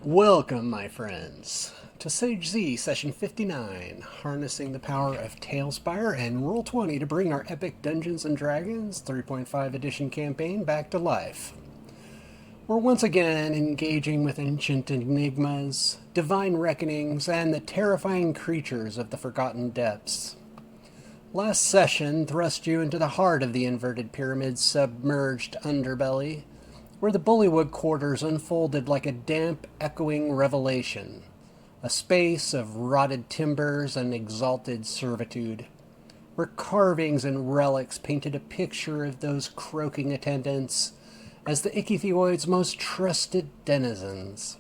Welcome, my friends, to Sage Zee Session 59, harnessing the power of Talespire and Roll 20 to bring our epic Dungeons & Dragons 3.5 edition campaign back to life. We're once again engaging with ancient enigmas, divine reckonings, and the terrifying creatures of the Forgotten Depths. Last session thrust you into the heart of the inverted pyramid's submerged underbelly, where the Bullywug quarters unfolded like a damp, echoing revelation, a space of rotted timbers and exalted servitude, where carvings and relics painted a picture of those croaking attendants as the ichthyoid's most trusted denizens.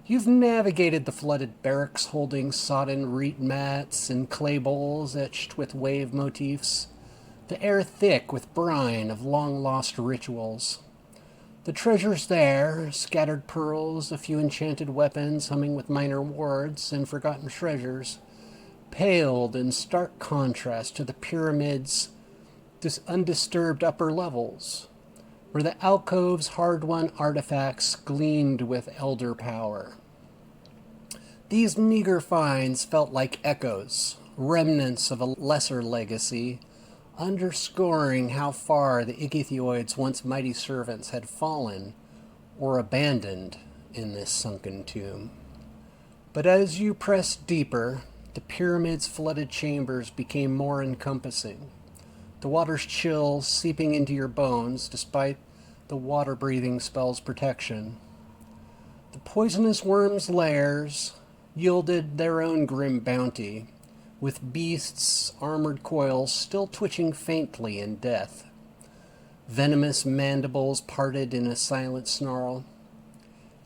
You've navigated the flooded barracks holding sodden reed mats and clay bowls etched with wave motifs, the air thick with brine of long-lost rituals. The treasures there, scattered pearls, a few enchanted weapons humming with minor wards, and forgotten treasures, paled in stark contrast to the pyramid's undisturbed upper levels, where the alcove's hard-won artifacts gleamed with elder power. These meager finds felt like echoes, remnants of a lesser legacy, underscoring how far the ichthyoid's once mighty servants had fallen or abandoned in this sunken tomb. But as you pressed deeper, the pyramid's flooded chambers became more encompassing, the water's chill seeping into your bones despite the water-breathing spell's protection. The poisonous worm's lairs yielded their own grim bounty, with beasts' armored coils still twitching faintly in death. Venomous mandibles parted in a silent snarl.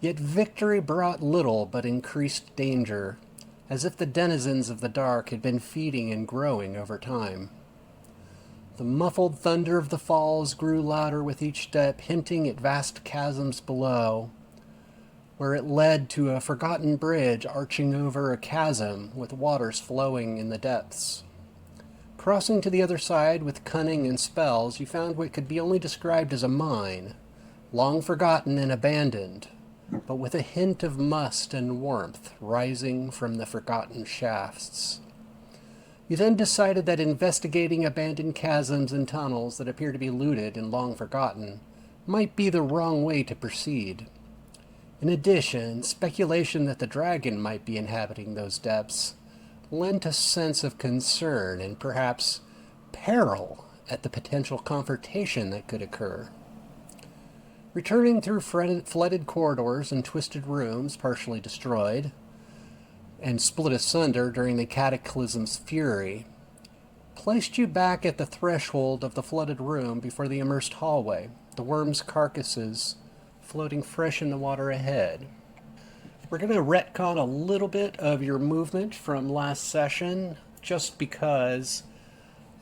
Yet victory brought little but increased danger, as if the denizens of the dark had been feeding and growing over time. The muffled thunder of the falls grew louder with each step, hinting at vast chasms below, where it led to a forgotten bridge arching over a chasm with waters flowing in the depths. Crossing to the other side with cunning and spells, you found what could be only described as a mine, long forgotten and abandoned, but with a hint of must and warmth rising from the forgotten shafts. You then decided that investigating abandoned chasms and tunnels that appear to be looted and long forgotten might be the wrong way to proceed. In addition, speculation that the dragon might be inhabiting those depths lent a sense of concern and perhaps peril at the potential confrontation that could occur. Returning through flooded corridors and twisted rooms partially destroyed and split asunder during the cataclysm's fury placed you back at the threshold of the flooded room before the immersed hallway, the worms' carcasses floating fresh in the water ahead. We're going to retcon a little bit of your movement from last session, just because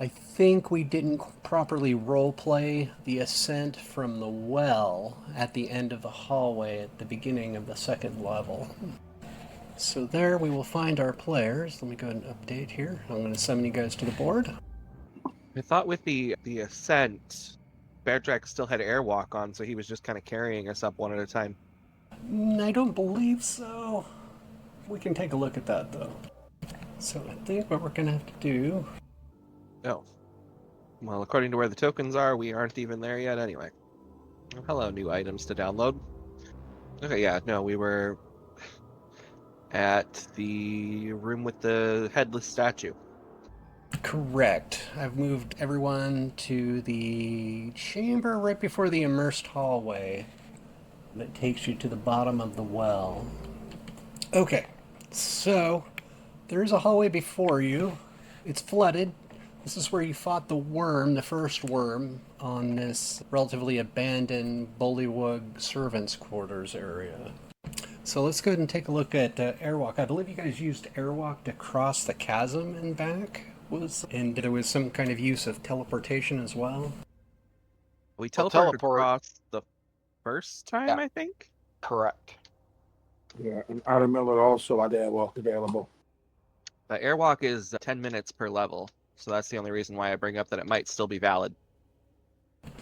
I think we didn't properly roleplay the ascent from the well at the end of the hallway at the beginning of the second level. So there we will find our players. Let me go ahead and update here. I'm going to summon you guys to the board. I thought with the ascent, Beardrack still had airwalk on, so he was just kind of carrying us up one at a time. I don't believe so. We can take a look at that, though. So I think what we're going to have to do... Oh. Well, according to where the tokens are, we aren't even there yet anyway. Oh, hello, new items to download. Okay, yeah, no, we were at the room with the headless statue. Correct. I've moved everyone to the chamber right before the immersed hallway that takes you to the bottom of the well. Okay, so there is a hallway before you. It's flooded. This is where you fought the worm, the first worm, on this relatively abandoned Bullywug servants' quarters area. So let's go ahead and take a look at airwalk. I believe you guys used airwalk to cross the chasm and back. And there was some kind of use of teleportation as well? We teleported across the first time, I think? Correct. Yeah, and Outer Miller also had airwalk available. The airwalk is 10 minutes per level, so that's the only reason why I bring up that it might still be valid.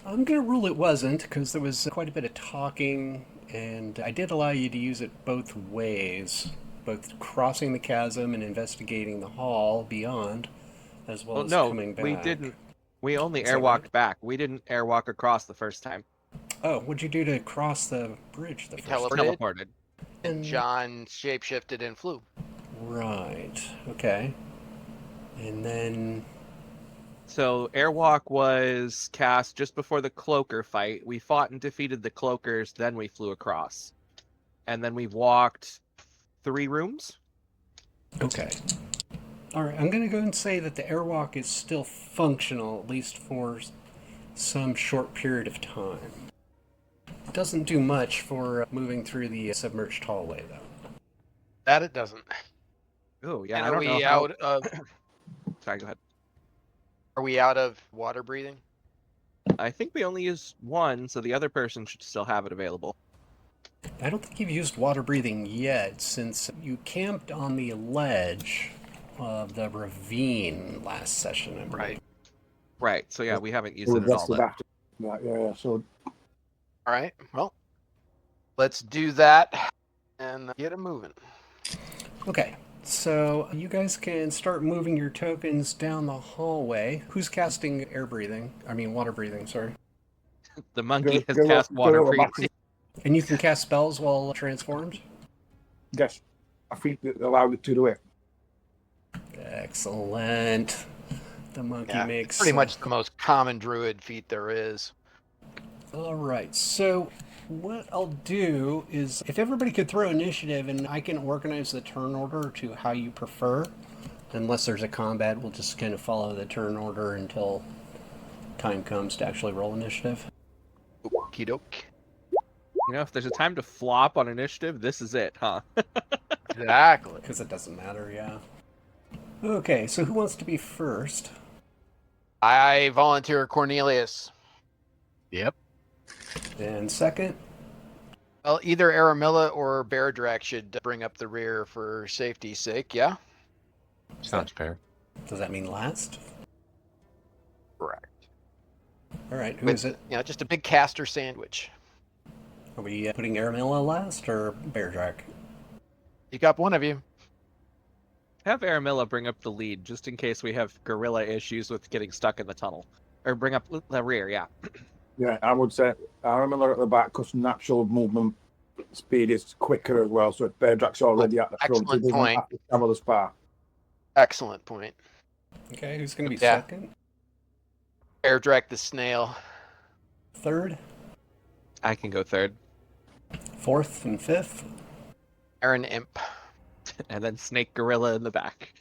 I'm going to rule it wasn't, because there was quite a bit of talking And I did allow you to use it both ways, both crossing the chasm and investigating the hall beyond, as well Well, as no, coming back. we didn't. We only Is that right? airwalked back. We didn't airwalk across the first time. Oh, what'd you do to cross the bridge the We first time? teleported. Teleported. And John shapeshifted and flew. Right. Okay. And then So airwalk was cast just before the cloaker fight. We fought and defeated the cloakers, then we flew across. And then we walked 3 rooms. okay. All right, I'm going to go and say that the airwalk is still functional, at least for some short period of time. It doesn't do much for moving through the submerged hallway, though. That it doesn't. Oh, yeah. And I are don't know we how... out of Sorry, go ahead. Are we out of water breathing? I think we only used 1, so the other person should still have it available. I don't think you've used water breathing yet, since you camped on the ledge of the ravine last session, I believe. Right. Right, so yeah, we haven't used So it at all. invested Then. after. Right, yeah. So All right. Well, let's do that and get it moving. Okay, so you guys can start moving your tokens down the hallway. Who's casting water breathing, sorry. The monkey has go cast water back breathing. to- And you can cast spells while transformed? yes, I think that allowed it to do it. Excellent. The monkey makes... pretty much the most common druid feat there is. All right, so what I'll do is, if everybody could throw initiative, and I can organize the turn order to how you prefer. Unless there's a combat, we'll just kind of follow the turn order until time comes to actually roll initiative. Okie doke. You know, if there's a time to flop on initiative, this is it, huh? Exactly. Because it doesn't matter, yeah. Okay, so who wants to be first? I volunteer Cornelius. Yep. And second? Well, either Aramilla or Beardrak should bring up the rear for safety's sake, yeah? Sounds fair. Does that mean last? Correct. All right, who With, is it? just a big caster sandwich. Are we putting Aramilla last or Beardrak? You got one of you. Have Aramilla bring up the lead, just in case we have gorilla issues with getting stuck in the tunnel. Or bring up the rear, yeah. Yeah, I would say Aramilla at the back because natural movement speed is quicker as well. So if Beardrak's already at the front, he Excellent doesn't point. have to travel as far. Excellent point. Okay, who's going to be Yeah. second? Beardrak the snail. Third? I can go third. Fourth and fifth? Aaron Imp. And then snake gorilla in the back.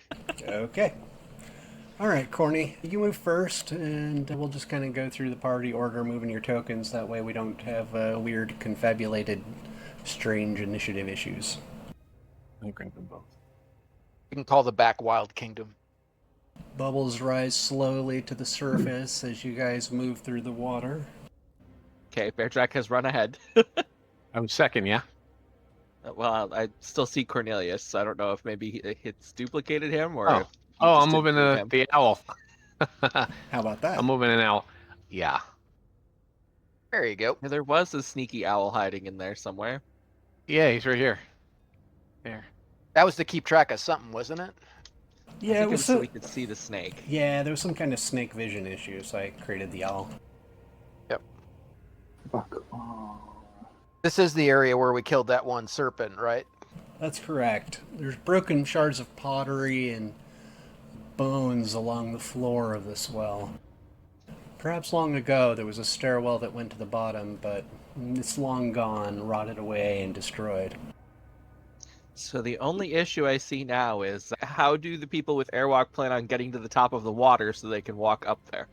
Okay. All right, Corny, you move first, and we'll just kind of go through the party order, moving your tokens. That way we don't have weird, confabulated, strange initiative issues. I grab them both. You can call the back Wild Kingdom. Bubbles rise slowly to the surface as you guys move through the water. Okay, Beardrak has run ahead. I'm second, yeah? Well, I still see Cornelius, so I don't know if maybe it's duplicated him or... Oh. if you Oh, just I'm moving didn't move him. the owl. How about that? I'm moving an owl. Yeah. There you go. Yeah, there was a sneaky owl hiding in there somewhere. Yeah, he's right here. There. That was to keep track of something, wasn't it? I Yeah, think it was so so... we could see the snake. Yeah, there was some kind of snake vision issue, so I created the owl. Back. Oh. This is the area where we killed that one serpent, right? That's correct. There's broken shards of pottery and bones along the floor of this well. Perhaps long ago there was a stairwell that went to the bottom, but it's long gone, rotted away, and destroyed. So the only issue I see now is how do the people with airwalk plan on getting to the top of the water so they can walk up there?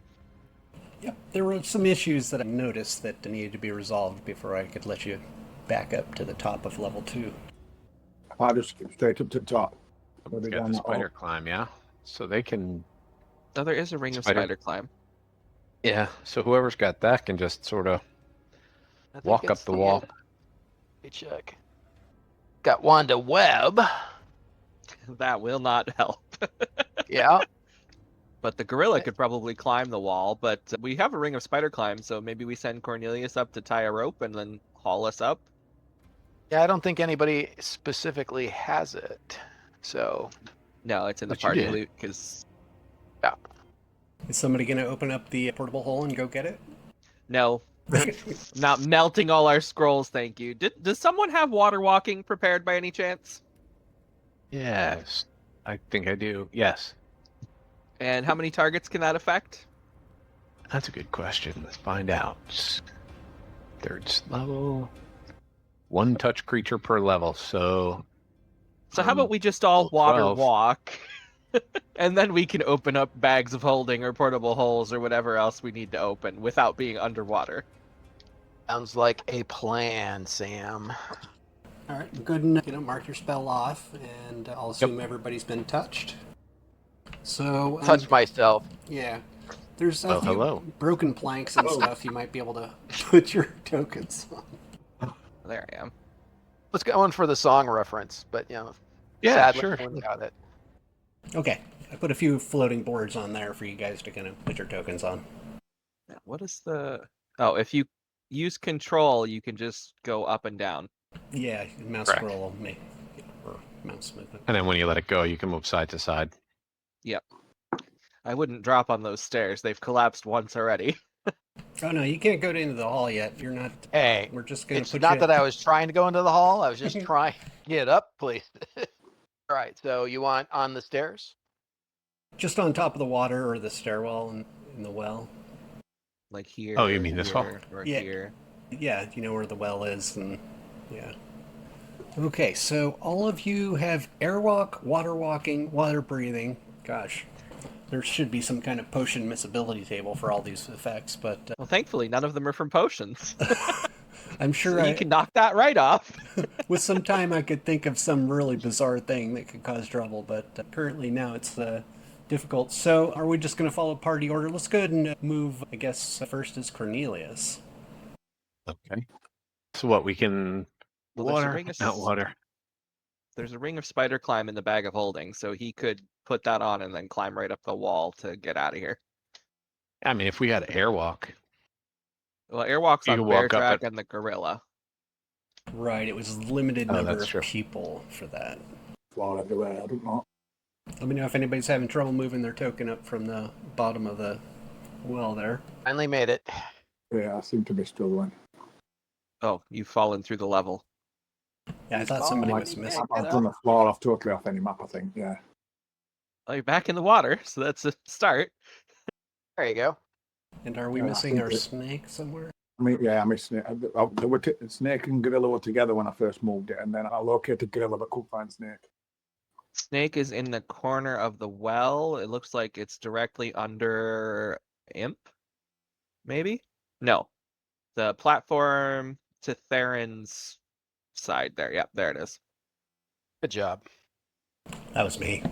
Yep, there were some issues that I noticed that needed to be resolved before I could let you back up to the top of level 2. I just skip straight up to the top. Let's get the spider climb, yeah? So they can... Oh, there is a ring of Spider. spider climb. Yeah, so whoever's got that can just sort of I think walk up it's the wall. Let me check. Got Wanda Webb. That will not help. Yeah. But the gorilla could probably climb the wall, but we have a ring of spider climb, so maybe we send Cornelius up to tie a rope and then haul us up. Yeah, I don't think anybody specifically has it. So, No, it's in the But you party did. loot because yeah. Is somebody going to open up the portable hole and go get it? no, not melting all our scrolls. Thank you. Does someone have water walking prepared by any chance? Yes, I think I do. Yes, And how many targets can that affect? that's a good question. Let's find out. Third level. One touch creature per level. So So how about we just all level water 12. walk, and then we can open up bags of holding or portable holes or whatever else we need to open without being underwater. Sounds like a plan, Sam. All right, go ahead and mark your spell off, and I'll assume everybody's been touched. So Touch myself. yeah, there's a Well, few hello. broken planks and stuff. You might be able to put your tokens on. There I am. Let's go in for the song reference, but Yeah, sadly, sure. no one got it. Okay, I put a few floating boards on there for you guys to kind of put your tokens on. What is the? Oh, if you use control, you can just go up and down. Yeah, mouse Correct. scroll will make or mouse movement. And then when you let it go, you can move side to side. Yep. I wouldn't drop on those stairs. They've collapsed once already. Oh no, you can't go into the hall yet. You're not. Hey, We're just gonna it's put not you. that I was trying to go into the hall. I was just trying to get up, please. All right, so you want on the stairs? Just on top of the water or the stairwell in the well. Like here. Oh, you mean this hall? here, or Yeah. here. Yeah, you know where the well is, and yeah. Okay, so all of you have airwalk, water walking, water breathing. Gosh, there should be some kind of potion misability table for all these effects, but Well, thankfully, none of them are from potions. I'm sure So you can knock that right off. with some time I could think of some really bizarre thing that could cause trouble, but currently now it's difficult. So are we just going to follow party order? Let's go ahead and move, I guess, first is Cornelius. Okay. So what we can Well, there's a water, ring of not water. There's a ring of spider climb in the bag of holding, so he could put that on and then climb right up the wall to get out of here. I mean, if we had airwalk, Well, airwalk's You on can Bear walk up Track it. and the gorilla. Right, it was limited Oh, number that's of true. people for that. Floor everywhere. I don't know. Let me know if anybody's having trouble moving their token up from the bottom of the well there. Finally made it. Yeah, I seem to be struggling. Oh, you've fallen through the level. Yeah, I He's thought somebody falling. was Yeah, missing. get I've up. done the floor off totally off any map, I think. Yeah. Well, you're back in the water, so that's a start. There you go. And are we Yeah, I missing think our it- snake somewhere? I mean, yeah, I mean, Snake and Gorilla were together when I first moved it, and then I located Gorilla but couldn't find Snake. Snake is in the corner of the well. It looks like it's directly under Imp. Maybe? No. The platform to Theron's side there. Yep, there it is. Good job. That was me.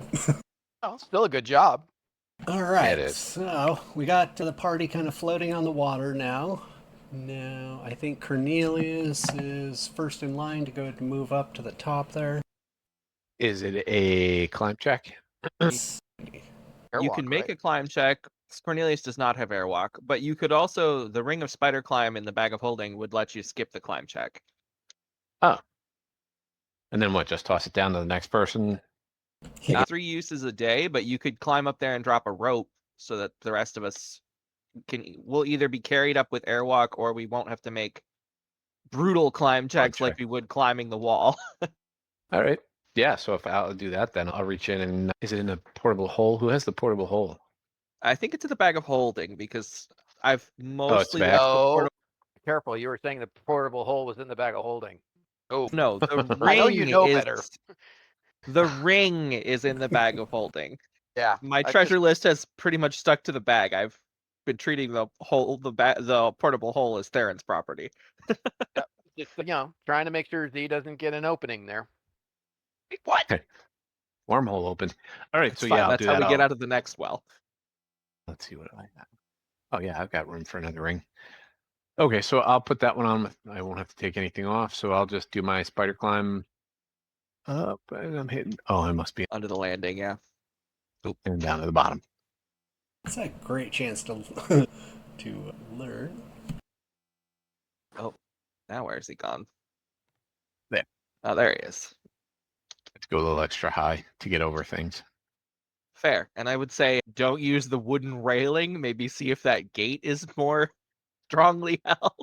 Oh, still a good job. All right, It is. so we got to the party kind of floating on the water now. Now, I think Cornelius is first in line to go ahead and move up to the top there. is it a climb check? You Airwalk, can make right? a climb check. Cornelius does not have airwalk, but you could also, the ring of spider climb in the bag of holding would let you skip the climb check. And then what? Just toss it down to the next person. Not 3 uses a day, but you could climb up there and drop a rope so that the rest of us will either be carried up with airwalk or we won't have to make brutal climb checks like check. we would climbing the wall. All right. Yeah. So if I'll do that, then I'll reach in and is it in a portable hole? Who has the portable hole? I think it's in the bag of holding because I've mostly back. left the Oh, portable. careful. You were saying the portable hole was in the bag of holding. Oh, No, the ring I know you know is better. the ring is in the bag of holding. Yeah. My I treasure list has pretty much stuck to the bag. I've been treating the portable hole as Theron's property. Just, trying to make sure Z doesn't get an opening there. What? Wormhole open. All right. It's So fine. yeah, I'll That's do how that. we get out of the next well. Let's see what I got. Oh yeah, I've got room for another ring. Okay, so I'll put that one on. I won't have to take anything off, so I'll just do my spider climb up, and I'm hitting. Oh, I must be Under the landing, yeah. and down to the bottom. It's a great chance to to learn. Now where's he gone? Oh, there he is. Let's go a little extra high to get over things. Fair. And I would say don't use the wooden railing. Maybe see if that gate is more strongly held.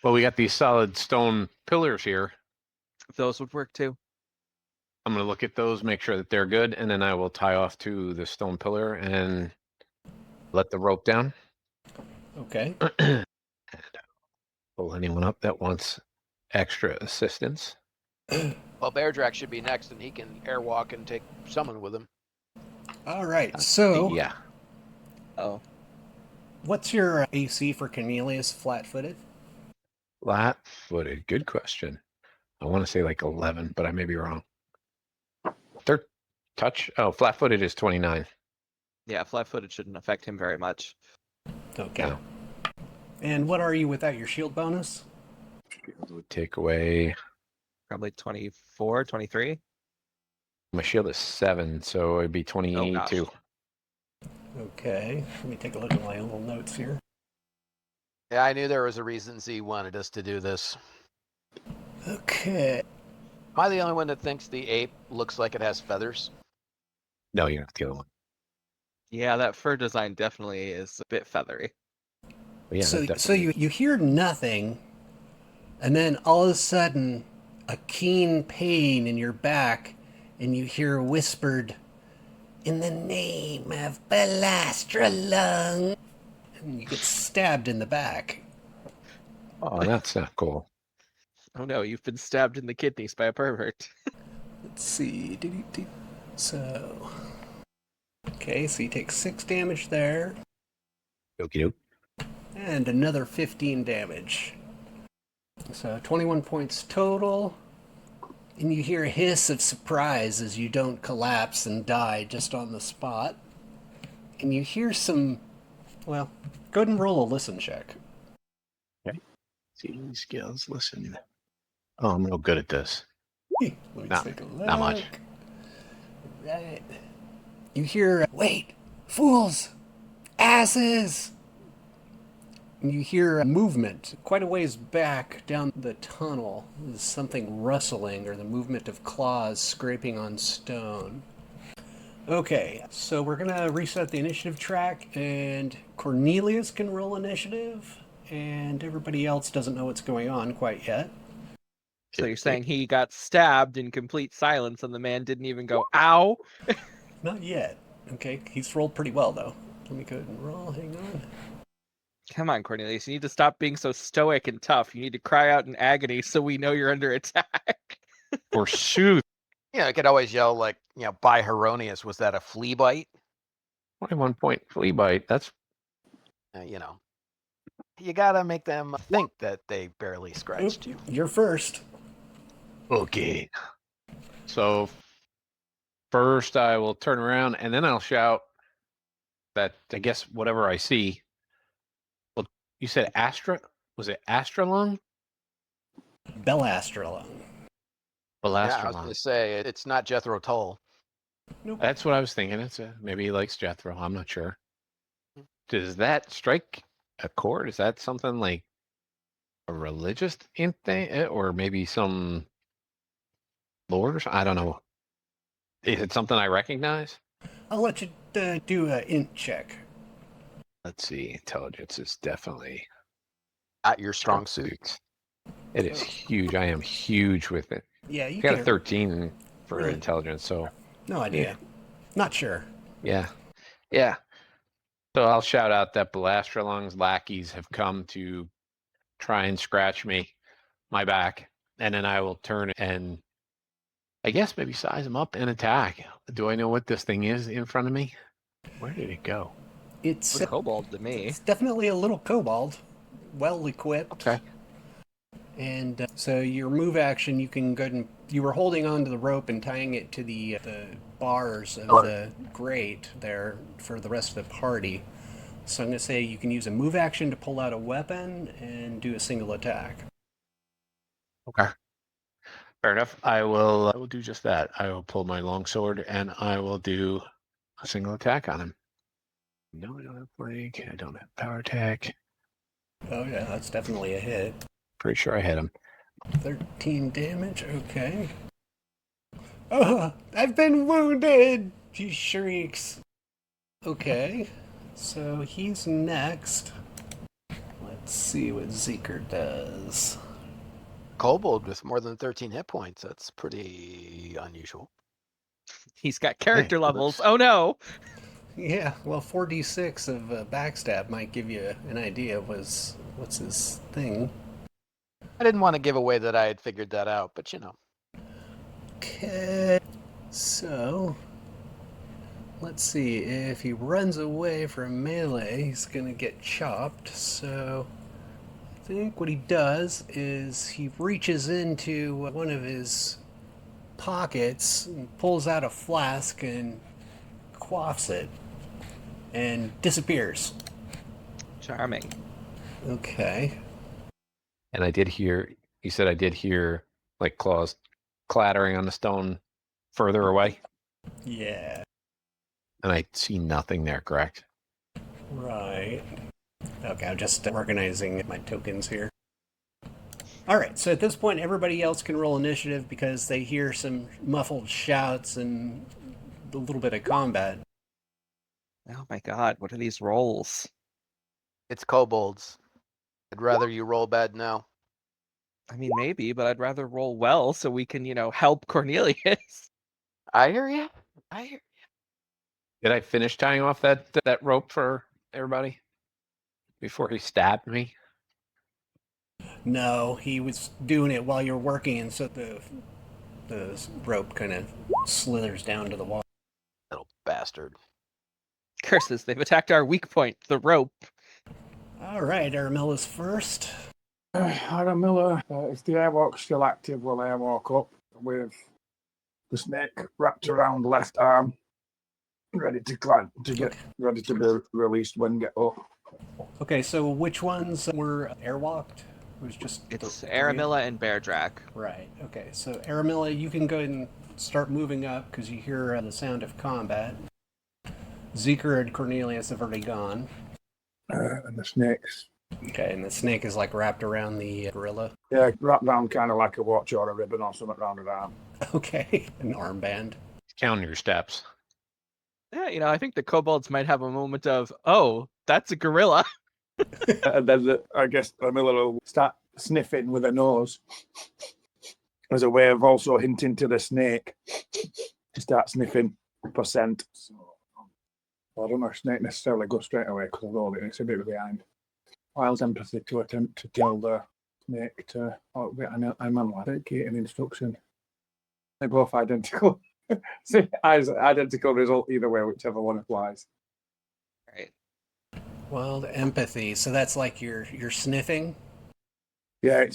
Well, we got these solid stone pillars here. Those would work too. I'm going to look at those, make sure that they're good, and then I will tie off to the stone pillar and let the rope down. Okay. And pull anyone up that wants extra assistance. Well, Beardrax should be next, and he can airwalk and take someone with him. All right. So, Yeah. Oh. what's your AC for Cornelius flat-footed? Flat-footed. Good question. I want to say like 11, but I may be wrong. Touch. Oh, flat-footed is 29. Yeah, flat-footed shouldn't affect him very much. Okay. No. And what are you without your shield bonus? Shield would take away. Probably 24, 23. My shield is 7, so it'd be 22. Okay. Let me take a look at my little notes here. Yeah, I knew there was a reason Z wanted us to do this. Okay. Am I the only one that thinks the ape looks like it has feathers? No, you're not the other one. Yeah, that fur design definitely is a bit feathery. But yeah, So you hear nothing, and then all of a sudden, a keen pain in your back, and you hear whispered, "In the name of Belastralung," and you get stabbed in the back. Oh, that's not cool. Oh no, you've been stabbed in the kidneys by a pervert. Let's see. So, okay, so you take 6 damage there, Okie doke. and another 15 damage. So 21 points total. And you hear a hiss of surprise as you don't collapse and die just on the spot. And you hear some, well, go ahead and roll a listen check. See skills. Listen. Oh, I'm real good at this. Let me Not- take a look. not much. Right. You hear, "Wait, fools, asses!" And you hear a movement quite a ways back down the tunnel. There's something rustling or the movement of claws scraping on stone. Okay, so we're going to reset the initiative track, and Cornelius can roll initiative, and everybody else doesn't know what's going on quite yet. So you're saying he got stabbed in complete silence and the man didn't even go, ow? Not yet. Okay, he's rolled pretty well, though. Let me go ahead and roll. Hang on. Come on, Cornelius, you need to stop being so stoic and tough. You need to cry out in agony so we know you're under attack. Forsooth. I could always yell like, by Heronius, was that a flea bite? 21 point flea bite. That's You gotta make them think that they barely scratched you. You're first. okay. So first I will turn around and then I'll shout that I guess whatever I see. Well, you said Astra? Was it Astralung? Belastralung. Yeah, I was Belastralung. gonna say it's not Jethro Tull. Nope. That's what I was thinking. Maybe he likes Jethro. I'm not sure. Does that strike a chord? Is that something like a religious thing, or maybe some lord? Or something? I don't know. Is it something I recognize? I'll let you do an int check. Let's see. Intelligence is definitely Not your strong suit. suits. It is huge. I am huge with it. Yeah, you I got a can. 13 for Really? intelligence, so No idea. Not sure. yeah. So I'll shout out that Belastralung's lackeys have come to try and scratch my back, and then I will turn and I guess maybe size him up and attack. Do I know what this thing is in front of me? Where did it go? It's Looks kobold to me. It's definitely a little kobold, well equipped. Okay. And so your move action, you can go ahead and you were holding on to the rope and tying it to the bars of the grate there for the rest of the party. So I'm going to say you can use a move action to pull out a weapon and do a single attack. Okay. Fair enough. I will do just that. I will pull my longsword and I will do a single attack on him. No, I don't have flank. I don't have power attack. Oh yeah, that's definitely a hit. Pretty sure I hit him. 13 damage, okay. I've been wounded! She shrieks. Okay, so he's next. Let's see what Zeker does. Kobold with more than 13 hit points. That's pretty unusual. He's got character Hey, levels. looks- Oh no! Yeah, well, 4d6 of backstab might give you an idea of what's his thing. I didn't want to give away that I had figured that out, but you know. Okay, so let's see. If he runs away from melee, he's gonna get chopped. So I think what he does is he reaches into one of his pockets and pulls out a flask and quaffs it and disappears. Charming. Okay. And I did hear, you said I did hear like claws clattering on the stone further away. Yeah. And I see nothing there, correct? Right. Okay, I'm just organizing my tokens here. Alright, so at this point, everybody else can roll initiative because they hear some muffled shouts and a little bit of combat. Oh my god, what are these rolls? It's kobolds. I'd rather you roll bad now. I mean, maybe, but I'd rather roll well so we can, help Cornelius. I hear you. I hear. Did I finish tying off that rope for everybody before he stabbed me? No, he was doing it while you're working, and so the rope kind of slithers down to the wall. Little bastard. Curses, they've attacked our weak point, the rope. Alright, Aramella's first. Aramilla, is the airwalk still active? Will airwalk up with the snake wrapped around the left arm, ready to climb, ready to be released when get up. Okay, so which ones were airwalked? It was just It's the- Aramilla and Beardrak. Right. Okay. So Aramilla, you can go ahead and start moving up because you hear the sound of combat. Zeker and Cornelius have already gone. And the snakes. Okay, and the snake is like wrapped around the gorilla. Yeah, wrapped round kind of like a watch or a ribbon or something round an arm. Okay, an armband. Counting your steps. Yeah, I think the kobolds might have a moment of, oh, that's a gorilla. And then I guess Aramilla will start sniffing with her nose as a way of also hinting to the snake to start sniffing for scent. So, I don't know if snake necessarily go straight away because I rolled it and it's a bit behind. Wild empathy to attempt to tell the snake to. Oh, wait, I'm an instruction. They're both identical. See, identical result either way, whichever one applies. Right. Wild empathy. So that's like you're sniffing. Yeah,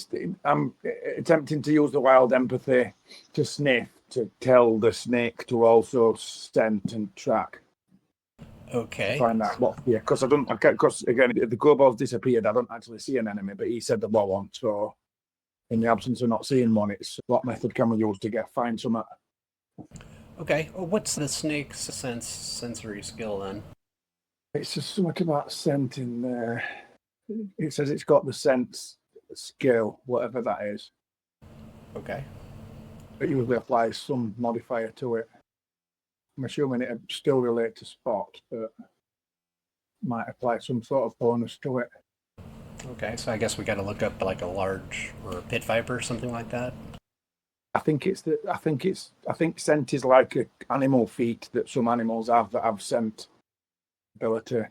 I'm attempting to use the wild empathy to sniff to tell the snake to also scent and track. Okay. Find out what? Yeah, because because again, the kobolds disappeared. I don't actually see an enemy, but he said the low one. So, in the absence of not seeing one, it's what method can we use to find some? Okay. Well, what's the snake's sensory skill then? It's just something about scent in there. It says it's got the sense skill, whatever that is. Okay. It usually applies some modifier to it. I'm assuming it still relate to spot, but might apply some sort of bonus to it. Okay. So I guess we got to look up like a large or a pit viper or something like that. I think scent is like an animal feat that some animals have that have scent ability.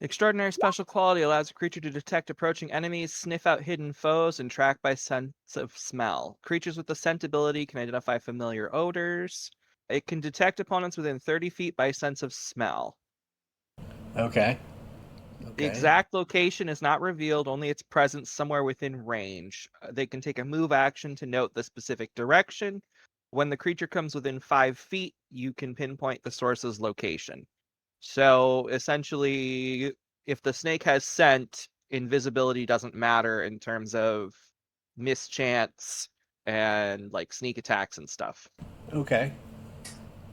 Extraordinary special quality allows a creature to detect approaching enemies, sniff out hidden foes, and track by sense of smell. Creatures with the scent ability can identify familiar odors. It can detect opponents within 30 feet by sense of smell. Okay. The exact location is not revealed, only its presence somewhere within range. They can take a move action to note the specific direction. When the creature comes within 5 feet, you can pinpoint the source's location. So essentially, if the snake has scent, invisibility doesn't matter in terms of mischance and like sneak attacks and stuff. Okay.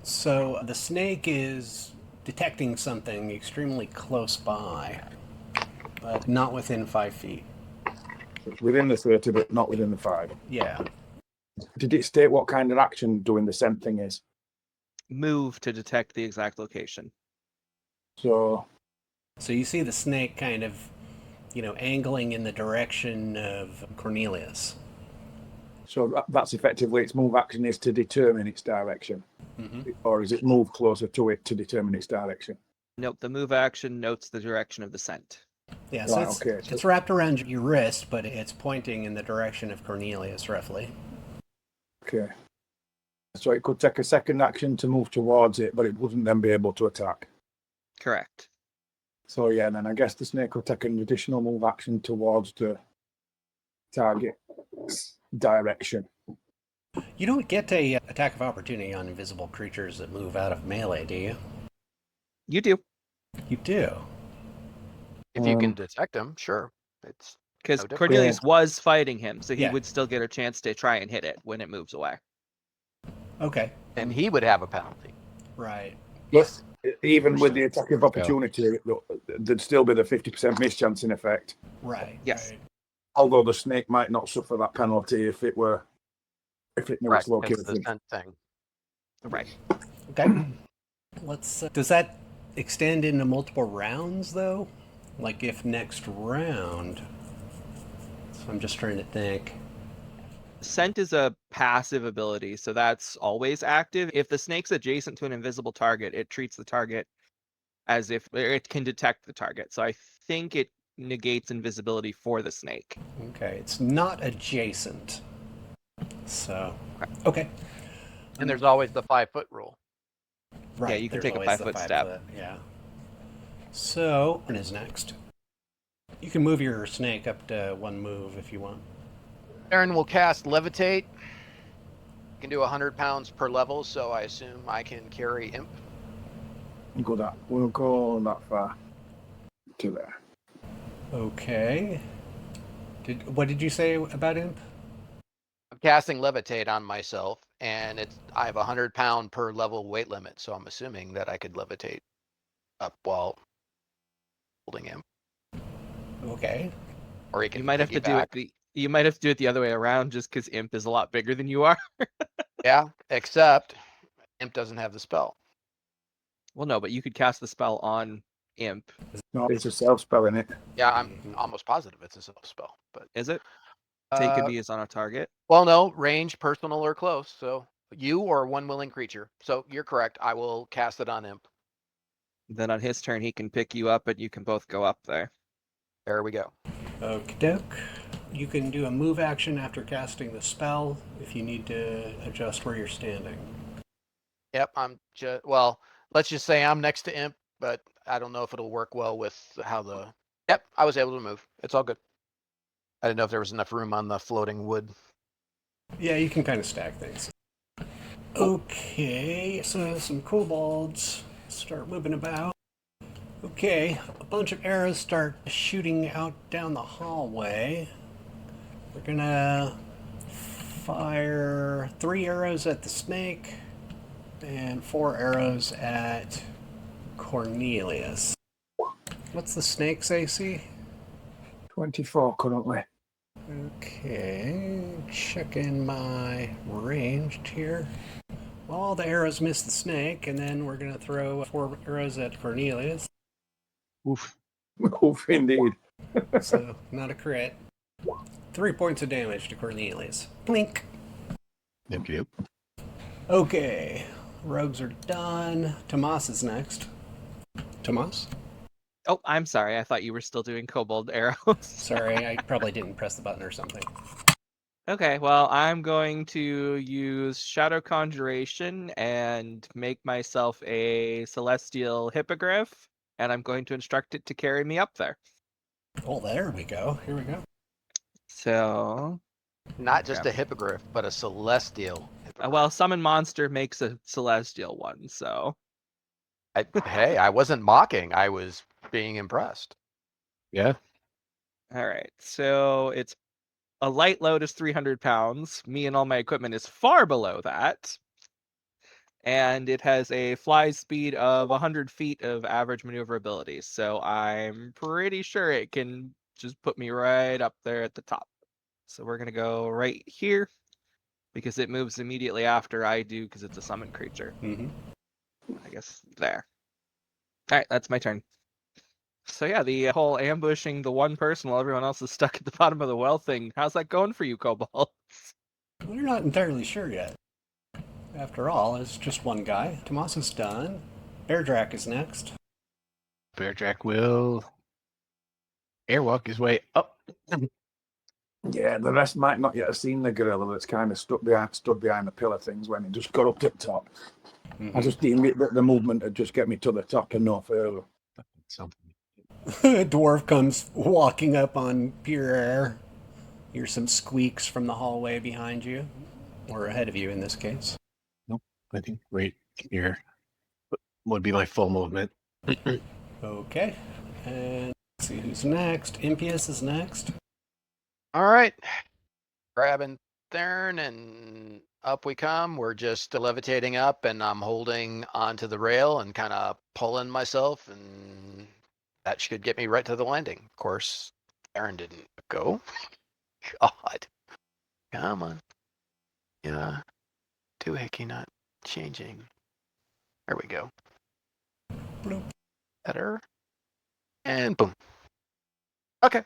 So the snake is detecting something extremely close by, but not within 5 feet. It's within the 30, but not within the 5. Yeah. Did it state what kind of action doing the scent thing is? Move to detect the exact location. So So you see the snake kind of, angling in the direction of Cornelius. that's effectively its move action is to determine its direction. Mm-hmm. Or is it move closer to it to determine its direction? Nope, the move action notes the direction of the scent. Yeah, so Right, okay. it's wrapped around your wrist, but it's pointing in the direction of Cornelius, roughly. Okay. So it could take a second action to move towards it, but it wouldn't then be able to attack. Correct. So yeah, then I guess the snake will take an additional move action towards the target direction. You don't get a attack of opportunity on invisible creatures that move out of melee, do you? You do. You do. If you can detect them, sure. It's Because no different. Cornelius was fighting him, so he Yeah. would still get a chance to try and hit it when it moves away. Okay. And he would have a penalty. Right. Yes. Even with the attack of opportunity, there'd still be the 50% miss chance in effect. Right. Yes. Right. Although the snake might not suffer that penalty if it knew its It's the location. scent thing. Right. Okay. Let's. Does that extend into multiple rounds, though? Like if next round. So I'm just trying to think. Scent is a passive ability, so that's always active. If the snake's adjacent to an invisible target, it treats the target as if it can detect the target. So I think it negates invisibility for the snake. Okay, it's not adjacent. So, okay. And there's always the 5-foot rule. Right. Yeah, you can there's take a always the 5-foot step. Yeah. So, what is next? You can move your snake up to 1 move if you want. Aaron will cast Levitate. You can do 100 pounds per level, so I assume I can carry Imp. We'll go that far to there. Okay. What did you say about Imp? I'm casting Levitate on myself, and I have a 100-pound per level weight limit, so I'm assuming that I could levitate up while holding Imp. Okay. Or he can You might have to do piggyback. it you might have to do it the other way around just because Imp is a lot bigger than you are. Yeah, except Imp doesn't have the spell. Well, no, but you could cast the spell on Imp. No, it's a self spell in it. Yeah, I'm almost positive it's a self spell. But Is it? Take could be used on a target. well, no, range, personal, or close. So you or one willing creature. So you're correct. I will cast it on Imp. Then on his turn, he can pick you up, and you can both go up there. There we go. Okie doke. You can do a move action after casting the spell if you need to adjust where you're standing. Yep, well, let's just say I'm next to Imp, but I don't know if it'll work well with how the... Yep, I was able to move. It's all good. I didn't know if there was enough room on the floating wood. Yeah, you can kind of stack things. Okay, so some kobolds start moving about. Okay, a bunch of arrows start shooting out down the hallway. We're gonna fire 3 arrows at the snake and 4 arrows at Cornelius. What's the snake's AC? 24 currently. Okay, checking my ranged here. Well, all the arrows miss the snake, and then we're gonna throw 4 arrows at Cornelius. Oof. Oof, indeed. So, not a crit. 3 points of damage to Cornelius. Blink. Yep. Okay, rogues are done. Tomas is next. Tomas? Oh, I'm sorry. I thought you were still doing kobold arrows. Sorry, I probably didn't press the button or something. Okay, well, I'm going to use Shadow Conjuration and make myself a Celestial Hippogriff, and I'm going to instruct it to carry me up there. Oh, there we go. Here we go. So, Not just a hippogriff, but a celestial hippogriff. well, Summon Monster makes a Celestial one, so... Hey, I wasn't mocking. I was being impressed. Yeah. All right, so it's a light load is 300 pounds. Me and all my equipment is far below that. And it has a fly speed of 100 feet of average maneuverability. So I'm pretty sure it can just put me right up there at the top. So we're going to go right here because it moves immediately after I do because it's a summon creature. Mm-hmm. I guess there. All right, that's my turn. So yeah, the whole ambushing the one person while everyone else is stuck at the bottom of the well thing. How's that going for you, Cobalt? We're not entirely sure yet. After all, it's just one guy. Damasc is done. Airdrak is next. Bearjack will airwalk his way up. Yeah, the rest might not yet have seen the gorilla that's kind of stood behind the pillar things when it just got up to the top. I just deemed it that the movement would just get me to the top and no further. Something. A dwarf comes walking up on pure air. Hear some squeaks from the hallway behind you, or ahead of you in this case. Nope. I think right here would be my full movement. Okay, and let's see who's next. Impious is next. All right. Grabbing Thern and up we come. We're just levitating up and I'm holding onto the rail and kind of pulling myself and that should get me right to the landing. Of course, Aaron didn't go. God. Come on. Yeah. Doohickey not changing. There we go. Bloop. Better. And boom. Okay.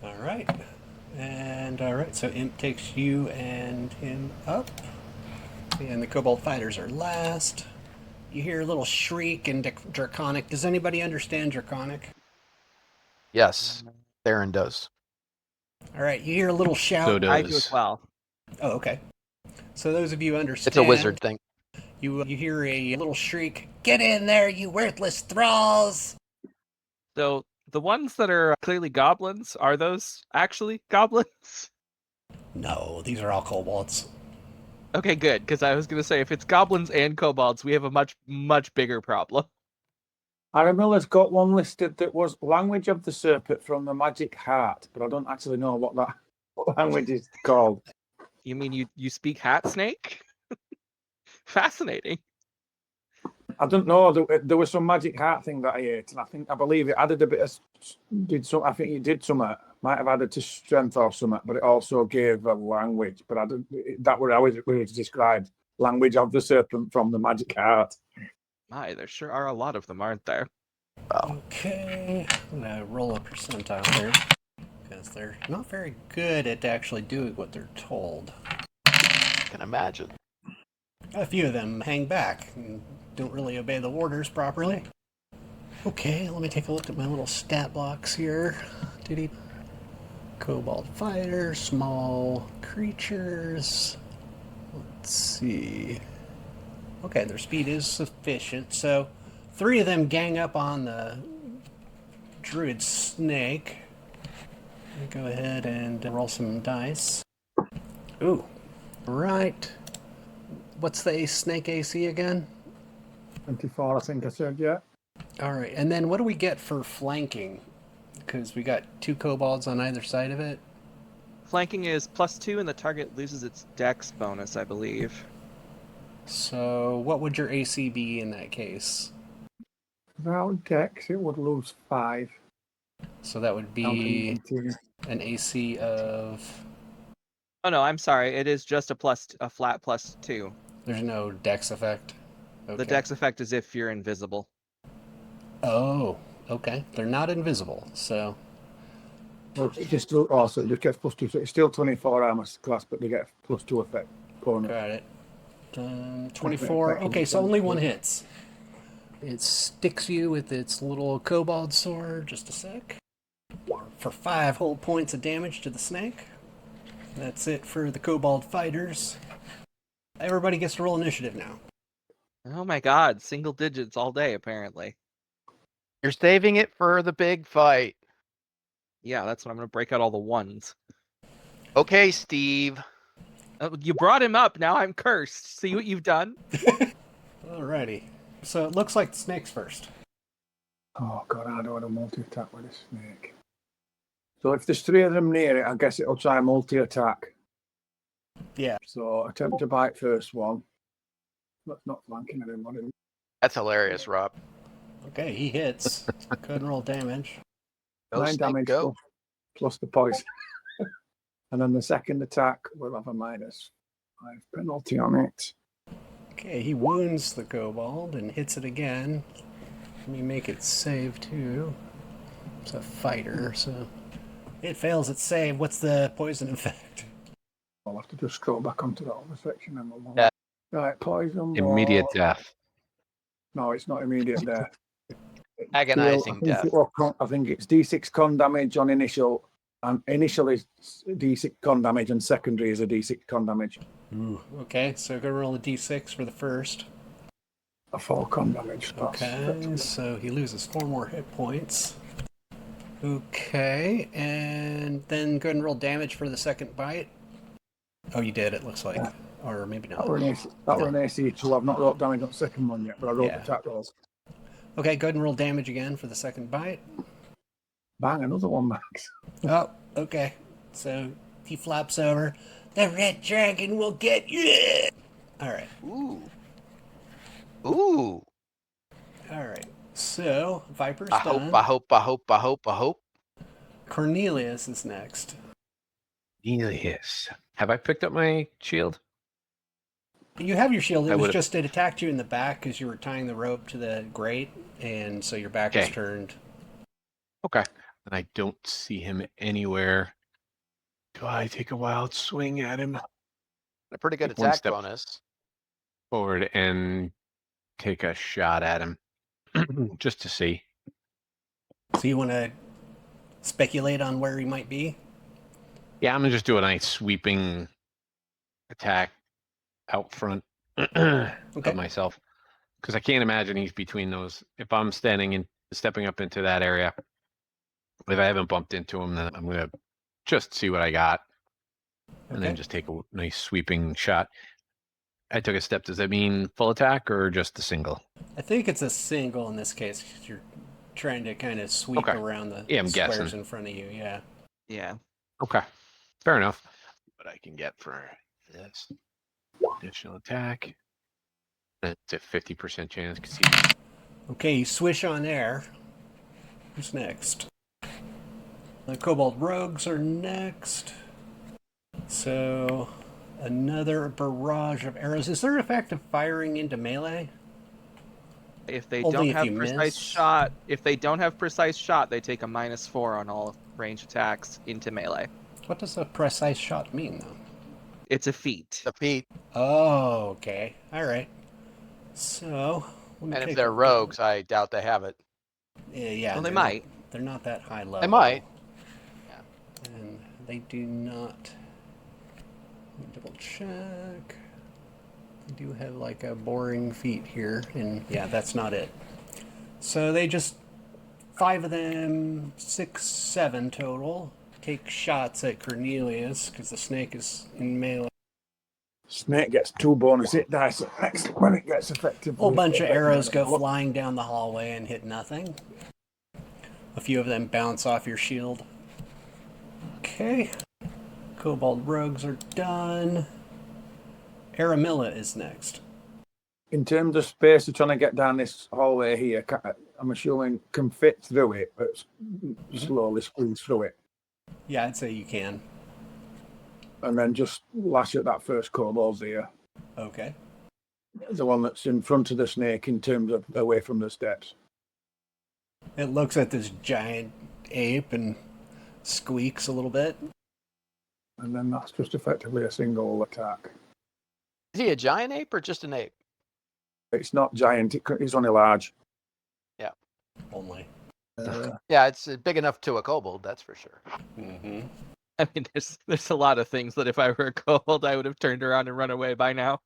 All right. And all right, so Imp takes you and him up. And the Kobold Fighters are last. You hear a little shriek in Draconic. Does anybody understand Draconic? Yes. Theron does. All right, you hear a little shout. So I do as does. well. Oh, okay. So those of you who understand, It's a wizard thing. You hear a little shriek. Get in there, you worthless thralls! So the ones that are clearly goblins, are those actually goblins? No, these are all kobolds. Okay, good, because I was going to say, if it's goblins and kobolds, we have a much, much bigger problem. Aramilla's got one listed that was Language of the Serpent from the Magic Heart, but I don't actually know what language is called. You mean you speak hat snake? Fascinating. I don't know. There was some Magic Heart thing that I ate, and I believe it added a bit of I think it did something. Might have added to strength or something, but it also gave a language. But I didn't. That was how it was described. Language of the Serpent from the Magic Heart. My, there sure are a lot of them, aren't there? Okay, I'm gonna roll a percentile here because they're not very good at actually doing what they're told. I can imagine. A few of them hang back and don't really obey the orders properly. Okay, let me take a look at my little stat blocks here. Kobold fighter, small creatures. Let's see. Okay, their speed is sufficient. So 3 of them gang up on the druid snake. Let me go ahead and roll some dice. Ooh. Right. What's the snake AC again? 24, I think I said, yeah. All right, and then what do we get for flanking? Because we got 2 kobolds on either side of it. Flanking is +2 and the target loses its dex bonus, I believe. So what would your AC be in that case? Without Dex, it would lose 5. So that would be an AC of... Oh no, I'm sorry. It is just a flat +2. There's no dex effect. Okay. The dex effect is if you're invisible. Oh, okay. They're not invisible, so... Well, it just also it just gets +2. So it's still 24 armor class, but they get +2 effect. Got it. 24. Okay, so only one hits. It sticks you with its little kobold sword. Just a sec. For 5 whole points of damage to the snake. That's it for the kobold fighters. Everybody gets to roll initiative now. Oh my god, single digits all day, apparently. You're saving it for the big fight. Yeah, that's when I'm going to break out all the ones. Okay, Steve. You brought him up, now I'm cursed. See what you've done? Alrighty. So it looks like the snake's first. Oh god, I don't want to multi-attack with a snake. So if there's 3 of them near it, I guess it'll try a multi-attack. Yeah. So attempt to bite first one. That's not flanking anybody. That's hilarious, Rob. Okay, he hits. Couldn't roll damage. Go, 9 snake, damage go. plus the poison. And then the second attack will have a -5 penalty on it. Okay, he wounds the kobold and hits it again. Let me make it save too. It's a fighter, so it fails its save. What's the poison effect? I'll have to just scroll back onto that other section and we'll Yeah. Right, poison. Immediate ball. death. No, it's not immediate death. Agonizing death. I think it's D6 con damage on initial, and initial is D6 con damage, and secondary is a D6 con damage. Ooh, okay, so go roll a d6 for the first. A 4 con damage. Okay, so he loses 4 more hit points. Okay, and then go ahead and roll damage for the second bite. Oh, you did, it looks like. Yeah. Or maybe not. That were an AC 2. I've not rolled damage on the second one yet, but I rolled Yeah. attack rolls. Okay, go ahead and roll damage again for the second bite. Bang, another one, Max. Oh, okay. So he flaps over. The red dragon will get you! Alright, Ooh. alright. So, Viper's I done. hope. Cornelius is next. Yes. Have I picked up my shield? You have your shield. It I was would've- just it attacked you in the back because you were tying the rope to the grate, and so your back was Okay. turned. Okay. And I don't see him anywhere. Do I take a wild swing at him? A pretty good Take one attack step bonus. forward and take a shot at him just to see. So you want to speculate on where he might be? Yeah, I'm gonna just do a nice sweeping attack out front Okay. of myself because I can't imagine he's between those. If I'm standing and stepping up into that area, if I haven't bumped into him, then I'm gonna just see what I got and then Okay. just take a nice sweeping shot. I took a step. Does that mean full attack or just a single? I think it's a single in this case 'cause you're trying to kind of sweep Okay. around the Yeah, I'm squares guessing. in front of you. Yeah. Yeah. Okay, fair enough. What I can get for this additional attack. That's a 50% chance because he's Okay, you swish on air. Who's next? The Kobold Rogues are next. So, another barrage of arrows. Is there an effect of firing into melee? If they Only don't if have you precise miss. shot, they take a -4 on all range attacks into melee. What does a precise shot mean, though? It's a feat. The feet. Oh, okay. All right. So, let me And if take they're a- rogues, I doubt they have it. yeah, Well, they they're might. They're not that high level. They might. And they do not. Let me double check. They do have like a boring feat here, and yeah, that's not it. So they just 5 of them, 6, 7 total, take shots at Cornelius because the snake is in melee. Snake gets 2 bonus hit dice when it gets effective. A whole bunch of arrows go flying down the hallway and hit nothing. A few of them bounce off your shield. Okay. Kobold Rogues are done. Aramilla is next. In terms of space, we're trying to get down this hallway here. I'm assuming can fit through it, but slowly squeeze through it. Yeah, I'd say you can. And then just lash at that first kobold here. Okay. The one that's in front of the snake in terms of away from the steps. It looks at this giant ape and squeaks a little bit. And then that's just effectively a single attack. Is he a giant ape or just an ape? It's not giant, it's only large. Only. Yeah, it's big enough to a kobold, that's for sure. Mm-hmm. I mean, there's a lot of things that if I were a kobold, I would have turned around and run away by now.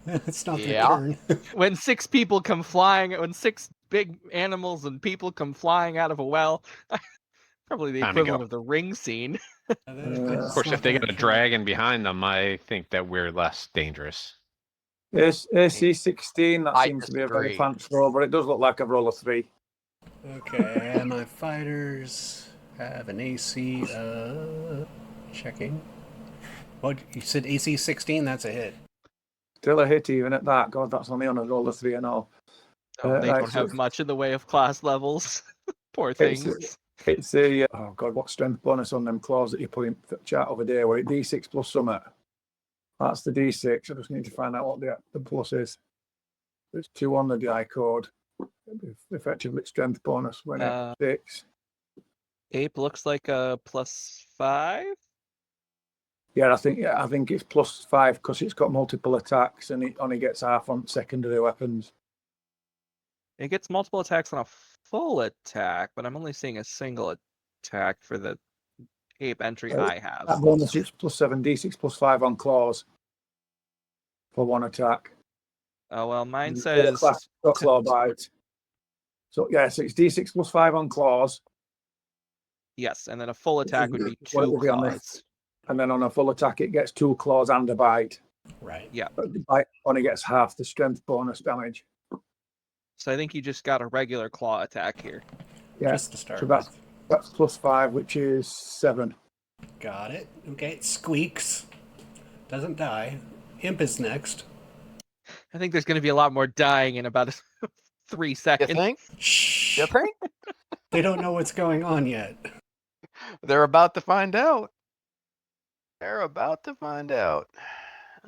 It's not their Yeah. turn. When 6 people come flying, when 6 big animals and people come flying out of a well, probably the Time to equivalent go. of the ring scene. Of course, if they got a dragon behind them, I think that we're less dangerous. It's AC 16, that I seems to be a very disagree. fancy roll, but it does look like a roll of 3. Okay, and my fighters have an AC checking. What you said AC 16, that's a hit. Still a hit even at that. God, that's only on a roll of 3 and all. They Right, don't so have much in the way of class levels. Poor it's- things. It's a oh god, what strength bonus on them claws that you put in the chart over there? Where it D6 plus summit. That's the D6. I just need to find out what the plus is. There's 2 on the die code. Effectively strength bonus when it's 6. Ape looks like a +5. Yeah, I think it's +5 because it's got multiple attacks and it only gets half on secondary weapons. It gets multiple attacks on a full attack, but I'm only seeing a single attack for the ape entry I have. That bonus is +7, D6 +5 on claws for 1 attack. Oh well, mine says Claw bite. So yeah, so it's D6 +5 on claws. yes, and then a full attack would be What 2 would be on claws. And then on a full attack, it gets 2 claws and a bite. Right. Yeah. But the bite only gets half the strength bonus damage. So I think you just got a regular claw attack here. Yeah. Just to start So with. that's +5, which is 7. Got it. Okay, it squeaks. Doesn't die. Imp is next. I think there's going to be a lot more dying in about 3 You seconds. think? Shh. You think? They don't know what's going on yet. They're about to find out. They're about to find out.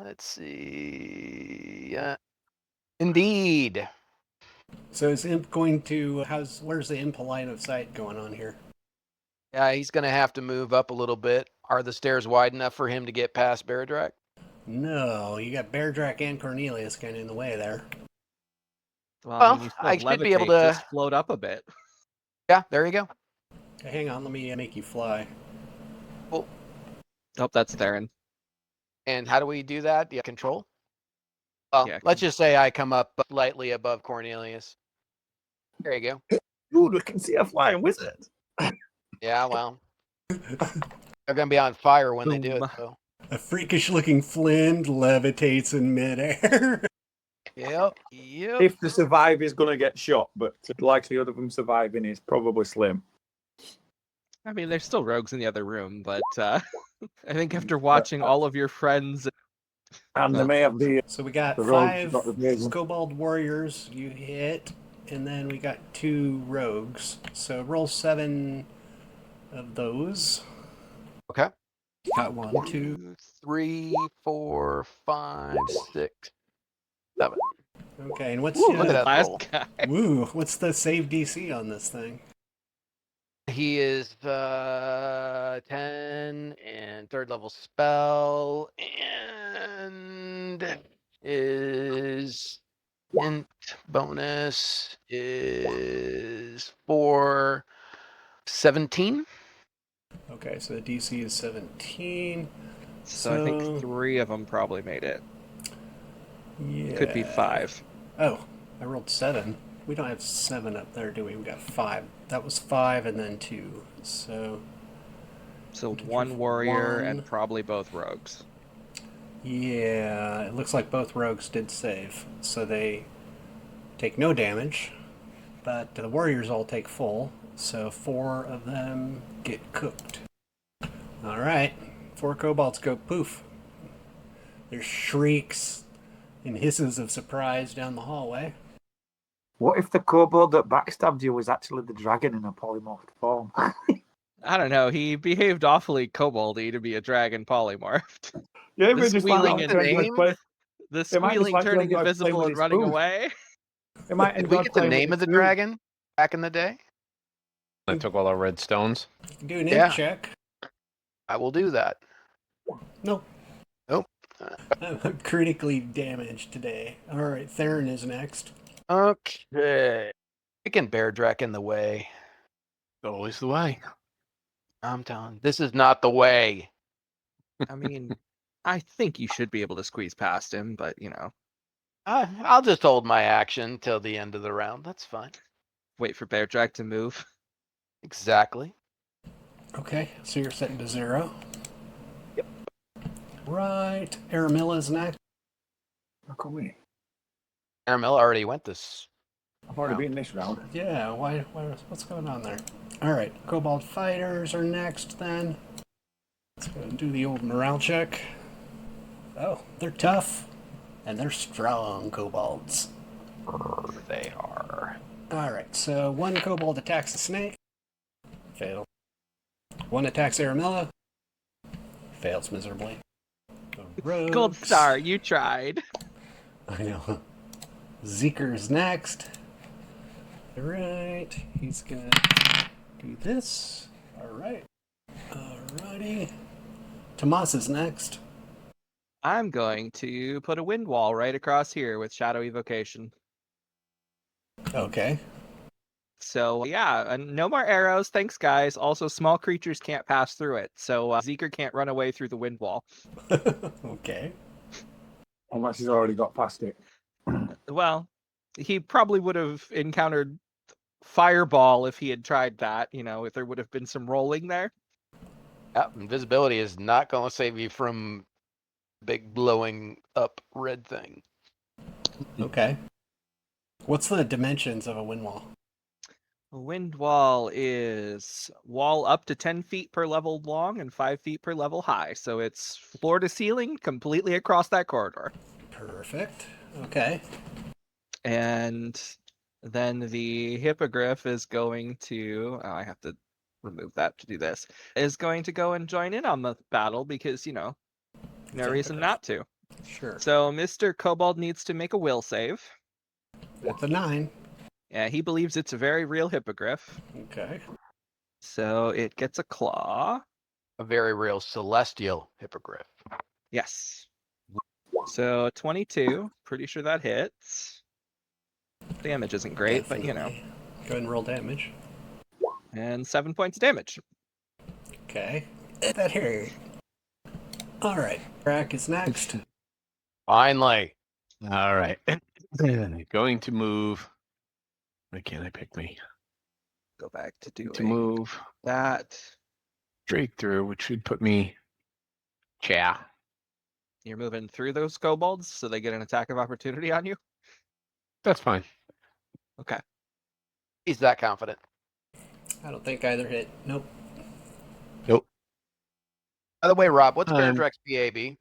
Let's see. Indeed. So is Imp going to where's the Imp line of sight going on here? Yeah, he's going to have to move up a little bit. Are the stairs wide enough for him to get past Beardrak? No, you got Beardrak and Cornelius kind of in the way there. Well, you I still should be able levitate, to- just float up a bit. Yeah, there you go. Okay, hang on, let me make you fly. Oh, that's Theron. And how do we do that? Yeah, control? Well, Yeah, let's just say I come up lightly above Cornelius. There you go. Dude, we can see a flying wizard. Yeah, well. They're going to be on fire when they do it, Boom. though. A freakish looking Flint levitates in midair. Yep. If the survive is going to get shot, but the likelihood of them surviving is probably slim. I mean, there's still rogues in the other room, but I think after watching all of your friends, And they may have the So we got The rogues 5 got the big one. Kobold Warriors you hit, and then we got 2 rogues. So roll 7 of those. Okay. Got 1, 2. 2, 3, 4, 5, 6, 7. Okay, and what's Ooh, look at that last roll. guy. Woo, what's the save DC on this thing? He is 10 and 3rd level spell, and his int bonus is 17. Okay, so the DC is 17. So I think 3 of them probably made it. Yeah. Could be 5. Oh, I rolled 7. We don't have 7 up there, do we? We got 5. That was 5 and then 2. So, So Control 1 warrior one. and probably both rogues. yeah, it looks like both rogues did save. So they take no damage, but the warriors all take full. So 4 of them get cooked. All right, 4 kobolds go poof. There's shrieks and hisses of surprise down the hallway. What if the kobold that backstabbed you was actually the dragon in a polymorphed form? I don't know. He behaved awfully koboldy to be a dragon polymorphed. Yeah, The squealing and name? The It might be squealing, like turning when I play invisible, with and his running food. away. It might Did we get the name of the dragon back in the day? I took all our red stones. Do an Yeah. int check. I will do that. Nope. Nope. I'm critically damaged today. All right, Theron is next. Okay. Kicking Beardrak in the way. Always the way. I'm telling you, this is not the way. I mean, I think you should be able to squeeze past him, but I'll just hold my action till the end of the round. That's fine. wait for Beardrak to move. Exactly. Okay, so you're setting to 0. Yep. Right, Aramilla's next. How come we? Aramilla already went this. I've already been this round. Yeah, why, what's going on there? All right, Kobold Fighters are next then. Let's go and do the old morale check. Oh, they're tough. And they're strong kobolds. They are. All right, so 1 kobold attacks the snake. Fail. One attacks Aramilla. Fails miserably. The Gold rogues. star, you tried. I know. Zeeker's next. Alright, he's gonna do this. Alright. Alrighty. Tomas is next. I'm going to put a wind wall right across here with Shadow Evocation. Okay. So yeah, and no more arrows. Thanks, guys. Also, small creatures can't pass through it, so Zeker can't run away through the wind wall. Okay. Unless he's already got past it. Well, he probably would have encountered fireball if he had tried that. If there would have been some rolling there. Yep, invisibility is not going to save you from big blowing up red thing. Okay. What's the dimensions of a wind wall? A wind wall is wall up to 10 feet per level long and 5 feet per level high. So it's floor to ceiling completely across that corridor. Perfect. Okay. And then the hippogriff is going to, I have to remove that to do this, is going to go and join in on the battle because, no reason not to. Sure. So Mr. Kobold needs to make a will save. That's a 9. Yeah, he believes it's a very real hippogriff. Okay. So it gets a claw. A very real celestial hippogriff. Yes. So 22. Pretty sure that hits. Damage isn't great, but Definitely. Go ahead and roll damage. And 7 points of damage. Okay. That hurt. Alright. Crack is next. Finally. All right. Going to move. Why can't I pick me? Go back to doing To move that. Drake through, which should put me. Cha. You're moving through those kobolds so they get an attack of opportunity on you. That's fine. Okay. He's that confident. I don't think either hit. Nope. By the way, Rob, what's Um, Beardrex BAB?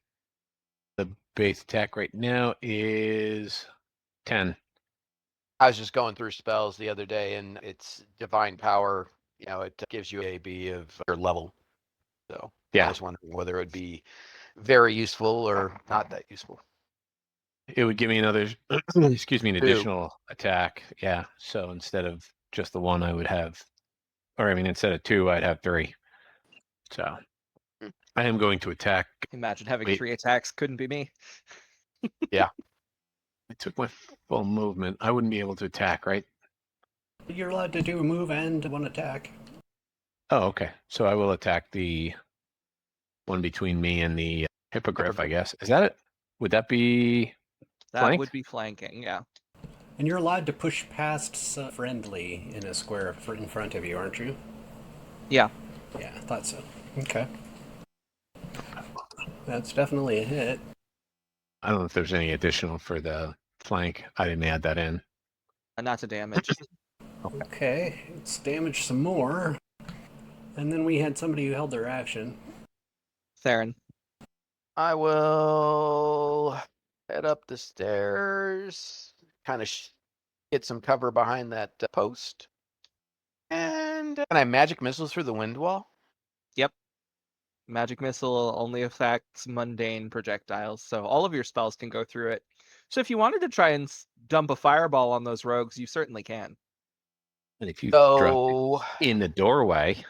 The base attack right now is 10. I was just going through spells the other day, and it's divine power. It gives you AB of your level. So I Yeah. was wondering whether it would be very useful or not that useful. It would give me another, excuse me, an Two. additional attack. Yeah. So instead of just the one, I would have, instead of 2, I'd have 3. So I am going to attack. Imagine having Wait. 3 attacks. Couldn't be me. I took my full movement. I wouldn't be able to attack, right? You're allowed to do a move and one attack. Oh, okay. So I will attack the one between me and the hippogriff, I guess. Is that it? Would that be That flanked? would be flanking, yeah. And you're allowed to push past friendly in a square in front of you, aren't you? Yeah. Yeah, I thought so. Okay. That's definitely a hit. I don't know if there's any additional for the flank. I didn't add that in. Not to damage. Okay, let's damage some more. And then we had somebody who held their action. Theron. I will head up the stairs, kind of get some cover behind that post. And can I magic missiles through the wind wall? Magic missile only affects mundane projectiles, so all of your spells can go through it. So if you wanted to try and dump a fireball on those rogues, you certainly can. And if you drop So, in the doorway,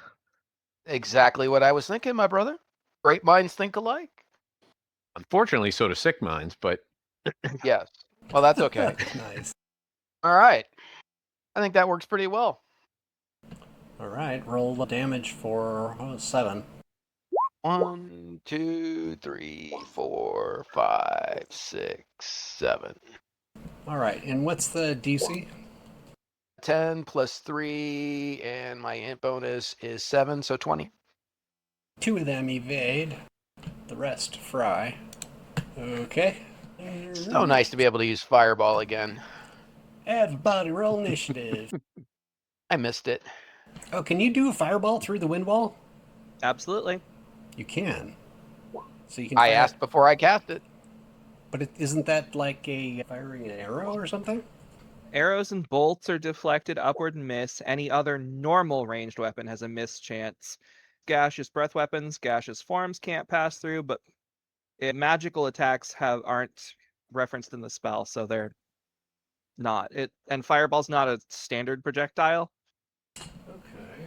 exactly what I was thinking, my brother. Great minds think alike. unfortunately, so do sick minds, but Yes. Well, that's okay. Nice. All right. I think that works pretty well. Alright, roll the damage for 7. 1, 2, 3, 4, 5, 6, 7. Alright, and what's the DC? 10 plus 3, and my int bonus is 7, so 20. 2 of them evade, the rest fry. Okay. So nice to be able to use Fireball again. Everybody roll initiative. I missed it. Oh, can you do a fireball through the wind wall? Absolutely. You can. So you can. I fire- asked before I cast it. But isn't that like a firing an arrow or something? Arrows and bolts are deflected upward and miss. Any other normal ranged weapon has a miss chance. Gaseous breath weapons, gaseous forms can't pass through, but magical attacks aren't referenced in the spell, so they're not. And fireball's not a standard projectile. Okay.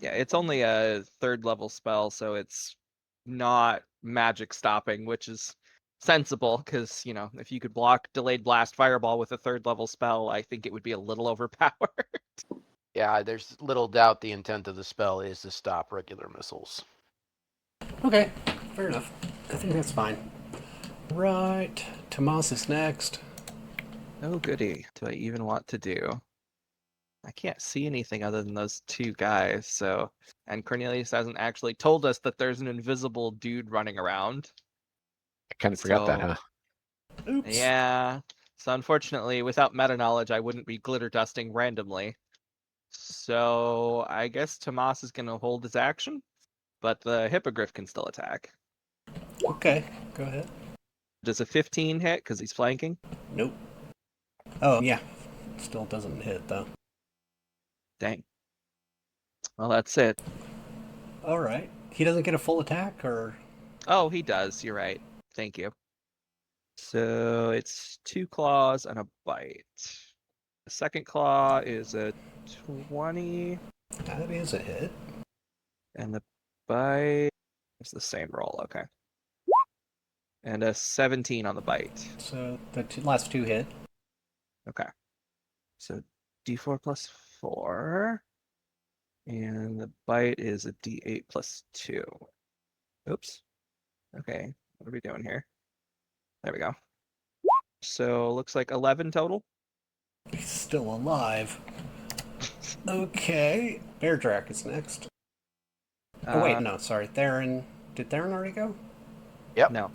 Yeah, it's only a 3rd level spell, so it's not magic stopping, which is sensible because, if you could block delayed blast fireball with a 3rd level spell, I think it would be a little overpowered. Yeah, there's little doubt the intent of the spell is to stop regular missiles. Okay, fair enough. I think that's fine. Right, Damasc is next. Oh goody, do I even want to do? I can't see anything other than those 2 guys, so... And Cornelius hasn't actually told us that there's an invisible dude running around. I kind of forgot that, So- huh? Oops. Yeah, so unfortunately, without meta knowledge, I wouldn't be glitter dusting randomly. So I guess Tomas is going to hold his action, but the Hippogriff can still attack. Okay, go ahead. Does a 15 hit because he's flanking? Nope. Oh, yeah. Still doesn't hit, though. Dang. Well, that's it. All right. He doesn't get a full attack, or... Oh, he does. You're right. Thank you. So it's 2 claws and a bite. The second claw is a 20, That is a hit. and the bite is the same roll. Okay. And a 17 on the bite. So the last 2 hit. Okay. So d4 plus 4. And the bite is a d8 plus 2. Oops. Okay. What are we doing here? There we go. So looks like 11 total. He's still alive. Okay. Bear Drac is next. Oh, wait, no, sorry. Theron. Did Theron already go? Yep. No,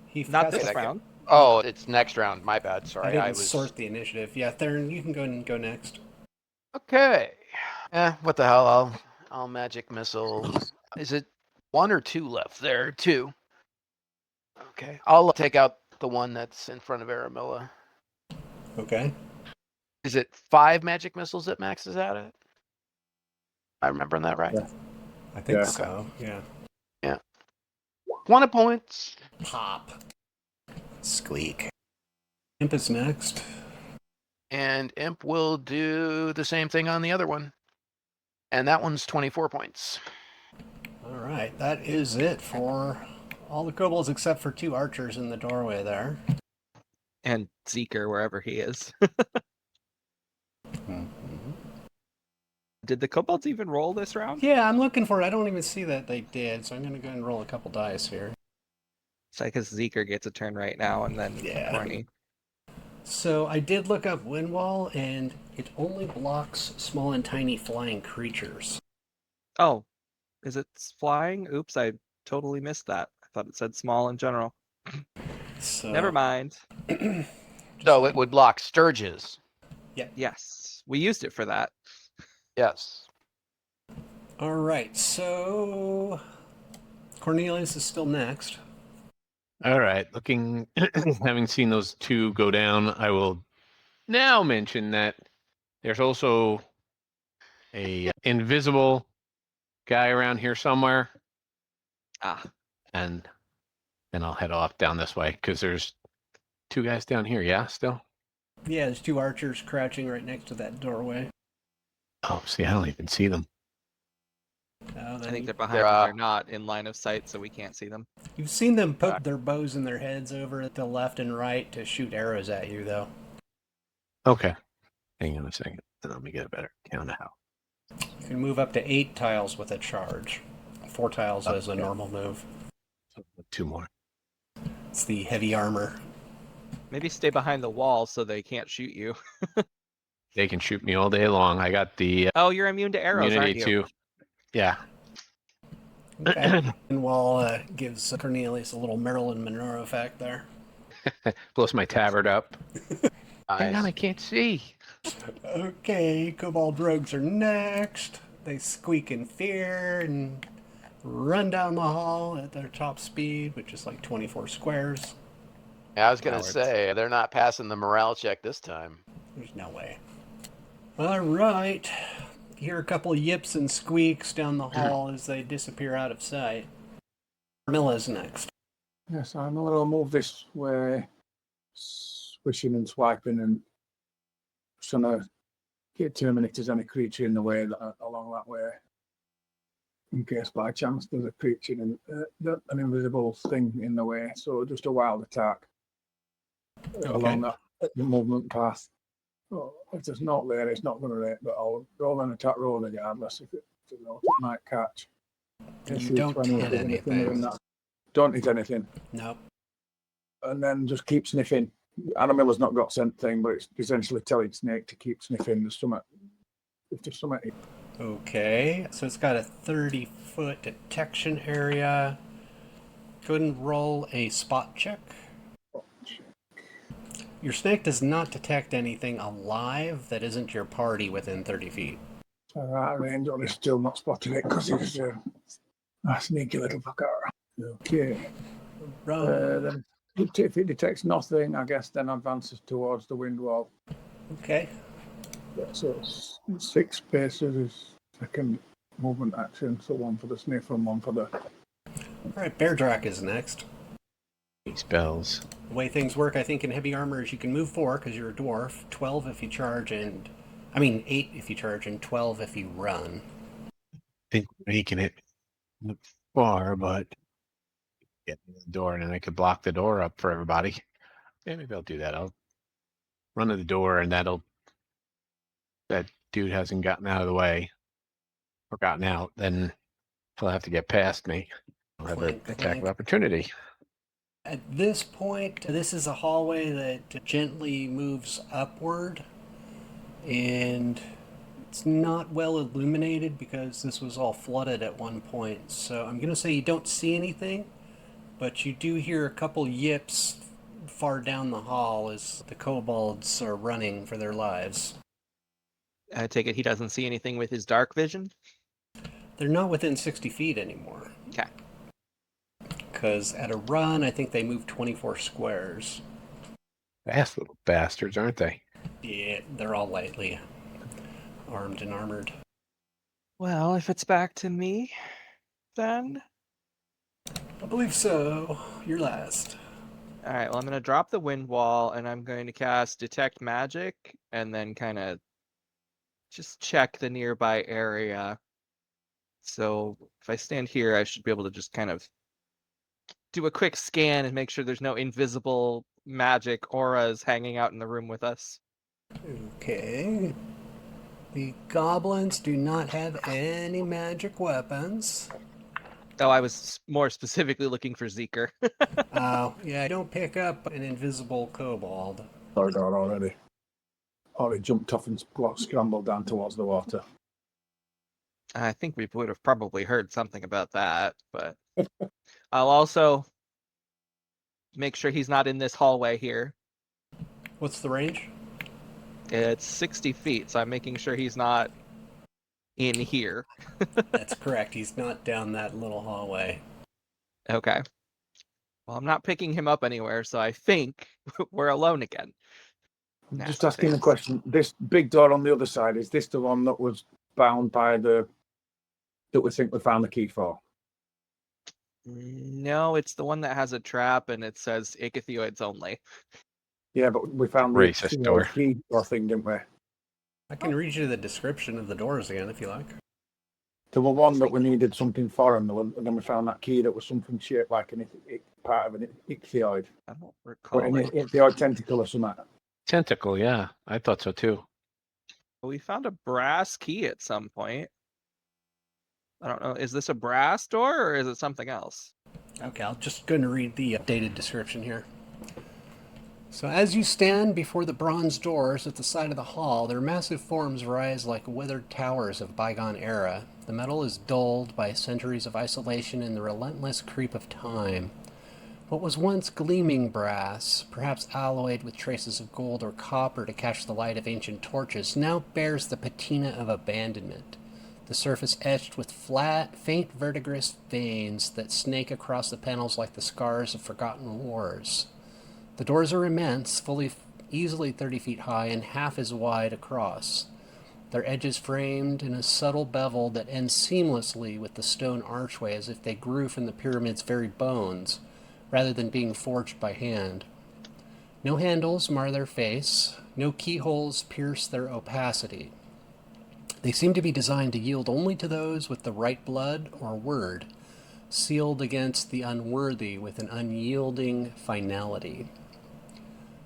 He not forgot this to- round. Oh, it's next round. My bad. I Sorry. didn't sort the initiative. Yeah, Theron, you can go and go next. Okay. What the hell? I'll magic missile. Is it 1 or 2 left? There, 2. Okay. I'll take out the one that's in front of Aramilla. Okay. Is it 5 magic missiles that maxes out at? I remembering that right? Yeah. I think Yeah. so, yeah. 1 points. Pop. Squeak. Imp is next. And Imp will do the same thing on the other one. And that one's 24 points. All right, that is it for all the kobolds except for 2 archers in the doorway there. And Zeker, wherever he is. Mhm. Did the kobolds even roll this round? Yeah, I'm looking for it. I don't even see that they did, so I'm going to go ahead and roll a couple dice here. It's like because Zeker gets a turn right now, and then Yeah. Corny. So I did look up Wind Wall, and it only blocks small and tiny flying creatures. Oh, is it flying? Oops, I totally missed that. I thought it said small in general. So Never mind. So it would block Sturges. Yes, we used it for that. Yes. All right, so Cornelius is still next. All right. Looking, having seen those 2 go down, I will now mention that there's also a invisible guy around here somewhere, Ah, and then I'll head off down this way because there's 2 guys down here. Yeah, still. Yeah, there's 2 archers crouching right next to that doorway. Oh, see, I don't even see them. I think they're behind. They're, They're not in line of sight, so we can't see them. You've seen them poke their bows in their heads over at the left and right to shoot arrows at you, though. Okay. Hang on a second. Let me get a better count of how. You can move up to 8 tiles with a charge. 4 tiles as a normal move. So 2 more. It's the heavy armor. Maybe stay behind the wall so they can't shoot you. They can shoot me all day long. I got the Oh, you're immune to arrows, immunity aren't you? too. Yeah. Okay. And Wall gives Cornelius a little Marilyn Monroe effect there. Blows my tabard up. Hang on, I Nice. can't see. Okay, Kobold Rogues are next. They squeak in fear and run down the hall at their top speed, which is like 24 squares. Yeah, I was going to Cowards. say, they're not passing the morale check this time. There's no way. All right. You hear a couple yips and squeaks down the hall as they disappear out of sight. Milla's next. Yes, I'm going to move this way, swishing and swiping and trying to determine if there's any creature in the way along that way. In case by chance there's a creature in an invisible thing in the way, so just a wild attack along that movement path. Well, if there's not there, it's not going to rate, but I'll roll an attack roll regardless if it might catch. You don't hit anything. Don't hit anything. Nope. And then just keep sniffing. Anima's not got scent thing, but it's essentially telling Snake to keep sniffing. If there's something. Okay, so it's got a 30-foot detection area. Go ahead and roll a spot check. Your snake does not detect anything alive that isn't your party within 30 feet. So that range on is still not spotting it because he's a sneaky little fucker. Okay. Then if it detects nothing, I guess then advances towards the wind wall. Okay. So 6 spaces is second movement action. So 1 for the sniff and 1 for the... Alright, Bear Drac is next. Spells. The way things work, I think, in heavy armor is you can move 4 because you're a dwarf, 12 if you charge, 8 if you charge, and 12 if you run. I think he can hit far, but get in the door and then I could block the door up for everybody. Yeah, maybe I'll do that. I'll run to the door and that dude hasn't gotten out of the way or gotten out, then he'll have to get past me. I'll have an attack of opportunity. At this point, this is a hallway that gently moves upward, and it's not well illuminated because this was all flooded at one point. So I'm going to say you don't see anything, but you do hear a couple yips far down the hall as the kobolds are running for their lives. I take it he doesn't see anything with his dark vision? They're not within 60 feet anymore. Okay. Because at a run, I think they move 24 squares. Fast little bastards, aren't they? Yeah, they're all lightly armed and armored. Well, if it's back to me, then... I believe so. You're last. Alright, well, I'm going to drop the wind wall, and I'm going to cast Detect Magic, and then kind of just check the nearby area. So if I stand here, I should be able to just kind of do a quick scan and make sure there's no invisible magic auras hanging out in the room with us. Okay. The goblins do not have any magic weapons. Oh, I was more specifically looking for Zeker. Yeah, I don't pick up an invisible kobold. Sorry, already. Already jumped off and scrambled down towards the water. I think we would have probably heard something about that, but I'll also make sure he's not in this hallway here. What's the range? It's 60 feet, so I'm making sure he's not in here. That's correct. He's not down that little hallway. Okay. Well, I'm not picking him up anywhere, so I think we're alone again. Just asking the question. This big door on the other side, is this the one that was bound by that we think we found the key for? No, it's the one that has a trap and it says ichthyoids only. Yeah, but we found the Racist door. key or thing, didn't we? I can read you the description of the doors again if you like. There was one that we needed something for, and then we found that key that was something shaped like part of an ichthyoid. I don't recall. An ichthyoid tentacle or something. Tentacle, yeah. I thought so too. We found a brass key at some point. I don't know. Is this a brass door or is it something else? Okay, I'm just going to read the updated description here. So as you stand before the bronze doors at the side of the hall, their massive forms rise like withered towers of bygone era. The metal is dulled by centuries of isolation and the relentless creep of time. What was once gleaming brass, perhaps alloyed with traces of gold or copper to catch the light of ancient torches, now bears the patina of abandonment. The surface etched with flat, faint verdigris veins that snake across the panels like the scars of forgotten wars. The doors are immense, fully easily 30 feet high and half as wide across. Their edges framed in a subtle bevel that ends seamlessly with the stone archway as if they grew from the pyramid's very bones, rather than being forged by hand. No handles mar their face, no keyholes pierce their opacity. They seem to be designed to yield only to those with the right blood or word, sealed against the unworthy with an unyielding finality.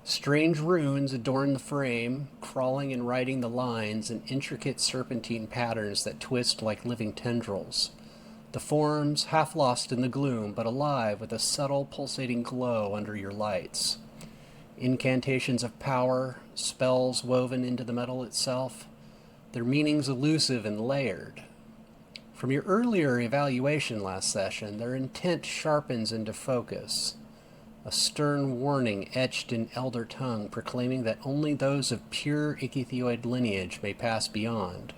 Strange runes adorn the frame, crawling and writing the lines in intricate serpentine patterns that twist like living tendrils. The forms half lost in the gloom, but alive with a subtle pulsating glow under your lights. Incantations of power, spells woven into the metal itself, their meanings elusive and layered. From your earlier evaluation last session, their intent sharpens into focus. A stern warning etched in elder tongue proclaiming that only those of pure ichthyoid lineage may pass beyond.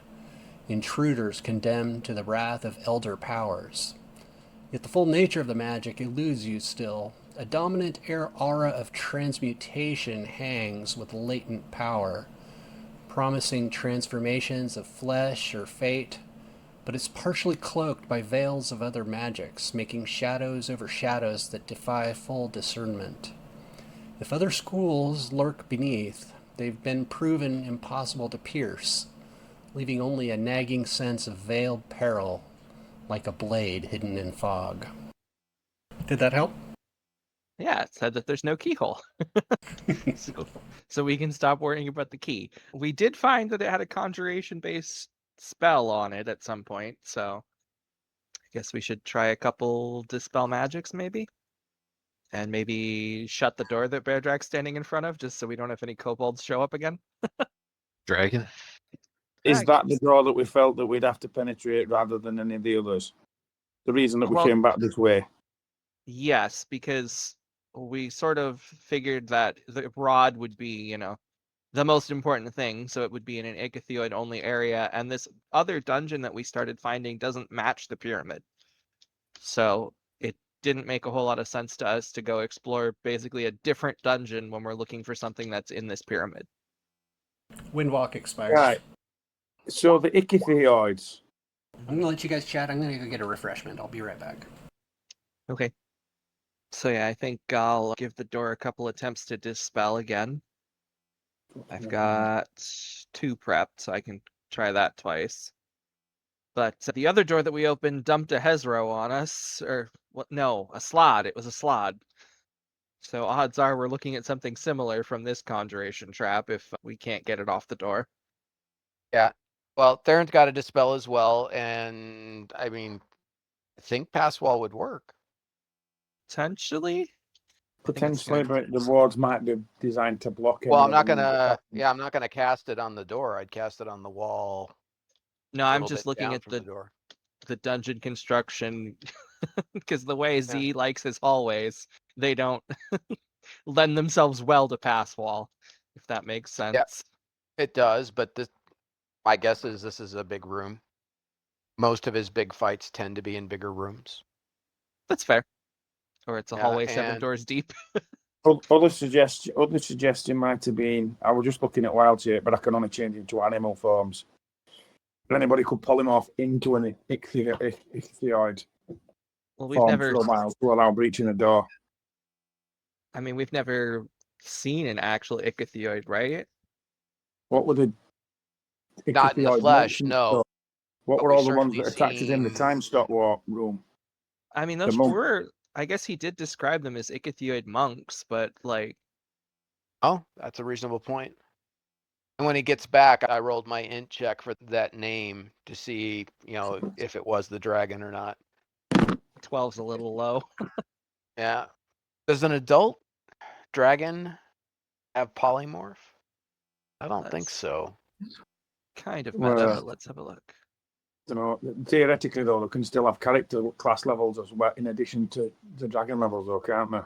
Intruders condemned to the wrath of elder powers. Yet the full nature of the magic eludes you still. A dominant aura of transmutation hangs with latent power, promising transformations of flesh or fate, but it's partially cloaked by veils of other magics, making shadows over shadows that defy full discernment. If other schools lurk beneath, they've been proven impossible to pierce, leaving only a nagging sense of veiled peril, like a blade hidden in fog. Did that help? Yeah, it said that there's no keyhole. So we can stop worrying about the key. We did find that it had a conjuration-based spell on it at some point, so I guess we should try a couple dispel magics, maybe? And maybe shut the door that Bear Drag's standing in front of, just so we don't have any kobolds show up again. Dragon? Is that the door that we felt that we'd have to penetrate rather than any of the others? The reason that we Well- came back this way? Yes, because we sort of figured that the rod would be, the most important thing, so it would be in an ichthyoid only area, and this other dungeon that we started finding doesn't match the pyramid. So it didn't make a whole lot of sense to us to go explore basically a different dungeon when we're looking for something that's in this pyramid. Windwalk expires. Right. So the ichthyoids. I'm gonna let you guys chat. I'm gonna go get a refreshment. I'll be right back. Okay. So yeah, I think I'll give the door a couple attempts to dispel again. I've got 2 prepped, so I can try that twice. But the other door that we opened dumped a Hezro on us, or what? No, a Slod. It was a Slod. So odds are we're looking at something similar from this conjuration trap if we can't get it off the door. Yeah. Well, Theron's got a dispel as well, and I mean, I think pass wall would work. Potentially. Potentially, but the wards might be designed to block. Well, I'm any not of them. gonna. Yeah, I'm not gonna cast it on the door. I'd cast it on the wall. No, a I'm little just bit looking down at from the door. the dungeon construction because the way Z likes his hallways, they don't lend themselves well to pass wall, if that makes sense. Yeah. It does, but my guess is this is a big room. Most of his big fights tend to be in bigger rooms. That's fair. Or it's a Yeah, hallway 7 and- doors deep. Other suggestion might have been, I was just looking at wild shape, but I can only change into animal forms. If anybody could polymorph into an ichthyoid Well, we've form never. for a while to allow breaching a door. I mean, we've never seen an actual ichthyoid, right? What were the Not in the ichthyoid flesh, monks? no. What But were we've all the ones certainly that attacked us in the seen- time stop war room? I mean, those monk. were. I guess he did describe them as ichthyoid monks, but like, Oh, that's a reasonable point. And when he gets back, I rolled my int check for that name to see, if it was the dragon or not. 12's a little low. Yeah. Does an adult dragon have polymorph? I don't think Let's- so. Kind of meta, Well, but let's have a look. You know, theoretically though, they can still have character class levels as well, in addition to the dragon levels, though, can't they?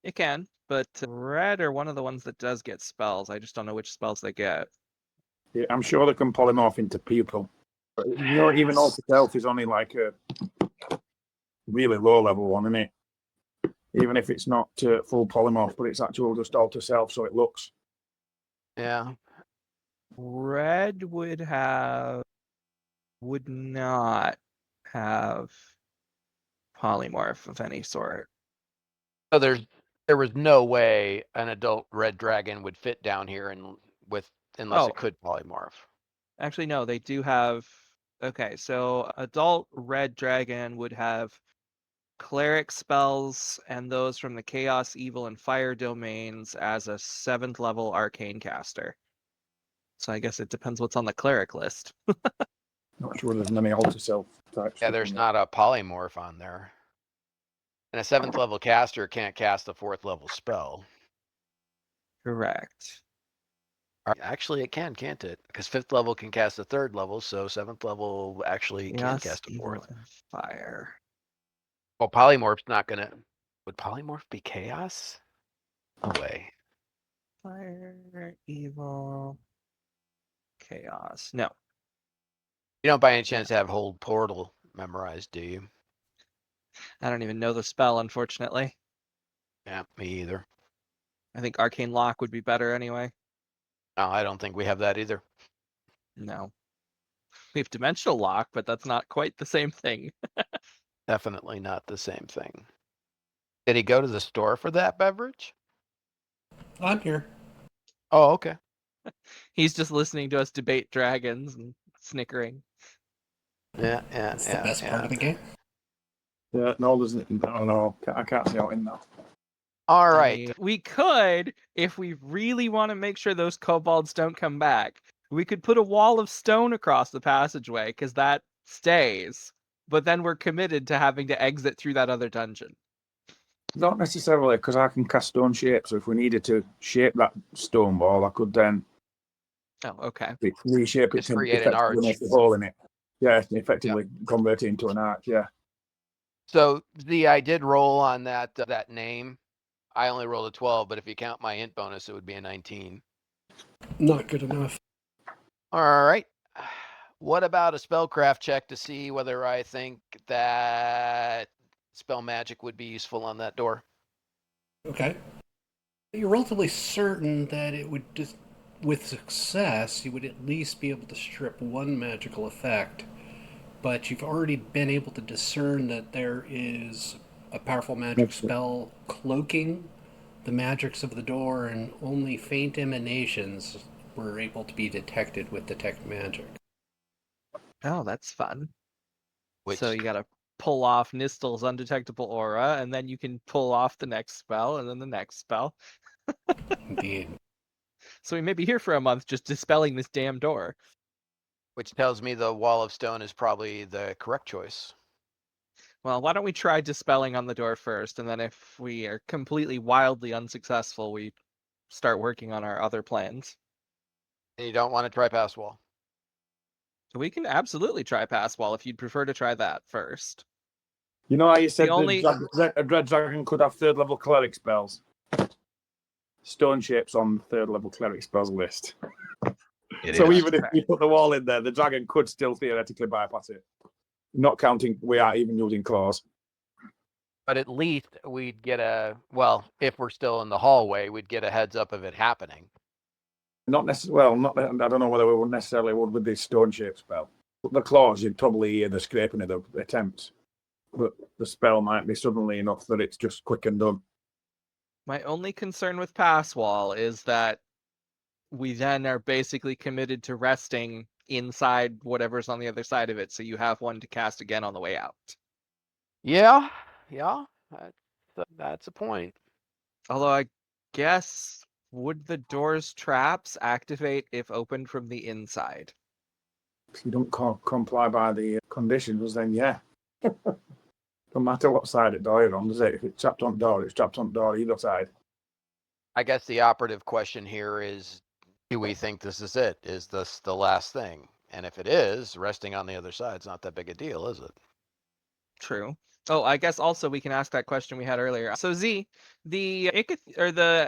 It can, but red are one of the ones that does get spells. I just don't know which spells they get. Yeah, I'm sure they can polymorph into people. But, even Alter Self is only like a really low level one, isn't it? Even if it's not full polymorph, but it's actual just Alter Self, so it looks Yeah. Red would not have polymorph of any sort. So there was no way an adult red dragon would fit down here unless Oh. it could polymorph. Actually, no, they do have. Okay, so adult red dragon would have cleric spells and those from the chaos, evil, and fire domains as a 7th level arcane caster. So I guess it depends what's on the cleric list. Not sure there's many alter self types. Yeah, there's not a polymorph on there. And a 7th level caster can't cast a 4th level spell. Correct. Actually, it can, can't it? Because 5th level can cast a 3rd level, so 7th level actually can Chaos, cast a evil, 4th. and fire. Well, polymorph's not gonna. Would polymorph be chaos? No way. Fire, evil, chaos. No. You don't by any chance have Hold Portal memorized, do you? I don't even know the spell, unfortunately. Yeah, me either. I think Arcane Lock would be better anyway. No, I don't think we have that either. No. We have Dimensional Lock, but that's not quite the same thing. Definitely not the same thing. Did he go to the store for that beverage? I'm here. Oh, okay. He's just listening to us debate dragons and snickering. Yeah. That's the best part of the game. Yeah, no, there's. I don't know. I can't see out in that. All I right. mean, we could, if we really want to make sure those kobolds don't come back, we could put a wall of stone across the passageway, because that stays. But then we're committed to having to exit through that other dungeon. Not necessarily, because I can cast stone shape. So if we needed to shape that stone ball, I could then Oh, okay. reshape it Just to create an effectively arch. make a hole in it. Yeah, effectively convert it into an arch. Yeah. So I did roll on that name. I only rolled a 12, but if you count my int bonus, it would be a 19. Not good enough. All right. What about a spellcraft check to see whether I think that spell magic would be useful on that door? Okay. You're relatively certain that it would just, with success, you would at least be able to strip one magical effect, but you've already been able to discern that there is a powerful magic spell cloaking the magics of the door, and only faint emanations were able to be detected with detect magic. Oh, that's fun. Which So you gotta pull off Nistel's undetectable aura, and then you can pull off the next spell, and then the next spell. Indeed. So we may be here for a month just dispelling this damn door. which tells me the wall of stone is probably the correct choice. Well, why don't we try dispelling on the door first, and then if we are completely wildly unsuccessful, we start working on our other plans. And you don't want to try pass wall. So we can absolutely try pass wall if you'd prefer to try that first. You know how you said only- a red dragon could have 3rd level cleric spells? Stone shapes on 3rd level cleric spells list. So even if you put the wall in there, the dragon could still theoretically bypass it. Not counting, we are even using claws. But at least we'd get if we're still in the hallway, we'd get a heads up of it happening. Not necessarily. Well, I don't know whether we would necessarily would with this stone shape spell. But the claws, you'd probably hear the scraping of the attempts. But the spell might be suddenly enough that it's just quick and done. My only concern with pass wall is that we then are basically committed to resting inside whatever's on the other side of it, so you have one to cast again on the way out. Yeah, that's a point. Although I guess, would the door's traps activate if opened from the inside? If you don't comply by the conditions, then yeah. No matter what side of the door you're on, does it? If it's trapped on the door, it's trapped on the door either side. I guess the operative question here is, do we think this is it? Is this the last thing? And if it is, resting on the other side is not that big a deal, is it? True. Oh, I guess also we can ask that question we had earlier. So Z, the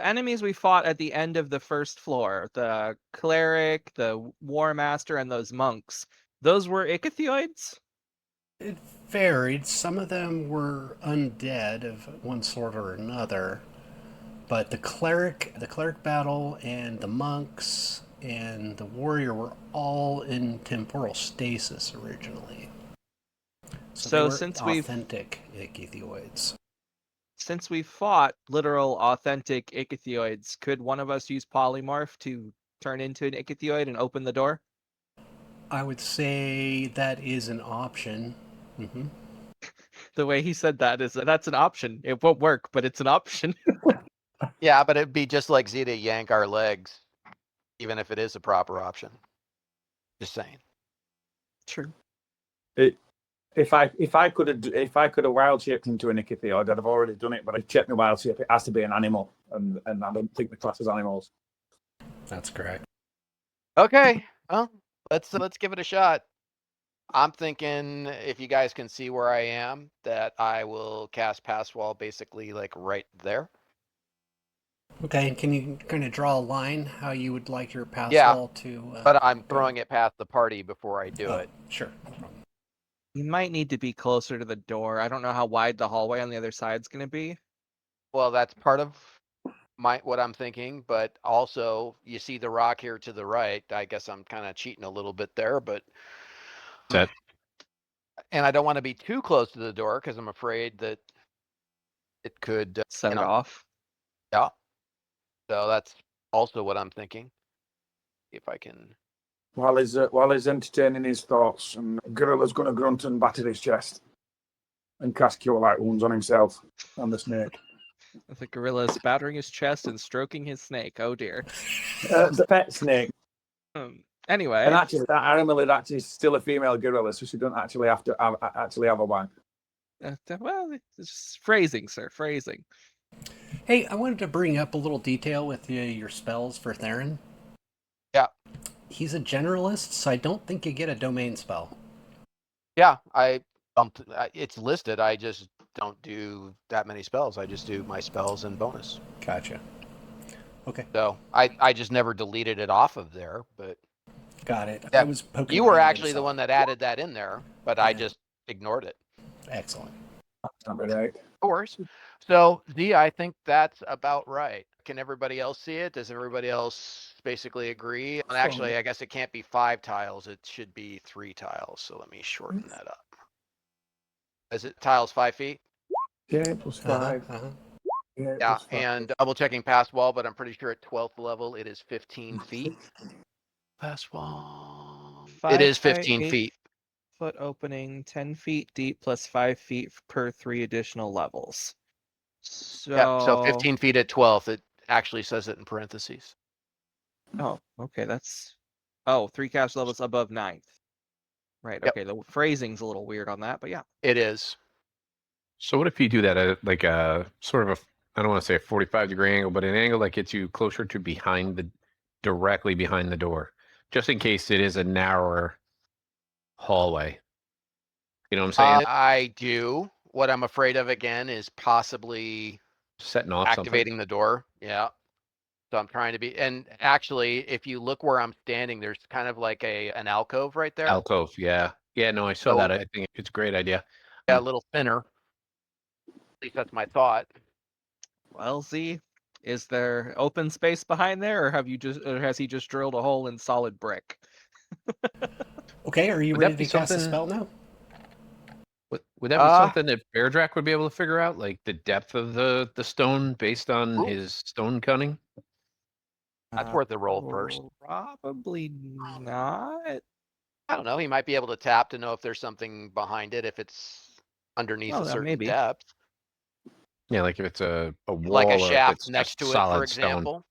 enemies we fought at the end of the first floor, the cleric, the war master, and those monks, those were ichthyoids? It varied. Some of them were undead of one sort or another. But the cleric battle, and the monks, and the warrior were all in temporal stasis originally. So they So were since we've authentic ichthyoids. fought literal authentic ichthyoids, could one of us use polymorph to turn into an ichthyoid and open the door? I would say that is an option. Mm-hmm. The way he said that is that's an option. It won't work, but it's an option. Yeah, but it'd be just like Z to yank our legs, even if it is a proper option. Just saying. True. If I could have wild shaped into an ichthyoid, I'd have already done it. But I checked my wild shape; it has to be an animal, and I don't think the class is animals. That's correct. Okay, well, let's give it a shot. I'm thinking if you guys can see where I am, that I will cast Pass Wall basically like right there. Okay, can you kind of draw a line how you would like your pass Yeah, wall to... but I'm go? throwing it past the party before I do Oh, it. sure. No problem. You might need to be closer to the door. I don't know how wide the hallway on the other side's going to be. Well, that's part of what I'm thinking, but also you see the rock here to the right. I guess I'm kind of cheating a little bit there, but Set. and I don't want to be too close to the door because I'm afraid that it could Set it off. Yeah. So that's also what I'm thinking. If I can. While he's entertaining his thoughts, and Gorilla's going to grunt and batter his chest and cast Cure Light Wounds on himself and the snake. The gorilla is battering his chest and stroking his snake. Oh dear. The pet snake. Anyway. And actually, that animal is actually still a female gorilla, so she doesn't actually have to have a wife. Well, it's just phrasing, sir. Phrasing. Hey, I wanted to bring up a little detail with your spells for Theron. Yeah. He's a generalist, so I don't think you get a domain spell. Yeah, it's listed. I just don't do that many spells. I just do my spells and bonus. Gotcha. Okay. So I just never deleted it off of there, but Got it. Yeah, I was poking you were around and actually the saw one it. that added that in there, but I Yeah. just ignored it. Excellent. Number 8. Of course. So Z, I think that's about right. Can everybody else see it? Does everybody else basically agree? And actually, I guess it can't be 5 tiles. It should be 3 tiles. So let me shorten that up. Is it tiles 5 feet? Yeah, plus 5. Yeah, plus 5. and double checking pass wall, but I'm pretty sure at 12th level it is 15 feet. Pass wall. It is 15 feet. Foot opening, 10 feet deep plus 5 feet per 3 additional levels. So 15 feet at 12th. It actually says it in parentheses. Oh, okay. That's 3 cast levels above 9th. Right. Yep. Okay. The phrasing's a little weird on that, but yeah. It is. So what if you do that at like a sort of a, I don't want to say a 45-degree angle, but an angle that gets you closer to directly behind the door, just in case it is a narrower hallway. You know what I'm saying? I do. What I'm afraid of again is possibly Setting off activating the door. Yeah. So I'm trying to be, and actually, if you look where I'm standing, there's kind of like an alcove right there. alcove. Yeah. Yeah. No, I saw So- that. I think it's a great idea. Yeah, a little thinner. At least that's my thought. Well, Z, is there open space behind there, or has he just drilled a hole in solid brick? Okay, are you Would that ready be to cast a something- spell now? Would that be something that Bear Drac would be able to figure out, like the depth of the stone based on Ooh. his stone cunning? That's worth a roll first. Probably not. I don't know. He might be able to tap to know if there's something behind it, if it's underneath Well, a yeah, certain maybe. depth. Yeah, like if it's a wall Like a or if shaft it's next just to it, solid for stone. example.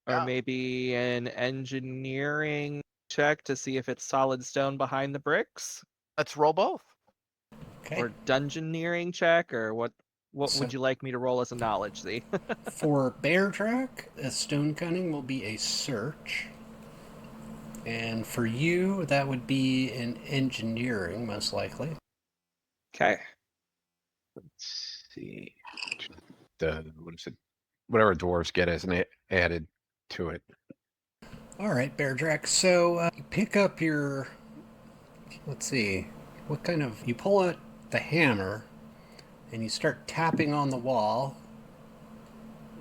Or Yeah. maybe an engineering check to see if it's solid stone behind the bricks, Let's roll both. Okay. or dungeoneering check, or what So- would you like me to roll as a knowledge, Z? For Bear Track, a stone cunning will be a search. And for you, that would be an engineering, most likely. Okay. Let's see. What is it? Whatever dwarves get as an added to it. All right, Bear Track. So you pick up your... Let's see. What kind of... You pull out the hammer, and you start tapping on the wall.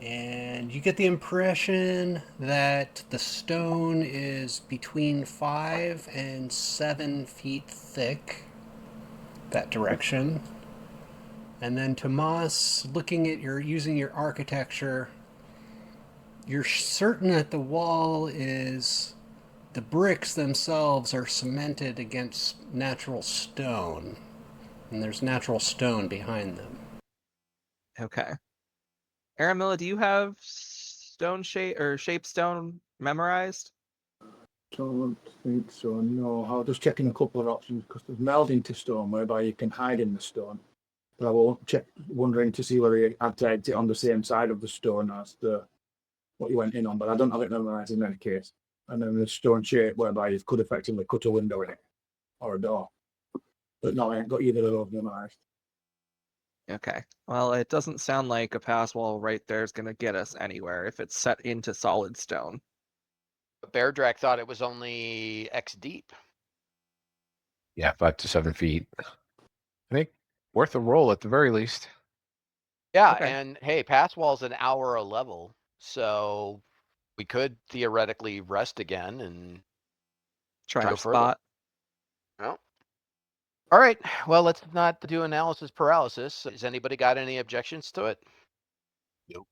And you get the impression that the stone is between 5 and 7 feet thick, that direction. And then Tomas, looking at using your architecture, you're certain that the wall is, the bricks themselves are cemented against natural stone. And there's natural stone behind them. Okay. Aramilla, do you have stone shape or shape stone memorized? Don't think so, no. I was just checking a couple of options because there's melding to stone whereby you can hide in the stone. But I will check, wondering to see whether you had to exit on the same side of the stone as what you went in on. But I don't have it memorized in any case. And then the stone shape whereby you could effectively cut a window in it or a door. But no, I ain't got either of those memorized. Okay. Well, it doesn't sound like a pass wall right there is going to get us anywhere if it's set into solid stone. Bear Drac thought it was only X deep. Yeah, 5 to 7 feet. I think worth a roll at the very least. Yeah, Okay. and hey, pass wall's an hour a level, so we could theoretically rest again and Try go our further. spot. Well, all right. Well, let's not do analysis paralysis. Has anybody got any objections to it? Nope.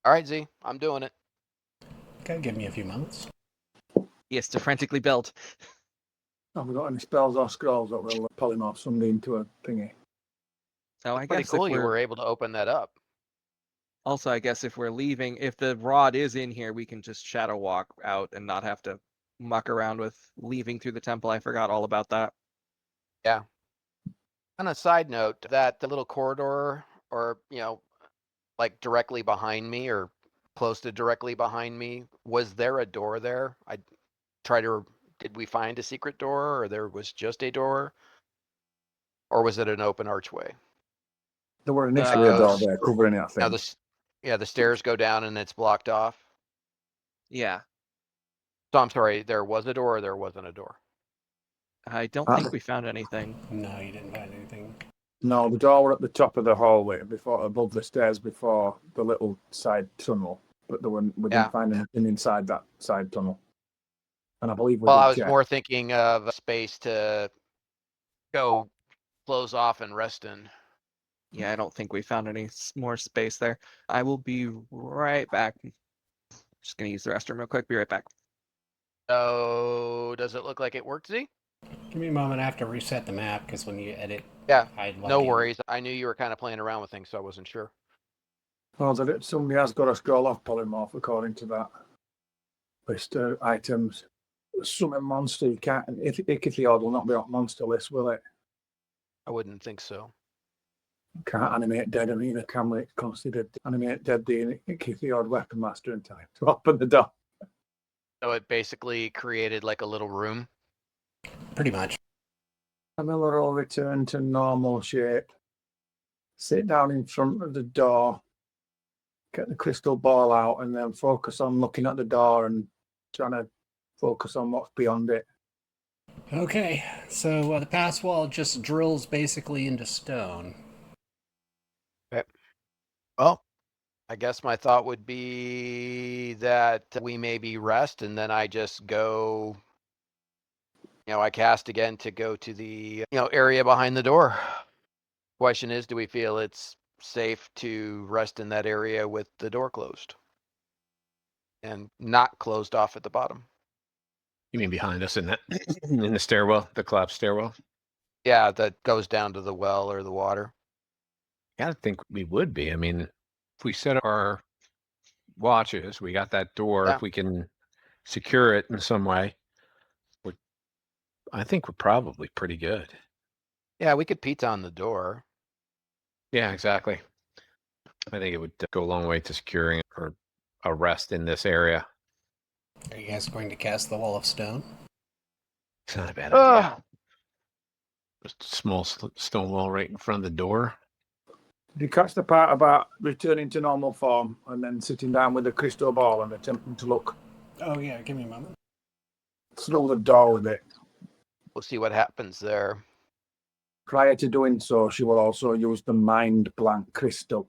All right, Z, I'm doing it. Okay, give me a few moments. Yes, to frantically build. Have we got any spells or scrolls that will polymorph somebody into a thingy? So I Pretty guess cool if you we're were able to open that up. also, I guess if we're leaving, if the rod is in here, we can just shadow walk out and not have to muck around with leaving through the temple. I forgot all about that. Yeah. On a side note, that the little corridor or, like directly behind me or close to directly behind me, was there a door there? Did we find a secret door or there was just a door? Or was it an open archway? There were initially a door goes- there covering it, I think. The stairs go down and it's blocked off. Yeah. So I'm sorry, there was a door or there wasn't a door? I don't Ah. think we found anything. No, you didn't find anything. No, the door were at the top of the hallway above the stairs before the little side tunnel. But we didn't find anything inside that side tunnel. And I believe we Well, did I was check. more thinking of a space to go close off and rest in. Yeah, I don't think we found any more space there. I will be right back. Just gonna use the restroom real quick. Be right back. So, does it look like it worked, Z? Give me a moment. I have to reset the map because when you edit, Yeah, hide no locking- worries. I knew you were kind of playing around with things, so I wasn't sure. Oh, somebody has got a scroll off polymorph according to that list of items. Summon monster, you can't. Ichthyod will not be on monster list, will it? I wouldn't think so. Can't animate dead either, can we? It's considered animate dead the Ichthyod weapon master in time to open the door. So it basically created like a little room. Pretty much. Camilla will return to normal shape. Sit down in front of the door. Get the crystal ball out and then focus on looking at the door and trying to focus on what's beyond it. Okay, so the pass wall just drills basically into stone. Well, I guess my thought would be that we maybe rest and then I just go, I cast again to go to the, area behind the door. Question is, do we feel it's safe to rest in that area with the door closed and not closed off at the bottom? You mean behind us in that in the stairwell, the collapsed stairwell? Yeah, that goes down to the well or the water. Yeah, I think we would be. I mean, if we set our watches, we got that door. Yeah. If we can secure it in some way, I think we're probably pretty good. Yeah, we could peek on the door. Yeah, exactly. I think it would go a long way to securing or a rest in this area. Are you guys going to cast the wall of stone? It's not a bad idea. Just a small stone wall right in front of the door. Did you catch the part about returning to normal form and then sitting down with a crystal ball and attempting to look Oh yeah, give me a moment. through the door with it? We'll see what happens there. Prior to doing so, she will also use the mind blank crystal.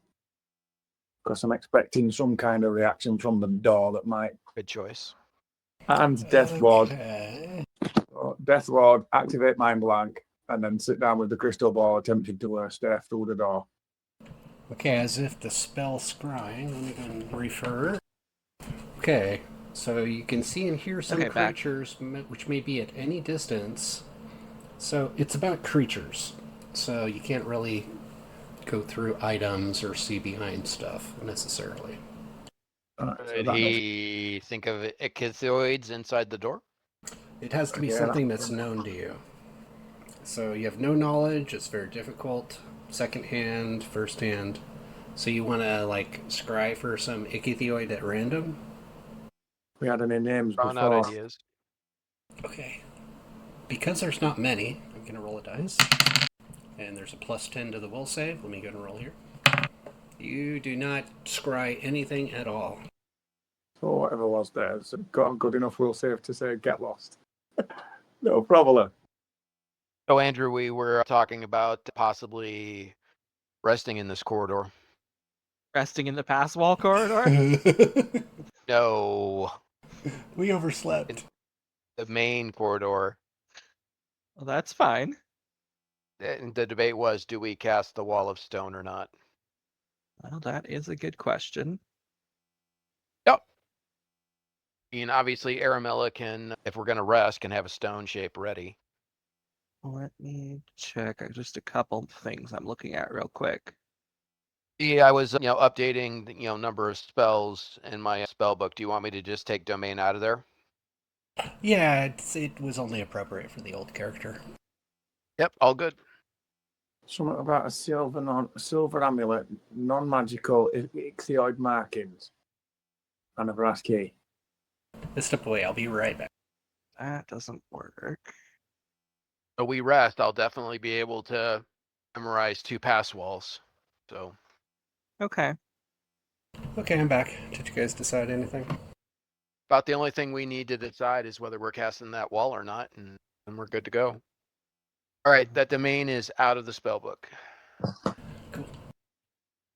because I'm expecting some kind of reaction from the door that might. Good choice. And Death Ward. Okay. Death Ward, activate Mind Blank, and then sit down with the crystal ball, attempting to stare through the door. Okay, as if the spell scrying. Let me go and refer. Okay, so you can see and hear some Okay, back. creatures which may be at any distance. So it's about creatures. So you can't really go through items or see behind stuff necessarily. Did he think of ichthyoids inside the door? It has to be Yeah, something that's known to you. So you have no knowledge, it's very difficult. Second hand, first hand. So you want to like scry for some ichthyoid at random? We had any names Throwing out before. ideas. Okay. Because there's not many, I'm going to roll a dice. And there's a +10 to the will save. Let me go and roll here. You do not scry anything at all. So whatever was there, so got a good enough will save to say get lost. No problem. So, Andrew, we were talking about possibly resting in this corridor. Resting in the pass wall corridor? No, We overslept. the main corridor. Well, that's fine. And the debate was, do we cast the wall of stone or not? Well, that is a good question. I mean, obviously, Aramella can, if we're going to rest, can have a stone shape ready. Let me check just a couple things I'm looking at real quick. Yeah, I was, updating the, number of spells in my spell book. Do you want me to just take domain out of there? Yeah, it was only appropriate for the old character. Yep, all good. Something about a silver amulet, non-magical ichthyoid markings, and a brass key. Step away, I'll be right back. That doesn't work. So we rest, I'll definitely be able to memorize 2 pass walls. So Okay. Okay, I'm back. Did you guys decide anything? about the only thing we need to decide is whether we're casting that wall or not, and then we're good to go. All right, that domain is out of the spell book. Cool.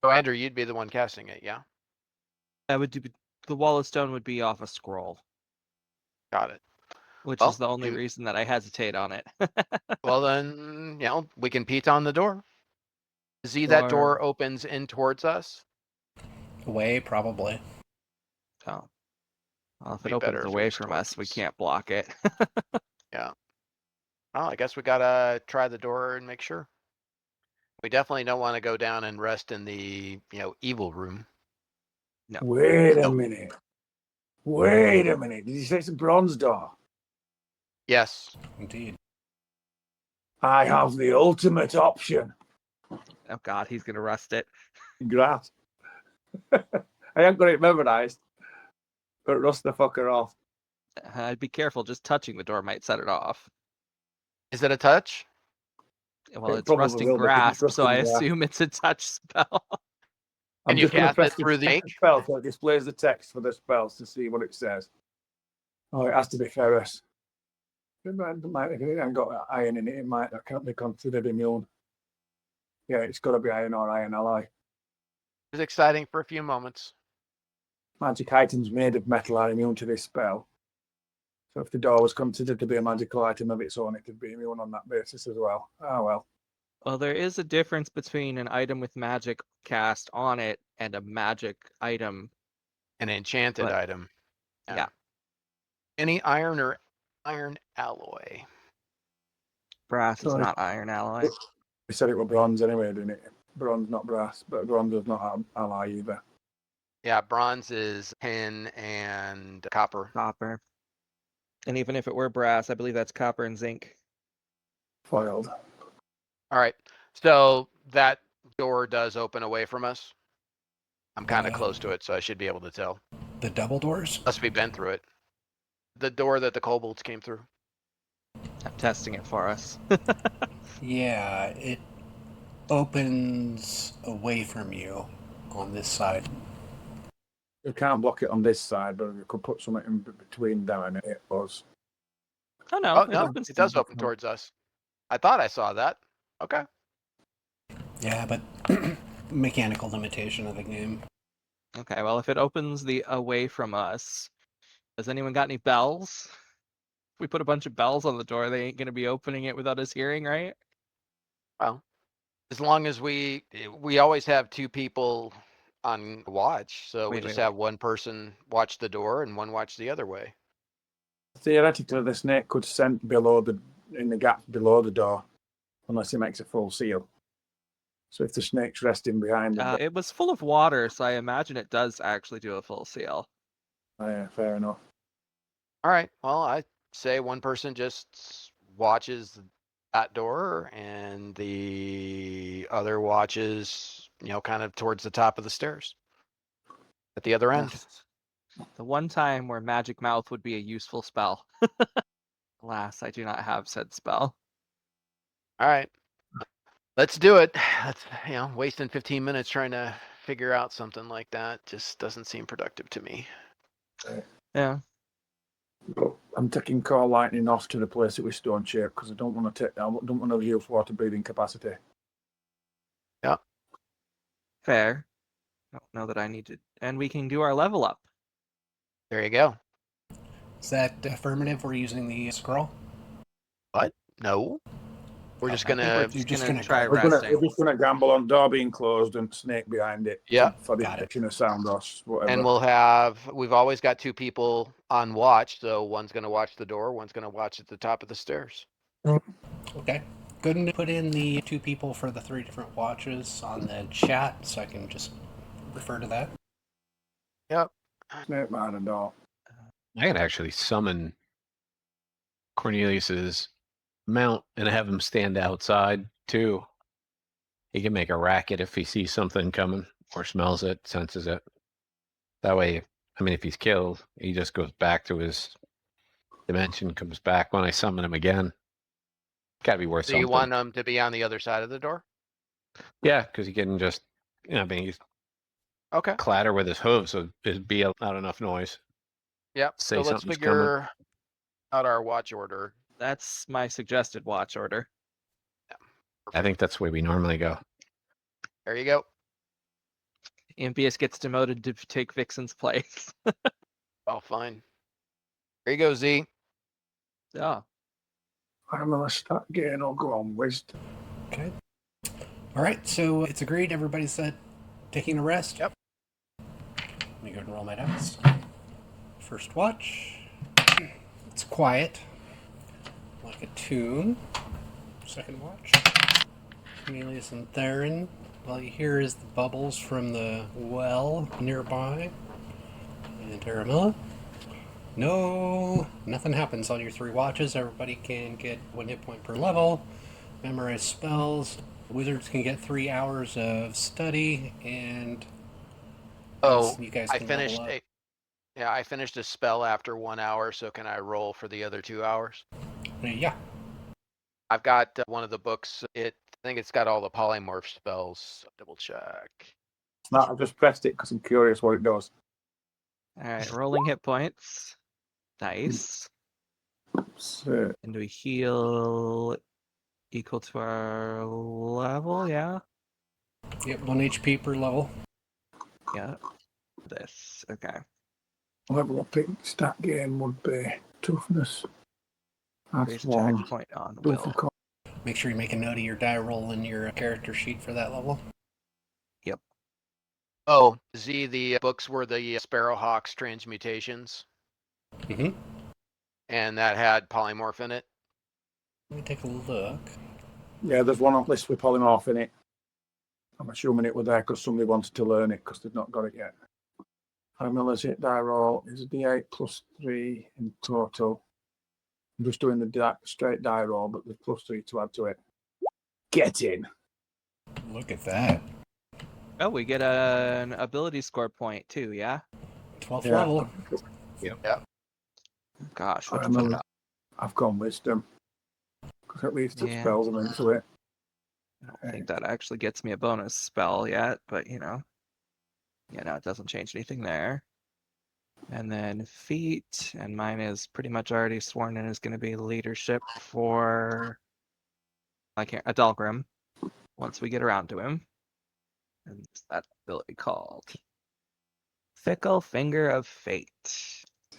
So Andrew, you'd be the one casting it, yeah? That would do. The wall of stone would be off a scroll, Got it. which Well, is the only reason that I hesitate on it. Well then, we can peek on the door. See that door opens in towards us? Away, probably. Oh. Well, if Be it opens better if it away was from us, we towards us. can't block it. Yeah. Well, I guess we gotta try the door and make sure. We definitely don't want to go down and rest in the, evil room. No. Wait a minute. Wait a minute. Did you say it's a bronze door? Yes. Indeed. I have the ultimate option. Oh God, he's gonna rust it. Grass. I haven't got it memorized. But rust the fucker off. I'd be careful. Just touching the door might set it off. Is it a touch? Well, It it's probably rusting will be, 'cause it's grasp, so rusting I grasp. assume it's a touch spell. I'm Can you just going to cast press it the through the ink? spell so it displays the text for the spells to see what it says. Oh, it has to be ferrous. It hasn't got iron in it. That can't be considered immune. Yeah, it's got to be iron or iron alloy. It was exciting for a few moments. Magic items made of metal are immune to this spell. So if the door was considered to be a magical item of its own, it could be immune on that basis as well. Oh, well. Well, there is a difference between an item with magic cast on it and a magic item. An enchanted But- item. Yeah. Any iron or iron alloy? Brass is Sorry. not iron alloy. We said it was bronze anyway, didn't it? Bronze, not brass, but bronze does not alloy either. Yeah, bronze is tin and copper. Copper. And even if it were brass, I believe that's copper and zinc. Foiled. All right. So that door does open away from us. I'm kind of close to it, so I should be able to tell. The double doors? Unless we've been through it. The door that the kobolds came through. I'm testing it for us. Yeah, it opens away from you on this side. You can't block it on this side, but you could put something in between them and it was. Oh no, Oh, it no, opens. it does open towards us. I thought I saw that. Okay. Yeah, but mechanical limitation of the game. Okay, well, if it opens the away from us, has anyone got any bells? If we put a bunch of bells on the door, they ain't gonna be opening it without us hearing, right? Well, as long as we always have 2 people on watch, so we Wait, just wait, have one person watch the door and one watch the other way. Theoretically, the snake could scent in the gap below the door, unless he makes a full seal. So if the snake's resting behind the door, It was full of water, so I imagine it does actually do a full seal. yeah, fair enough. All right. Well, I say one person just watches that door and the other watches, kind of towards the top of the stairs at the other end. The one time where Magic Mouth would be a useful spell. Alas, I do not have said spell. All right. Let's do it. That's, wasting 15 minutes trying to figure out something like that just doesn't seem productive to me. Yeah. But I'm taking Core Lightning off to replace it with Stone Shape because I don't want to use water breathing capacity. Yeah. Fair. Don't know that I need to. And we can do our level up. There you go. Is that affirmative? We're using the scroll? What? No. We're Oh, just I think gonna. you're just gonna try go. resting. We're just going to gamble on door being closed and snake behind it. Yeah. For the Got it. detection of sound or whatever. And we've always got 2 people on watch, so one's gonna watch the door, one's gonna watch at the top of the stairs. Okay. Go ahead and put in the 2 people for the 3 different watches on the chat so I can just refer to that. Yep. Snake behind the door. I could actually summon Cornelius's mount and have him stand outside too. He can make a racket if he sees something coming or smells it, senses it. That way, I mean, if he's killed, he just goes back to his dimension, comes back when I summon him again. Gotta be worth So something. you want them to be on the other side of the door? Yeah, because he can just, I mean, he's Okay. clatter with his hooves, so it'd be not enough noise. Yep. Say So let's something's figure out our watch order. That's my suggested watch order. I think that's the way we normally go. There you go. Impius gets demoted to take Vixen's place. Oh, fine. There you go, Z. Yeah. I'm going to start getting all go on wisdom. Okay. All right, so it's agreed. Everybody's taking a rest? Yep. Let me go and roll my dice. First watch. It's quiet. Like a tune. Second watch. Cornelius and Theron. All you hear is the bubbles from the well nearby. And Aramilla. No, nothing happens on your 3 watches. Everybody can get 1 hit point per level. Memorize spells. Wizards can get 3 hours of study, and Oh, you guys I can finished level up. I finished a spell after 1 hour, so can I roll for the other 2 hours? Yeah. I've got one of the books. I think it's got all the polymorph spells. Double check. No, I've just pressed it because I'm curious what it does. All right, rolling hit points. Dice. So, And we heal equal to our level, yeah? Yep, 1 HP per level. Yeah. This. Okay. level up in stat gain would be toughness. That's Raise attack 1. point on will. Difficult. Make sure you make a note of your die roll in your character sheet for that level. Oh, Z, the books were the Sparrowhawk's transmutations, Mm-hmm. and that had polymorph in it. Let me take a look. Yeah, there's one on list with polymorph in it. I'm assuming it was there because somebody wanted to learn it because they've not got it yet. Miller's hit die roll is a d8 plus 3 in total. I'm just doing the straight die roll, but there's plus 3 to add to it. Get in. Look at that. Oh, we get an ability score point too, yeah? 12th Yeah. level. Gosh, what I'm the a- I've gone wisdom. Because at least it Yeah. spells them into it. I don't think that actually gets me a bonus spell yet, but Yeah, no, it doesn't change anything there. And then feat, and mine is pretty much already sworn in is going to be leadership for Adalgrim once we get around to him. And what's that ability called? Fickle Finger of Fate. I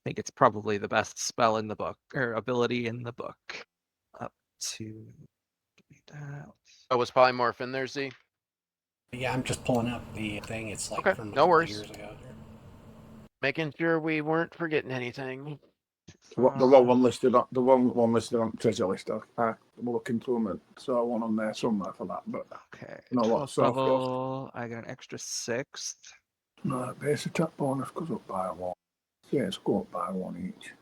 think it's probably the best spell in the book, or ability in the book. Up to... give me that. Oh, was polymorph in there, Z? Yeah, I'm just pulling up the thing. It's like Okay, from a no couple worries. years ago. Making sure we weren't forgetting anything. The one listed on the one listed on treasure list. I'm looking through them, so I want on there somewhere for that. But Okay, No, what, 12th so I've got- level, I got an extra 6th. no, base attack bonus goes up by 1. Yeah, it's go up by 1 each.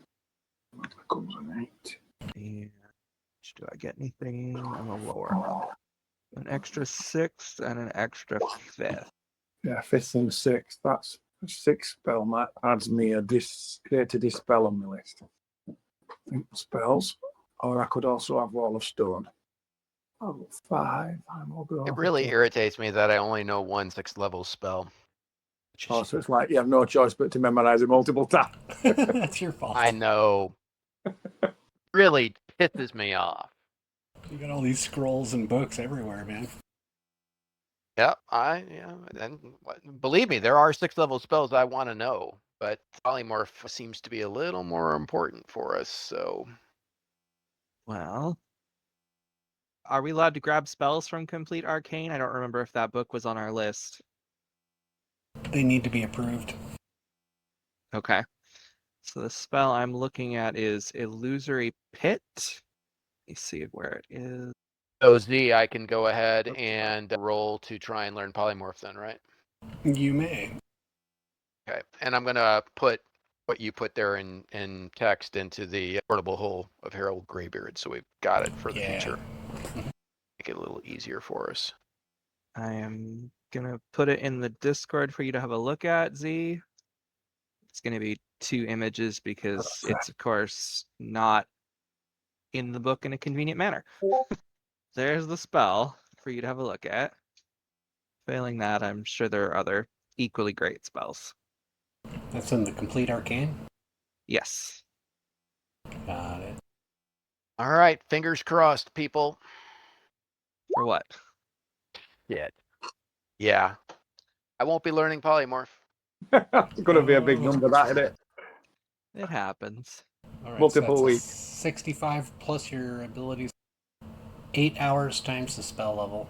That becomes an 8. And do I get anything on the lower one? An extra 6th and an extra 5th. Yeah, 5th and 6th. That's a 6 spell. That adds me create a dispel on my list. I think spells, or I could also have Wall of Stone. Oh, 5. I'm all good. It really irritates me that I only know one 6th level spell. Which is- Oh, so it's like you have no choice but to memorize it multiple times. That's your fault. I know. Really pisses me off. You got all these scrolls and books everywhere, man. Yeah, and believe me, there are 6th level spells I want to know, but polymorph seems to be a little more important for us. So Well, are we allowed to grab spells from Complete Arcane? I don't remember if that book was on our list. They need to be approved. Okay. So the spell I'm looking at is Illusory Pit. Let me see where it is. So Z, I can go ahead and roll to try and learn polymorph then, right? You may. Okay, and I'm gonna put what you put there in text into the portable hole of Harold Greybeard, so we've got it for the Yeah. future. Make it a little easier for us. I am gonna put it in the Discord for you to have a look at, Z. It's gonna be 2 images because it's of course not in the book in a convenient manner. There's the spell for you to have a look at. Failing that, I'm sure there are other equally great spells. That's in the Complete Arcane? Yes. Got it. All right, fingers crossed, people. For what? Yeah, I won't be learning polymorph. It's going to be a big number, that, isn't it? It happens. All right, Multiple so that's weeks. 65 plus your abilities. 8 hours times the spell level.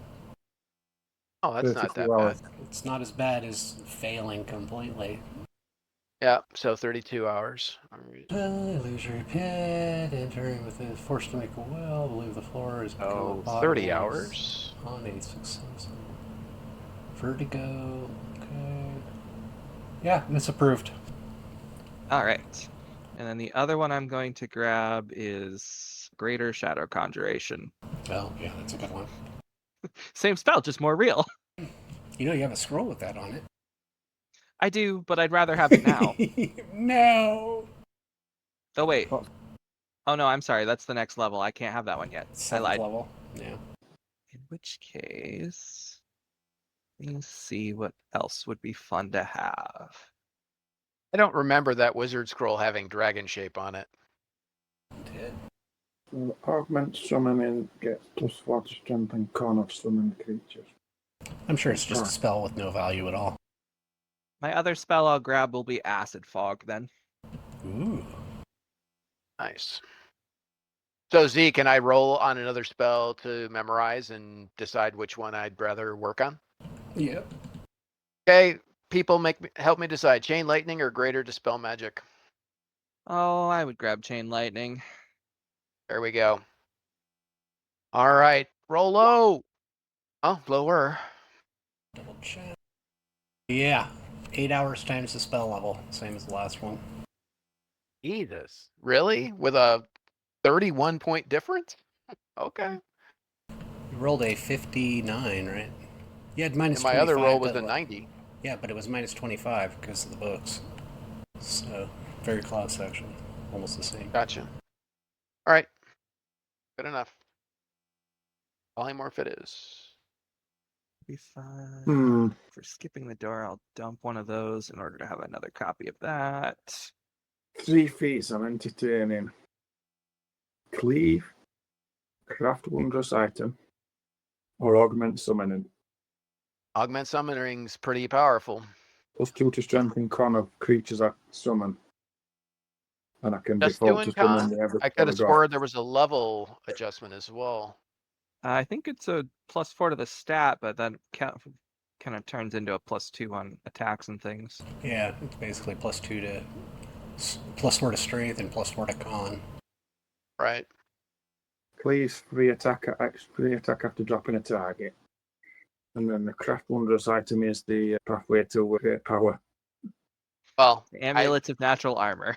Oh, that's not 32 that hours. bad. It's not as bad as failing completely. Yeah, so 32 hours. All right. Illusory pit, entering within, forced to make a will, believe the floor is Oh, 30 hours. On 8 success. Vertigo, okay. Yeah, it's approved. All right. And then the other one I'm going to grab is Greater Shadow Conjuration. Oh, yeah, that's a good one. Same spell, just more real. You know, you have a scroll with that on it. I do, but I'd rather have it now. No! Oh, wait. What? Oh, no, I'm sorry. That's the next level. I can't have that one yet. I 7th lied. level. Yeah. In which case, let's see what else would be fun to have. I don't remember that wizard scroll having dragon shape on it. Augment summoning gets +4 to strength and con of summoned creatures. I'm sure it's just a spell with no value at all. My other spell I'll grab will be Acid Fog then. Ooh. Nice. So Z, can I roll on another spell to memorize and decide which one I'd rather work on? Yep. Okay, people, help me decide: chain lightning or greater dispel magic. Oh, I would grab Chain Lightning. There we go. All right, roll low. Oh, lower. Double check. Yeah. 8 hours times the spell level. Same as the last one. Jesus, really? With a 31 point difference? Okay. You rolled a 59, right? You had minus And my 25. other roll was but a 90. Yeah, but it was minus 25 because of the books. So, very close, actually. Almost the same. Gotcha. All right. Good enough. Polymorph it is. Be fine. Hmm. For skipping the door, I'll dump one of those in order to have another copy of that. 3 feats of entertaining. Cleave, craft wondrous item, or augment summoning. Augment summoning's pretty powerful. +2 to strength and con of creatures I summon. And I can Just default doing to summon con? every I could have draw. swore there was a level adjustment as well. I think it's a +4 to the stat, but then kind of turns into a +2 on attacks and things. Yeah, it's basically +4 to strength and +4 to con. Right. Please free attack after dropping a target. And then the craft wondrous item is the pathway to great power. Well, The amulets of natural armor.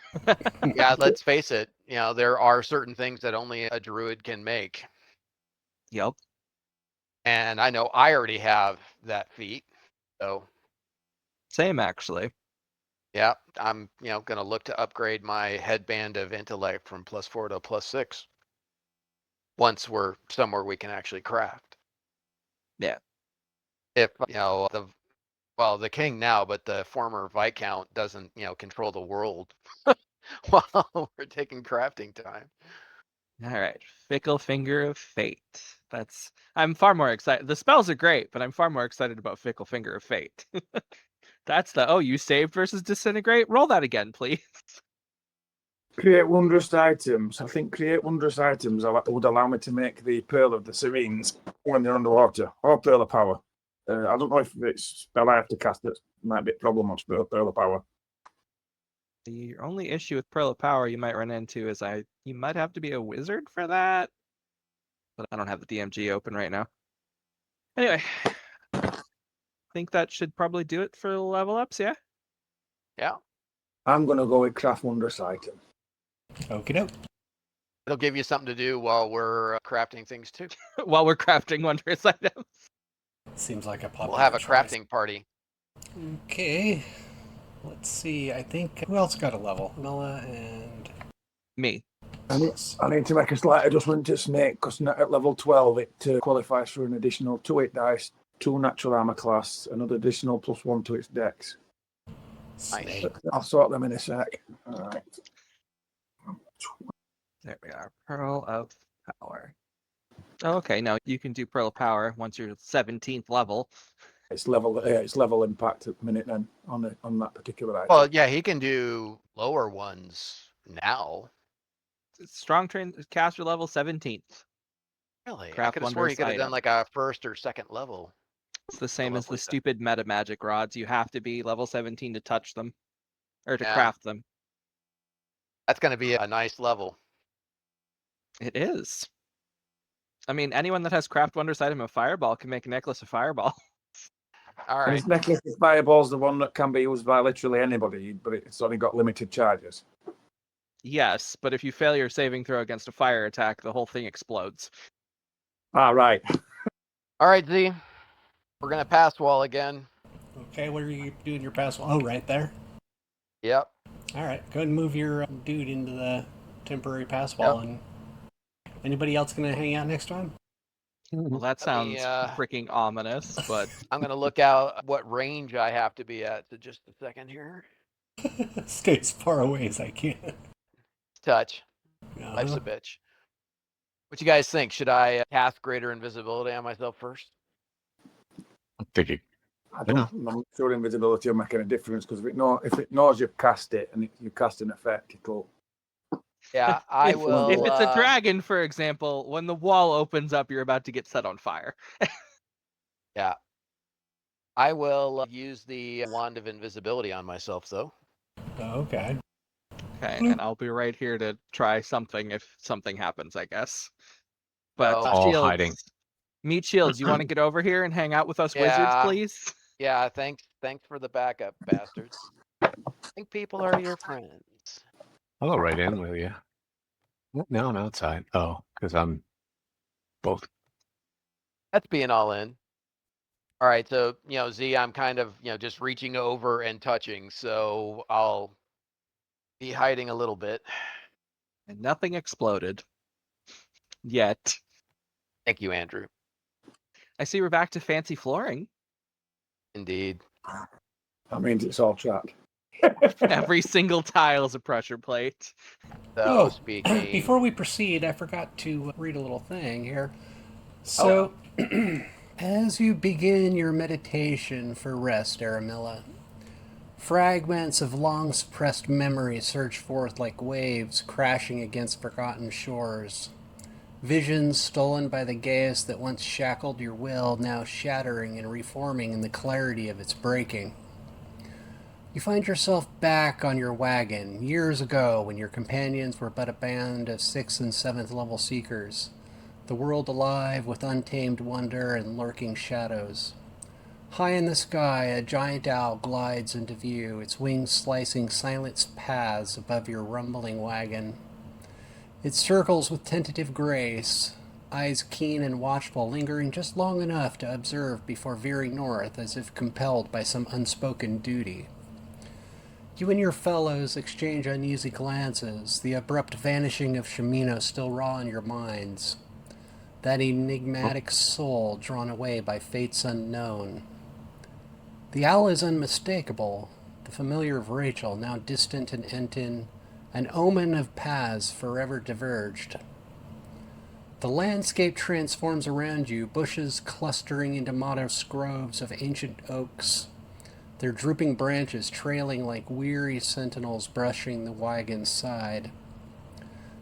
yeah, let's face it. There are certain things that only a druid can make. Yep. And I know I already have that feat. So, Same, actually. yeah, I'm, going to look to upgrade my headband of intellect from +4 to +6. Once we're somewhere we can actually craft. Yeah. If, the king now, but the former Viscount doesn't, control the world while we're taking crafting time. All right. Fickle Finger of Fate. I'm far more excited. The spells are great, but I'm far more excited about Fickle Finger of Fate. That's you saved versus disintegrate? Roll that again, please. Create wondrous items. I think create wondrous items would allow me to make the Pearl of the Serenes when they're underwater, or Pearl of Power. I don't know if it's spell I have to cast that might be a problem on Pearl of Power. The only issue with Pearl of Power you might run into is you might have to be a wizard for that. But I don't have the DMG open right now. Anyway, I think that should probably do it for level ups, yeah? Yeah. I'm going to go with craft wondrous item. Okie doke. It'll give you something to do while we're crafting things too. While we're crafting wondrous items. Seems like a popular We'll have a choice. crafting party. Okay. Let's see. I think who else got a level? Milla and Me. I need to make a slight adjustment to Snake because at level 12 it qualifies for an additional 2 hit dice, 2 natural armor class, another additional +1 to its dex. Snake. I'll sort them in a sec. All right. There we are. Pearl of Power. Oh, okay, now you can do Pearl of Power once you're 17th level. It's level impact at the minute then on that particular item. Well, yeah, he can do lower ones now. Strong train caster level 17th. Really? I Craft could have sworn he wondrous could have done item. like a 1st or 2nd level. It's the same as the lovely thing. stupid meta magic rods. You have to be level 17 to touch them. Or to Yeah. craft them. That's going to be a nice level. It is. I mean, anyone that has craft wondrous item of Fireball can make a necklace of Fireball. All And right. this necklace of fireball's the one that can be used by literally anybody, but it's only got limited charges. Yes, but if you fail your saving throw against a fire attack, the whole thing explodes. Ah, right. All right, Z. We're going to pass wall again. Okay, what are you doing your pass? Oh, right there. Yep. All right, go ahead and move your dude into the temporary pass wall. Yep. And anybody else gonna hang out next time? Well, that sounds me, freaking ominous, but I'm going to look out what range I have to be at. So just a second here. Stay as far away as I can. Touch. Life's a bitch. What you guys think? Should I cast greater invisibility on myself first? I'm thinking. I'm not sure invisibility will make any difference because if it knows you've cast it and you cast an effect, it'll. Yeah, if it's a dragon, for example, when the wall opens up, you're about to get set on fire. Yeah. I will use the wand of invisibility on myself, though. Okay. Okay, and I'll be right here to try something if something happens, I guess. But All Shields, hiding. Meet Shields, you want to get over here and hang out with us wizards, Yeah. please? Yeah, thanks for the backup, bastards. I think people are your friends. I'll go right in with you. No, I'm outside. Oh, because I'm both. That's being all in. All right, so, Z, I'm kind of, just reaching over and touching, so I'll be hiding a little bit. And nothing exploded. Yet. Thank you, Andrew. I see we're back to fancy flooring. Indeed. That means it's all trapped. Every single tile is a pressure plate. So speaking. Before we proceed, I forgot to read a little thing here. So, as you begin your meditation for rest, Aramilla, Fragments of long-suppressed memory surge forth like waves crashing against forgotten shores. Visions stolen by the gaze that once shackled your will, now shattering and reforming in the clarity of its breaking. You find yourself back on your wagon, years ago when your companions were but a band of 6th and 7th level seekers, the world alive with untamed wonder and lurking shadows. High in the sky, a giant owl glides into view, its wings slicing silent paths above your rumbling wagon. It circles with tentative grace, eyes keen and watchful, lingering just long enough to observe before veering north as if compelled by some unspoken duty. You and your fellows exchange uneasy glances, the abrupt vanishing of Shimino still raw in your minds. That enigmatic soul drawn away by fates unknown. The owl is unmistakable, the familiar of Rachel, now distant and Entin, an omen of paths forever diverged. The landscape transforms around you, bushes clustering into modest groves of ancient oaks, their drooping branches trailing like weary sentinels brushing the wagon's side.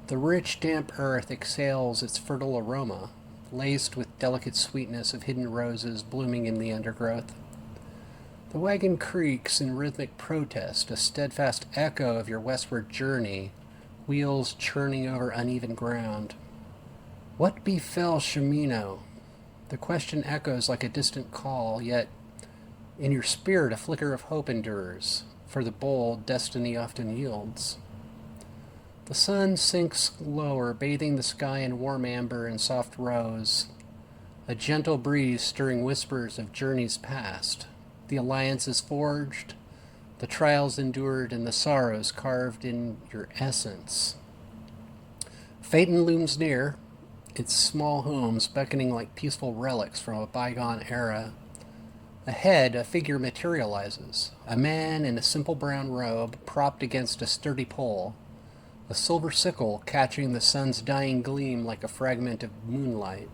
The rich, damp earth exhales its fertile aroma, laced with delicate sweetness of hidden roses blooming in the undergrowth. The wagon creaks in rhythmic protest, a steadfast echo of your westward journey, wheels churning over uneven ground. What befell Shimino? The question echoes like a distant call, yet in your spirit a flicker of hope endures, for the bold destiny often yields. The sun sinks lower, bathing the sky in warm amber and soft rose, a gentle breeze stirring whispers of journeys past, the alliances forged, the trials endured, and the sorrows carved in your essence. Phaeton looms near, its small homes beckoning like peaceful relics from a bygone era. Ahead, a figure materializes, a man in a simple brown robe propped against a sturdy pole, a silver sickle catching the sun's dying gleam like a fragment of moonlight.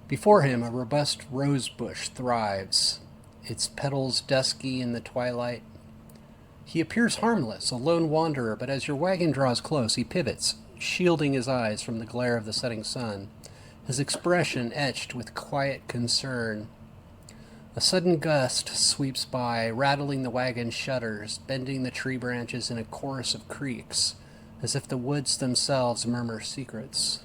Before him, a robust rose bush thrives, its petals dusky in the twilight. He appears harmless, a lone wanderer, but as your wagon draws close, he pivots, shielding his eyes from the glare of the setting sun, his expression etched with quiet concern. A sudden gust sweeps by, rattling the wagon shutters, bending the tree branches in a chorus of creaks, as if the woods themselves murmur secrets.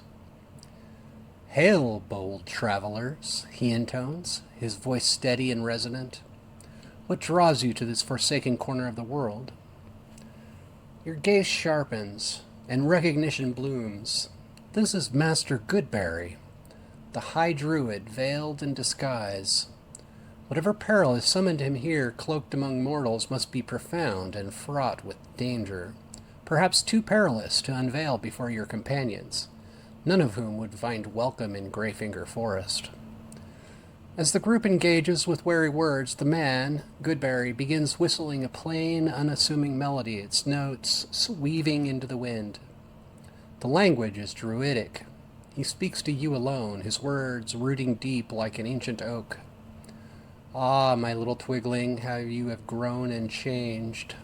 "Hail, bold travelers," he intones, his voice steady and resonant. "What draws you to this forsaken corner of the world?" Your gaze sharpens, and recognition blooms. This is Master Goodberry, the high druid veiled in disguise. Whatever peril has summoned him here, cloaked among mortals, must be profound and fraught with danger, perhaps too perilous to unveil before your companions, none of whom would find welcome in Greyfinger Forest. As the group engages with wary words, the man, Goodberry, begins whistling a plain, unassuming melody, its notes weaving into the wind. The language is druidic. He speaks to you alone, his words rooting deep like an ancient oak. "Ah, my little twigling, how you have grown and changed."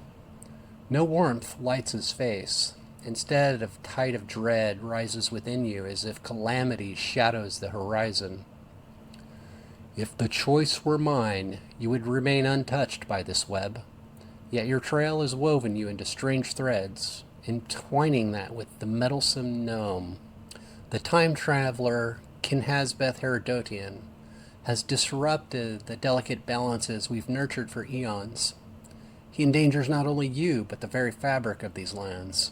No warmth lights his face. Instead, a tide of dread rises within you as if calamity shadows the horizon. "If the choice were mine, you would remain untouched by this web. Yet your trail has woven you into strange threads, entwining that with the meddlesome gnome. The time traveler, Kinhasbeth Herodotian, has disrupted the delicate balances we've nurtured for eons. He endangers not only you, but the very fabric of these lands.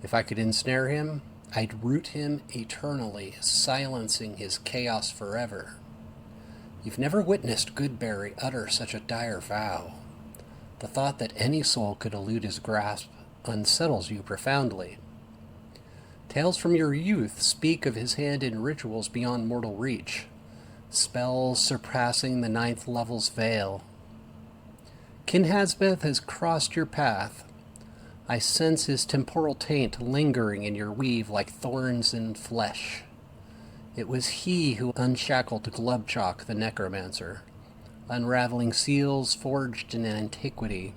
If I could ensnare him, I'd root him eternally, silencing his chaos forever. You've never witnessed Goodberry utter such a dire vow. The thought that any soul could elude his grasp unsettles you profoundly. Tales from your youth speak of his hand in rituals beyond mortal reach, spells surpassing the 9th level's veil. Kinhasbeth has crossed your path. I sense his temporal taint lingering in your weave like thorns in flesh. It was he who unshackled Glubchalk the necromancer, unraveling seals forged in antiquity.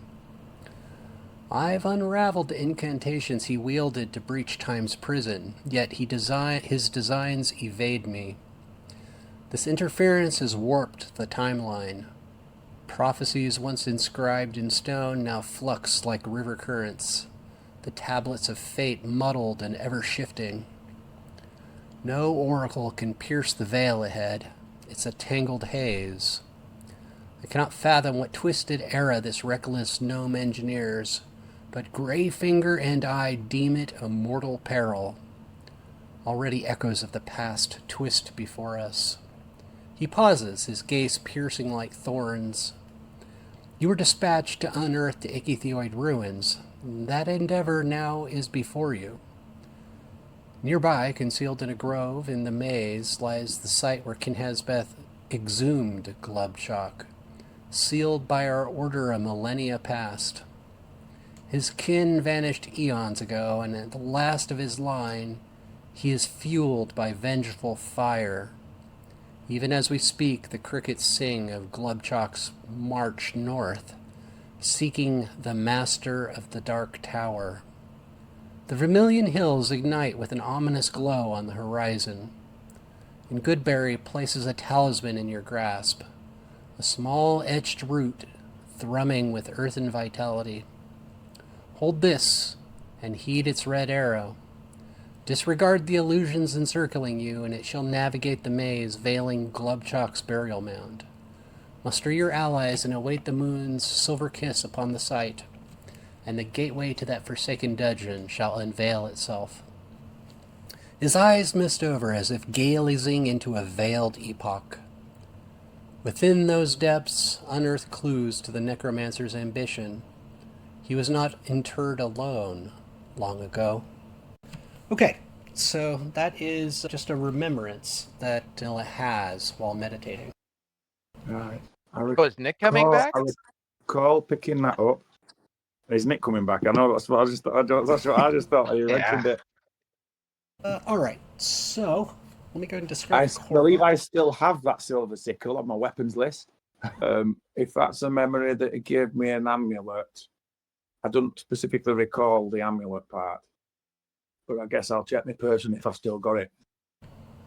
I've unraveled the incantations he wielded to breach time's prison, yet his designs evade me. This interference has warped the timeline. Prophecies once inscribed in stone now flux like river currents, the tablets of fate muddled and ever-shifting. No oracle can pierce the veil ahead. It's a tangled haze. I cannot fathom what twisted era this reckless gnome engineers, but Greyfinger and I deem it a mortal peril. Already echoes of the past twist before us. He pauses, his gaze piercing like thorns. You were dispatched to unearth the Ichthyoid ruins. That endeavor now is before you. Nearby, concealed in a grove in the maze, lies the site where Kinhazbeth exhumed Glubchalk, sealed by our order a millennia past. His kin vanished eons ago, and at the last of his line, he is fueled by vengeful fire. Even as we speak, the crickets sing of Glubchalk's march north, seeking the master of the Dark Tower. The Vermilion Hills ignite with an ominous glow on the horizon. And Goodberry places a talisman in your grasp, a small etched root thrumming with earthen vitality. Hold this, and heed its red arrow. Disregard the illusions encircling you, and it shall navigate the maze veiling Glubchalk's burial mound. Muster your allies and await the moon's silver kiss upon the site, and the gateway to that forsaken dungeon shall unveil itself. His eyes mist over as if gazing into a veiled epoch. Within those depths, unearthed clues to the necromancer's ambition. He was not interred alone long ago. Okay, so that is just a remembrance that Dilla has while meditating. Right. Oh, is Nick coming back? I recall picking that up. Is Nick coming back? I know that's what I just thought. That's what I just thought. You mentioned it. All right, so let me go and describe. I believe I still have that silver sickle on my weapons list. If that's a memory that it gave me an amulet, I don't specifically recall the amulet part, but I guess I'll check my person if I've still got it.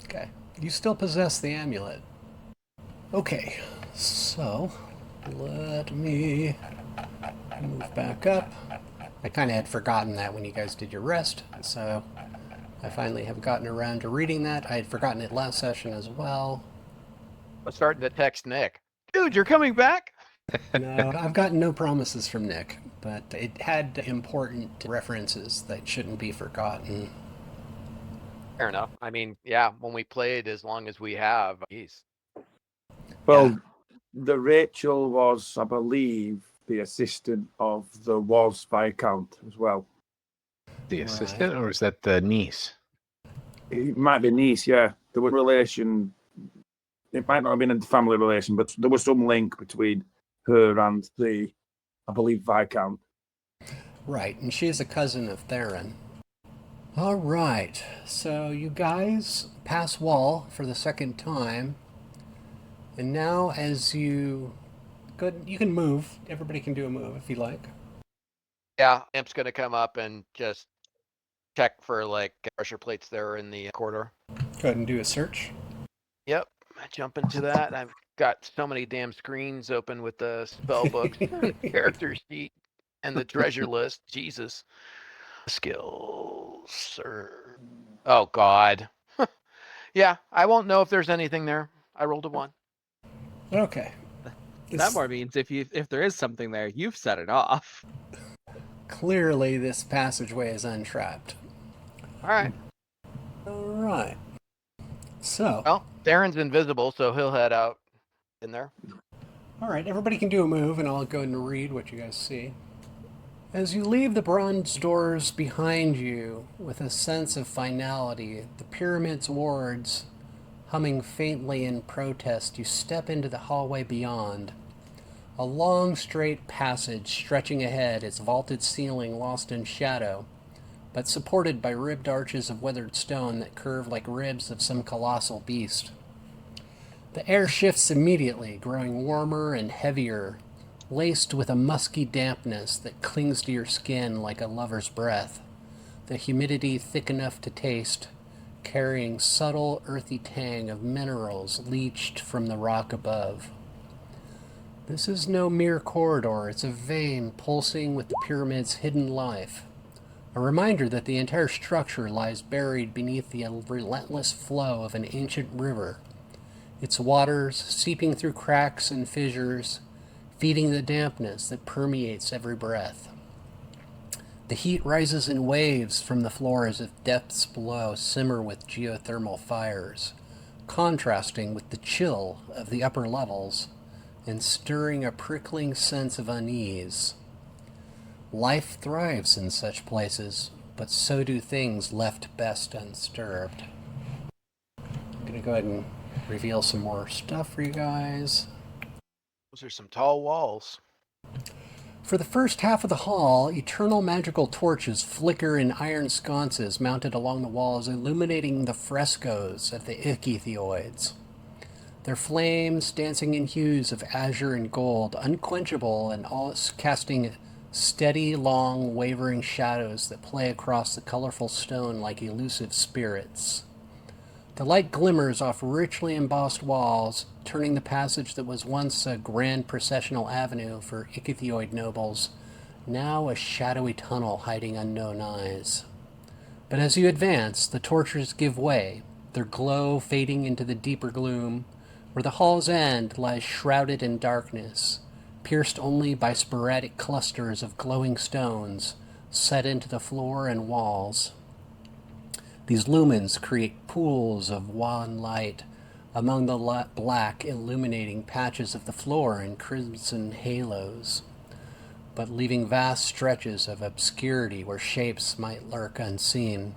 Okay, you still possess the amulet. Okay, so let me move back up. I kind of had forgotten that when you guys did your rest, so I finally have gotten around to reading that. I had forgotten it last session as well. I'm starting to text Nick. Dude, you're coming back? No, I've gotten no promises from Nick, but it had important references that shouldn't be forgotten. Fair enough. I mean, yeah, when we played as long as we have, geez. Well, the Rachel was, I believe, the assistant of the was Viscount as well. The assistant, or is that the niece? It might be niece, yeah. There was relation. It might not have been a family relation, but there was some link between her and the, I believe, Viscount. Right, and she is a cousin of Theron. All right, so you guys pass wall for the second time, and now as you can move. Everybody can do a move if you like. Yeah, Imp's gonna come up and just check for like pressure plates there in the corridor. Go ahead and do a search. Yep, I jump into that. I've got so many damn screens open with the spell books, character sheet, and the treasure list. Jesus. Skills, sir. Oh God. Yeah, I won't know if there's anything there. I rolled a 1. Okay. That more means if there is something there, you've set it off. Clearly, this passageway is untrapped. All right. All right. So. Well, Darren's invisible, so he'll head out in there. All right, everybody can do a move, and I'll go ahead and read what you guys see. As you leave the bronze doors behind you with a sense of finality, the pyramid's wards humming faintly in protest, you step into the hallway beyond. A long, straight passage stretching ahead, its vaulted ceiling lost in shadow, but supported by ribbed arches of weathered stone that curve like ribs of some colossal beast. The air shifts immediately, growing warmer and heavier, laced with a musky dampness that clings to your skin like a lover's breath, the humidity thick enough to taste, carrying subtle earthy tang of minerals leached from the rock above. This is no mere corridor, it's a vein pulsing with the pyramid's hidden life. A reminder that the entire structure lies buried beneath the relentless flow of an ancient river, its waters seeping through cracks and fissures, feeding the dampness that permeates every breath. The heat rises in waves from the floor as if depths below simmer with geothermal fires, contrasting with the chill of the upper levels and stirring a prickling sense of unease. Life thrives in such places, but so do things left best undisturbed. I'm going to go ahead and reveal some more stuff for you guys. Those are some tall walls. For the first half of the hall, eternal magical torches flicker in iron sconces mounted along the walls, illuminating the frescoes of the ichthyoids. Their flames dancing in hues of azure and gold, unquenchable and all casting steady, long, wavering shadows that play across the colorful stone like elusive spirits. The light glimmers off richly embossed walls, turning the passage that was once a grand processional avenue for ichthyoid nobles, now a shadowy tunnel hiding unknown eyes. But as you advance, the torches give way, their glow fading into the deeper gloom, where the hall's end lies shrouded in darkness, pierced only by sporadic clusters of glowing stones set into the floor and walls. These lumens create pools of wan light among the black illuminating patches of the floor in crimson halos, but leaving vast stretches of obscurity where shapes might lurk unseen.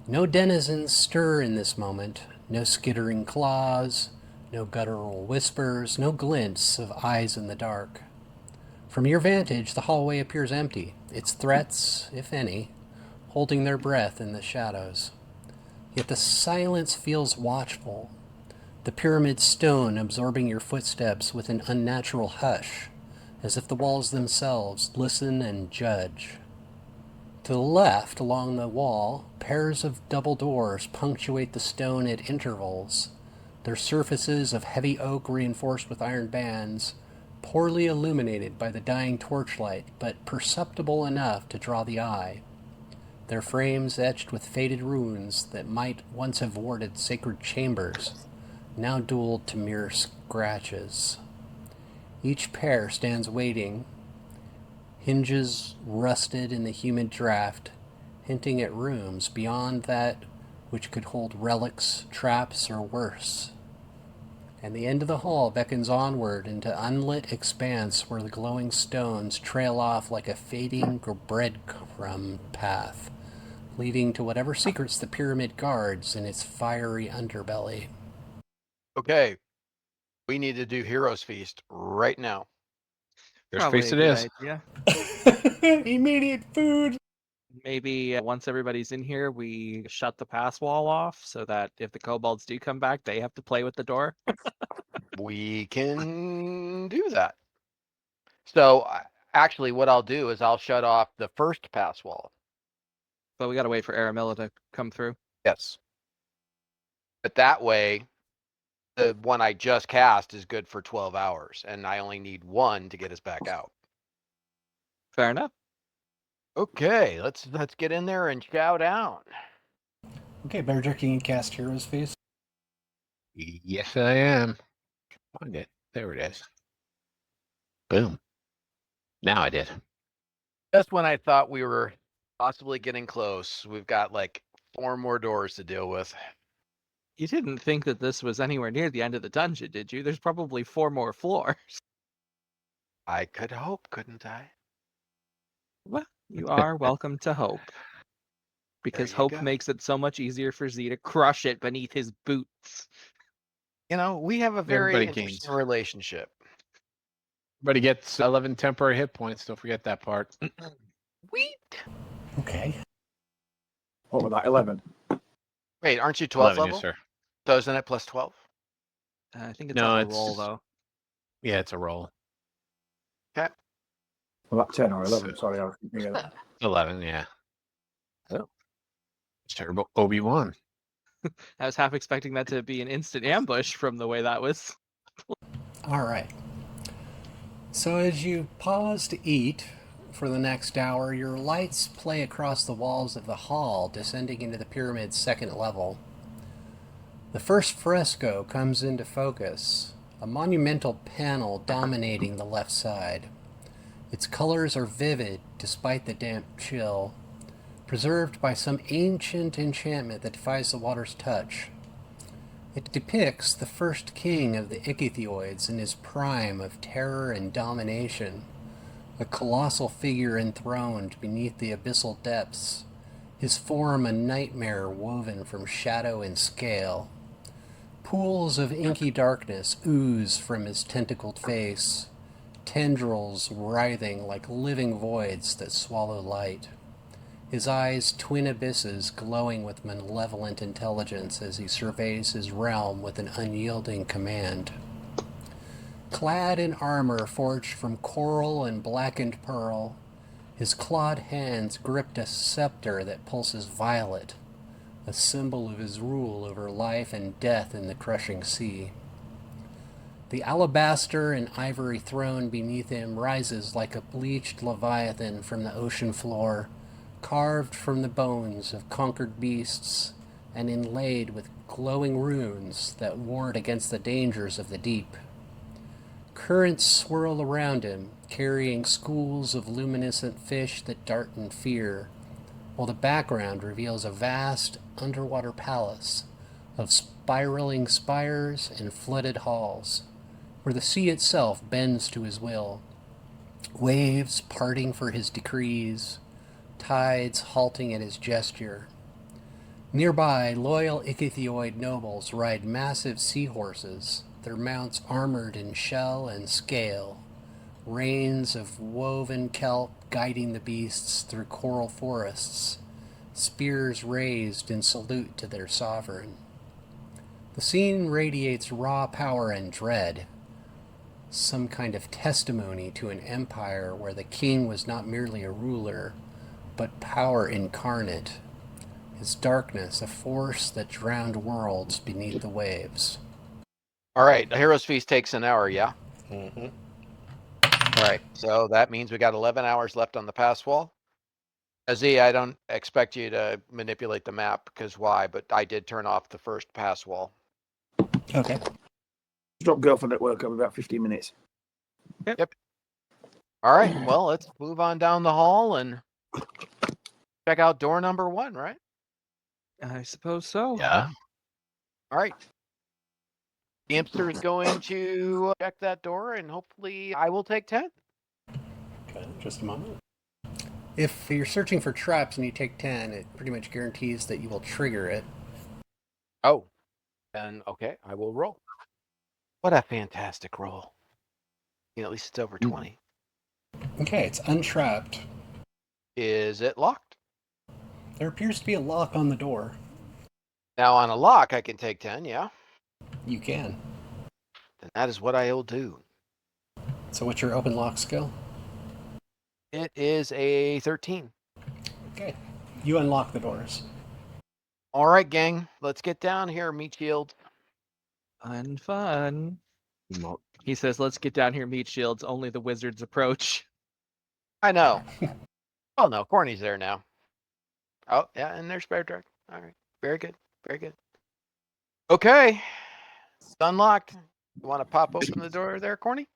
No denizens stir in this moment, no skittering claws, no guttural whispers, no glints of eyes in the dark. From your vantage, the hallway appears empty, its threats, if any, holding their breath in the shadows. Yet the silence feels watchful, the pyramid stone absorbing your footsteps with an unnatural hush, as if the walls themselves listen and judge. To the left, along the wall, pairs of double doors punctuate the stone at intervals, their surfaces of heavy oak reinforced with iron bands, poorly illuminated by the dying torchlight, but perceptible enough to draw the eye. Their frames etched with faded runes that might once have warded sacred chambers, now dueled to mere scratches. Each pair stands waiting, hinges rusted in the humid draft, hinting at rooms beyond that which could hold relics, traps, or worse. And the end of the hall beckons onward into unlit expanse where the glowing stones trail off like a fading breadcrumb path, leading to whatever secrets the pyramid guards in its fiery underbelly. Okay. We need to do Heroes Feast right now. There's Probably face a it good is. idea. Immediate food! Maybe once everybody's in here, we shut the pass wall off so that if the kobolds do come back, they have to play with the door. We can do that. So actually what I'll do is I'll shut off the first pass wall. But we got to wait for Aramilla to come through. Yes. But that way, the one I just cast is good for 12 hours, and I only need one to get us back out. Fair enough. Okay, let's get in there and chow down. Okay, Bear Jerky, can you cast Hero's Face? Yes, I am. Find it. There it is. Boom. Now I did. Just when I thought we were possibly getting close, we've got like 4 more doors to deal with. You didn't think that this was anywhere near the end of the dungeon, did you? There's probably 4 more floors. I could hope, couldn't I? Well, you are welcome to hope. Because you hope go. makes it so much easier for Z to crush it beneath his boots. You know, we have a very Everybody interesting gains. relationship. Everybody gets 11 temporary hit points. Don't forget that part. Sweet. Okay. What was that? 11. Wait, aren't you 12th 11, level? yes, sir. So isn't it plus 12? I think it's No, on the it's roll, just- though. Yeah, it's a roll. Well, that 10 or 11. Sorry, I was thinking of that. 11, yeah. Oh, it's terrible. Obi-Wan. I was half expecting that to be an instant ambush from the way that was. All right. So as you pause to eat for the next hour, your lights play across the walls of the hall, descending into the pyramid's second level. The first fresco comes into focus, a monumental panel dominating the left side. Its colors are vivid despite the damp chill, preserved by some ancient enchantment that defies the water's touch. It depicts the first king of the Ichthyoids in his prime of terror and domination, a colossal figure enthroned beneath the abyssal depths, his form a nightmare woven from shadow and scale. Pools of inky darkness ooze from his tentacled face, tendrils writhing like living voids that swallow light. His eyes twin abysses glowing with malevolent intelligence as he surveys his realm with an unyielding command. Clad in armor forged from coral and blackened pearl, his clawed hands gripped a scepter that pulses violet, a symbol of his rule over life and death in the crushing sea. The alabaster and ivory throne beneath him rises like a bleached leviathan from the ocean floor, carved from the bones of conquered beasts and inlaid with glowing runes that ward against the dangers of the deep. Currents swirl around him, carrying schools of luminescent fish that dart in fear, while the background reveals a vast underwater palace of spiraling spires and flooded halls, where the sea itself bends to his will, waves parting for his decrees, tides halting at his gesture. Nearby, loyal Ichthyoid nobles ride massive seahorses, their mounts armored in shell and scale, reins of woven kelp guiding the beasts through coral forests, spears raised in salute to their sovereign. The scene radiates raw power and dread, some kind of testimony to an empire where the king was not merely a ruler, but power incarnate, his darkness a force that drowned worlds beneath the waves. All right, the Hero's Feast takes an hour, yeah? Mm-hmm. All right, so that means we got 11 hours left on the pass wall. Zee, I don't expect you to manipulate the map, because why? But I did turn off the first pass wall. Okay. Drop girlfriend at work. I'm about 15 minutes. All right, well, let's move on down the hall and check out door number 1, right? I suppose so. Yeah. All right. The Impster is going to check that door, and hopefully I will take 10. Okay, just a moment. If you're searching for traps and you take 10, it pretty much guarantees that you will trigger it. Oh, and okay, I will roll. What a fantastic roll. At least it's over 20. Okay, it's untrapped. Is it locked? There appears to be a lock on the door. Now on a lock, I can take 10, yeah? You can. Then that is what I will do. So what's your open lock skill? It is a 13. Okay. You unlock the doors. All right, gang, let's get down here, meat shield. Fun. He says, let's get down here, meat shields. Only the wizards approach. I know. Oh no, Corny's there now. Oh, yeah, and there's Bear Drag. All right, very good, very good. Okay, it's unlocked. You want to pop open the door there, Corny?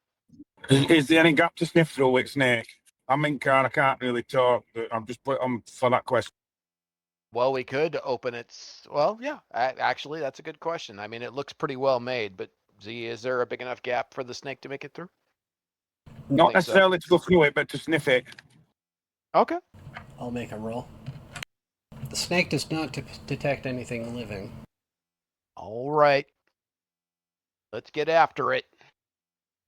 Is there any gap to sniff through with Snake? I'm in car. I can't really talk. But I'm just put on for that question. Well, we could open it. Well, yeah, actually, that's a good question. I mean, it looks pretty well made, but Zee, is there a big enough gap for the snake to make it through? Not think so. necessarily to go through it, but to sniff it. Okay. I'll make a roll. The snake does not detect anything living. All right. Let's get after it.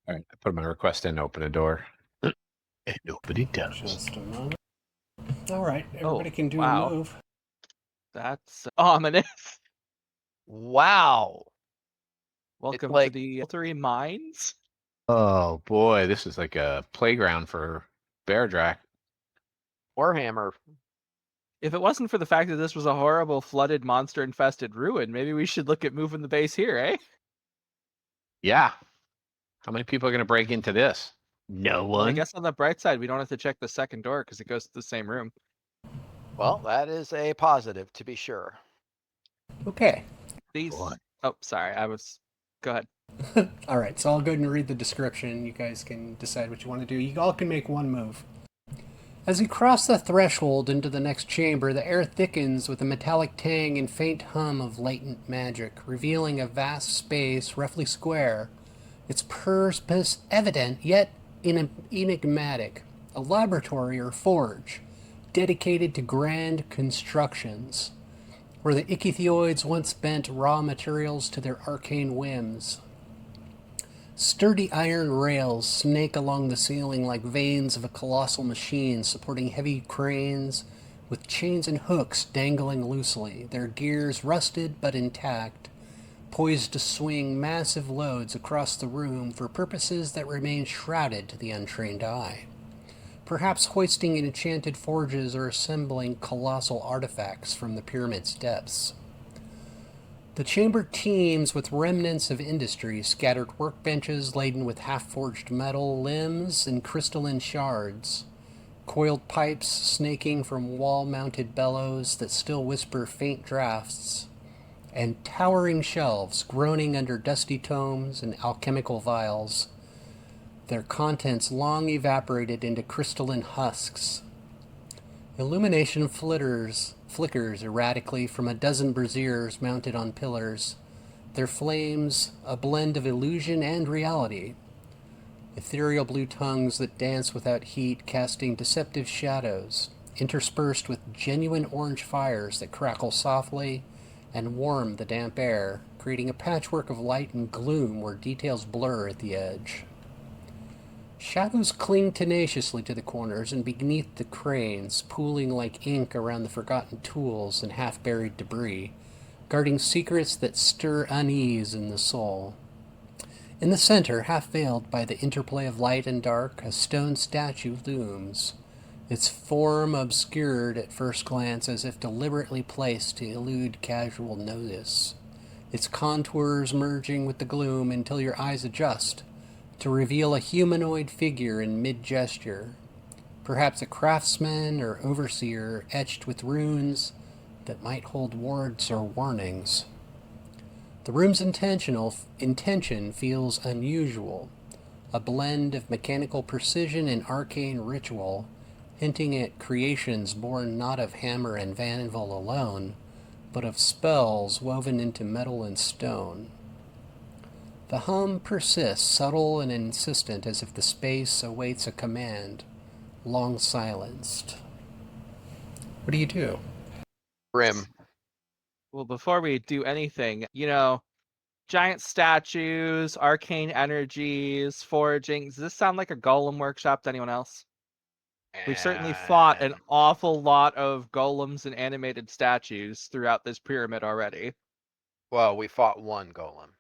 All right. I put my request in, open a door. And nobody does. Just a moment. All right, everybody can do wow. a move. That's ominous. Wow. Welcome like- to the 3 mines. Oh boy, this is like a playground for Bear Drac. Warhammer. If it wasn't for the fact that this was a horrible, flooded, monster-infested ruin, maybe we should look at moving the base here, eh? Yeah. How many people are going to break into this? No Well, I one. guess on the bright side, we don't have to check the second door because it goes to the same room. Well, that is a positive, to be sure. Okay. These. Boy. Oh, sorry. Go ahead. All right, so I'll go ahead and read the description. You guys can decide what you want to do. You all can make one move. As you cross the threshold into the next chamber, the air thickens with a metallic tang and faint hum of latent magic, revealing a vast space, roughly square, its purpose evident yet enigmatic. A laboratory or forge dedicated to grand constructions, where the ichthyoids once bent raw materials to their arcane whims. Sturdy iron rails snake along the ceiling like veins of a colossal machine supporting heavy cranes with chains and hooks dangling loosely, their gears rusted but intact, poised to swing massive loads across the room for purposes that remain shrouded to the untrained eye. Perhaps hoisting enchanted forges or assembling colossal artifacts from the pyramid's depths. The chamber teems with remnants of industry, scattered workbenches laden with half-forged metal limbs and crystalline shards, coiled pipes snaking from wall-mounted bellows that still whisper faint drafts, and towering shelves groaning under dusty tomes and alchemical vials, their contents long evaporated into crystalline husks. Illumination flickers erratically from a dozen braziers mounted on pillars, their flames a blend of illusion and reality. Ethereal blue tongues that dance without heat, casting deceptive shadows, interspersed with genuine orange fires that crackle softly and warm the damp air, creating a patchwork of light and gloom where details blur at the edge. Shadows cling tenaciously to the corners and beneath the cranes, pooling like ink around the forgotten tools and half-buried debris, guarding secrets that stir unease in the soul. In the center, half-veiled by the interplay of light and dark, a stone statue looms, its form obscured at first glance as if deliberately placed to elude casual notice, its contours merging with the gloom until your eyes adjust to reveal a humanoid figure in mid-gesture, perhaps a craftsman or overseer etched with runes that might hold wards or warnings. The room's intention feels unusual, a blend of mechanical precision and arcane ritual, hinting at creations born not of hammer and anvil alone, but of spells woven into metal and stone. The hum persists, subtle and insistent, as if the space awaits a command, long silenced. What do you do? Grim. Well, before we do anything, giant statues, arcane energies, foraging. Does this sound like a golem workshop to anyone else? We've certainly fought an awful lot of golems and animated statues throughout this pyramid already. Well, we fought one golem.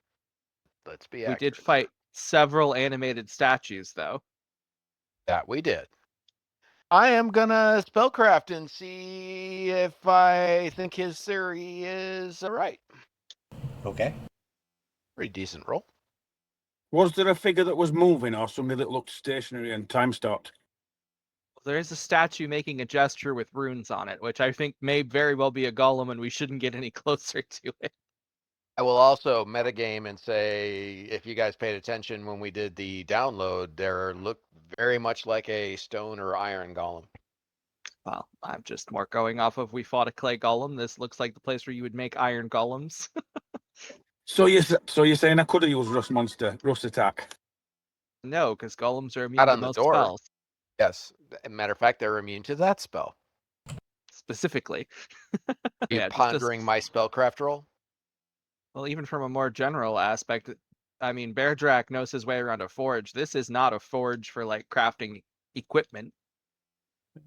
Let's be We accurate. did fight several animated statues, though. That we did. I am gonna spellcraft and see if I think his theory is right. Okay. Pretty decent roll. Was there a figure that was moving or something that looked stationary and time stopped? There is a statue making a gesture with runes on it, which I think may very well be a golem, and we shouldn't get any closer to it. I will also metagame and say, if you guys paid attention when we did the download, there looked very much like a stone or iron golem. Well, I'm just more going off of we fought a clay golem. This looks like the place where you would make iron golems. So you're saying I could have used Rust Attack? No, because golems are immune Not to on the most door. spells, Yes. As a matter of fact, they're immune to that spell. specifically. Are you Yeah, just pondering my spellcraft roll? Well, even from a more general aspect, I mean, Bear Drac knows his way around a forge. This is not a forge for like crafting equipment.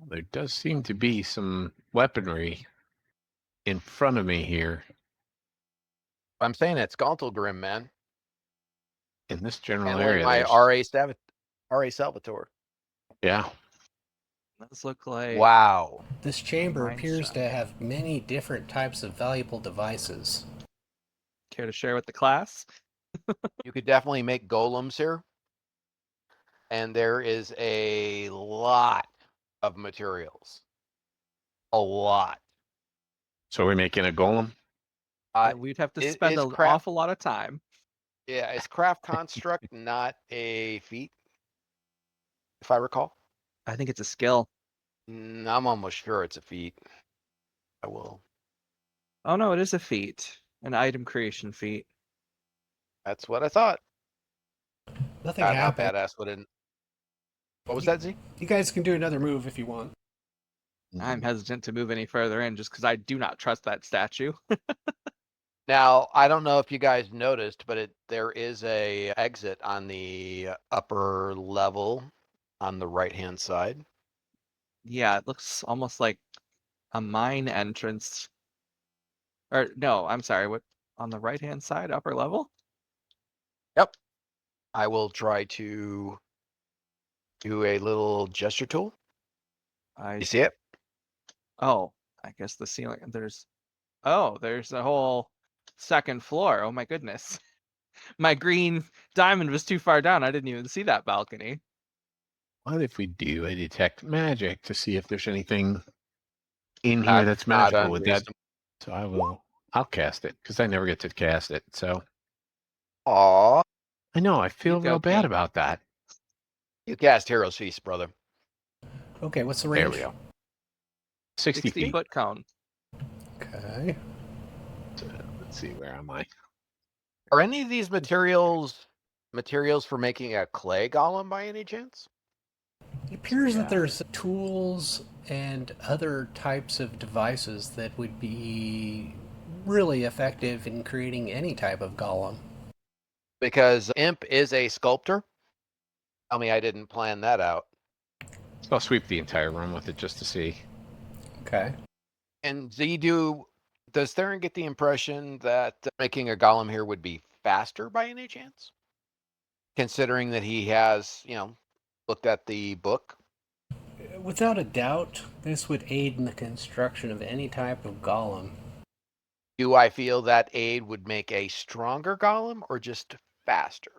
There does seem to be some weaponry in front of me here. I'm saying it's Gauntlgrim, man. in this general Handling area. my there's- RA Salvatore. Yeah. Does look like Wow. This chamber Mine appears shot. to have many different types of valuable devices. Care to share with the class? You could definitely make golems here. And there is a lot of materials. A lot. So we're making a golem. We'd have to is- spend is an craft- awful lot of time. Yeah, is craft construct not a feat? If I recall. I think it's a skill. I'm almost sure it's a feat. I will. Oh no, it is a feat. An item creation feat. That's what I thought. Nothing God, how happened. badass would it? What was that, Z? You guys can do another move if you want. I'm hesitant to move any further in just because I do not trust that statue. Now, I don't know if you guys noticed, but there is a exit on the upper level on the right-hand side. Yeah, it looks almost like a mine entrance. Or no, I'm sorry, what on the right hand side, upper level? Yep. I will try to do a little gesture tool. You see it? Oh, I guess the ceiling there's a whole second floor. Oh my goodness. My green diamond was too far down. I didn't even see that balcony. What if we do a detect magic to see if there's anything in here Not- that's not magical? Would that? unreasonable. So I'll cast it because I never get to cast it. So Aw, I know I feel go, real bad King. about that. you cast Hero's Feast, brother. Okay, what's the There range? we go. 60 feet. foot cone. Okay. Let's see, where am I? Are any of these materials for making a clay golem by any chance? It appears that there's tools and other types of devices that would be really effective in creating any type of golem. Because Imp is a sculptor. Tell me I didn't plan that out. So I'll sweep the entire room with it just to see. Okay. And does Theron get the impression that making a golem here would be faster by any chance? Considering that he has, looked at the book. Without a doubt, this would aid in the construction of any type of golem. Do I feel that aid would make a stronger golem or just faster?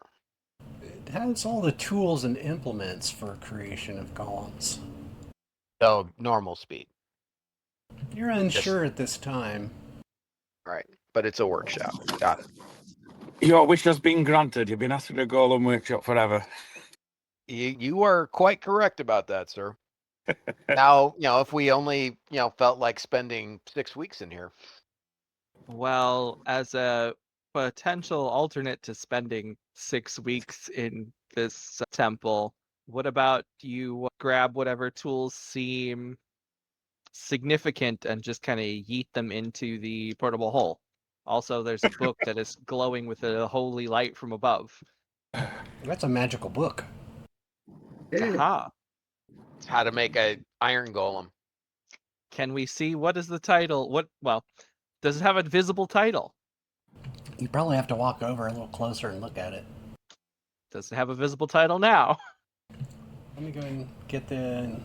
It has all the tools and implements for creation of golems. So normal speed. You're unsure at this time. Right. But it's a workshop. Got it. Your wish has been granted. You've been asking to go Golem workshop forever. You are quite correct about that, sir. Now, if we only, felt like spending 6 weeks in here. Well, as a potential alternate to spending 6 weeks in this temple, what about you grab whatever tools seem significant and just kind of yeet them into the portable hole? Also, there's a book that is glowing with a holy light from above. That's a magical book. Aha. How to make a iron golem. Can we see what is the title? Does it have a visible title? You probably have to walk over a little closer and look at it. Does it have a visible title now? Let me go ahead and get the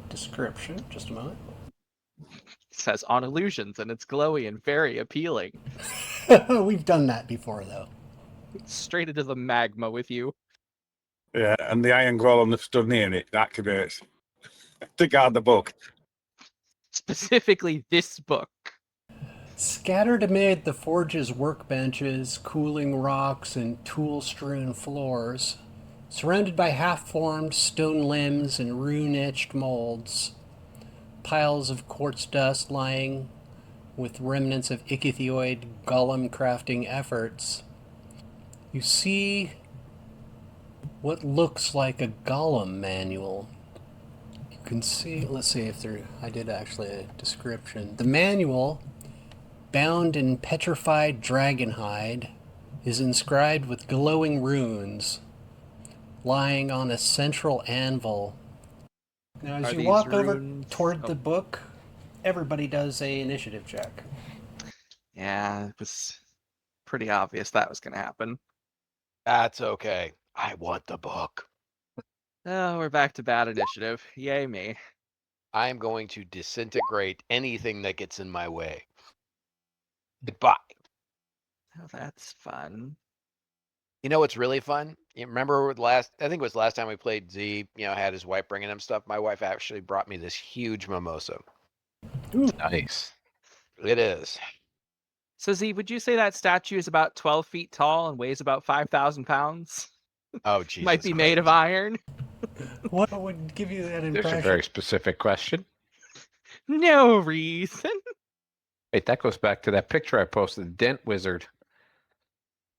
description. Just a moment. It says on illusions and it's glowy and very appealing. We've done that before, though. Straight into the magma with you. Yeah, and the iron golem that stood near it activates to guard the book. Specifically this book. Scattered amid the forge's workbenches, cooling rocks, and tool-strewn floors, surrounded by half-formed stone limbs and rune-etched molds, piles of quartz dust lying with remnants of ichthyoid golem crafting efforts, you see what looks like a golem manual. You can see, let's see if I did actually a description. The manual, bound in petrified dragon hide, is inscribed with glowing runes, lying on a central anvil. Now, as Are you these walk over runes- toward the book, everybody does a initiative check. Yeah, it was pretty obvious that was going to happen. That's okay. I want the book. Oh, we're back to bad initiative. Yay me. I am going to disintegrate anything that gets in my way. Goodbye. Oh, that's fun. You know what's really fun? You remember I think it was last time we played Z, had his wife bringing him stuff. My wife actually brought me this huge mimosa. Nice. It is. So Z, would you say that statue is about 12 feet tall and weighs about 5,000 pounds? Oh, Jesus. Might be made of Christ. iron? What would give you that There's a impression? very specific question. No reason. Wait, that goes back to that picture I posted, the Dent Wizard.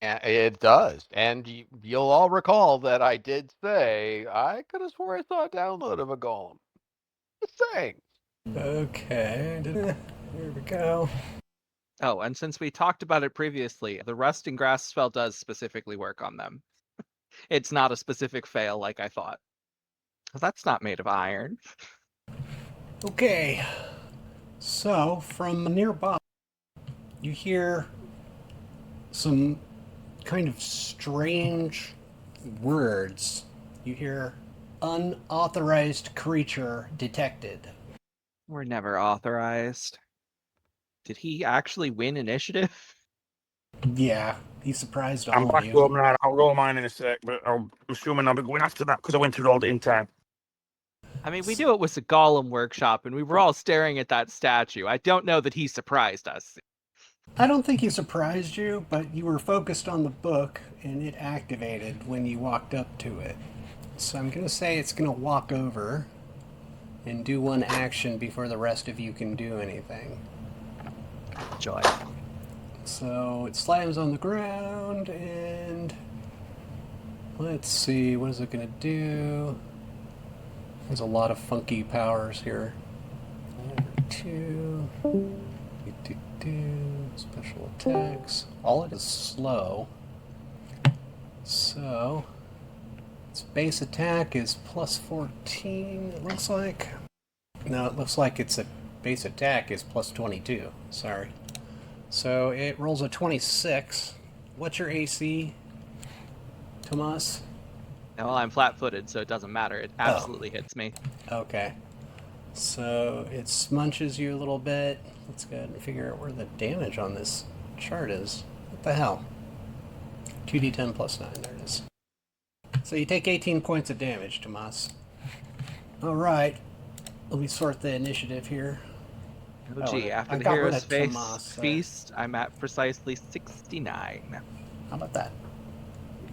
And it does. And you'll all recall that I did say I could have swore I saw a download of a golem. Just saying. Okay, here we go. Oh, and since we talked about it previously, the rust and grass spell does specifically work on them. It's not a specific fail like I thought. Well, that's not made of iron. Okay, so from nearby, you hear some kind of strange words. You hear unauthorized creature detected. We're never authorized. Did he actually win initiative? Yeah, he surprised I'm all of back you. home now. I'll roll mine in a sec, but I'm assuming I'll be going after that because I went through all the in time. I mean, we knew it was a Golem workshop, and we were all staring at that statue. I don't know that he surprised us. I don't think he surprised you, but you were focused on the book and it activated when you walked up to it. So I'm going to say it's going to walk over and do one action before the rest of you can do anything. Joy. So it slams on the ground and let's see, what is it going to do? There's a lot of funky powers here. Number 2. Special attacks. All it is slow. So its base attack is plus 14, it looks like. No, it looks like its base attack is plus 22. Sorry. So it rolls a 26. What's your AC, Tomas? Now, well, I'm flat-footed, so it doesn't matter. It absolutely hits me. Okay. So it smunches you a little bit. Let's go ahead and figure out where the damage on this chart is. What the hell? 2d10 plus 9, there it is. So you take 18 points of damage, Tomas. Alright. Let me sort the initiative here. Oh, gee, I after the got rid hero's of Tomas, feast, I'm at precisely 69. How about that?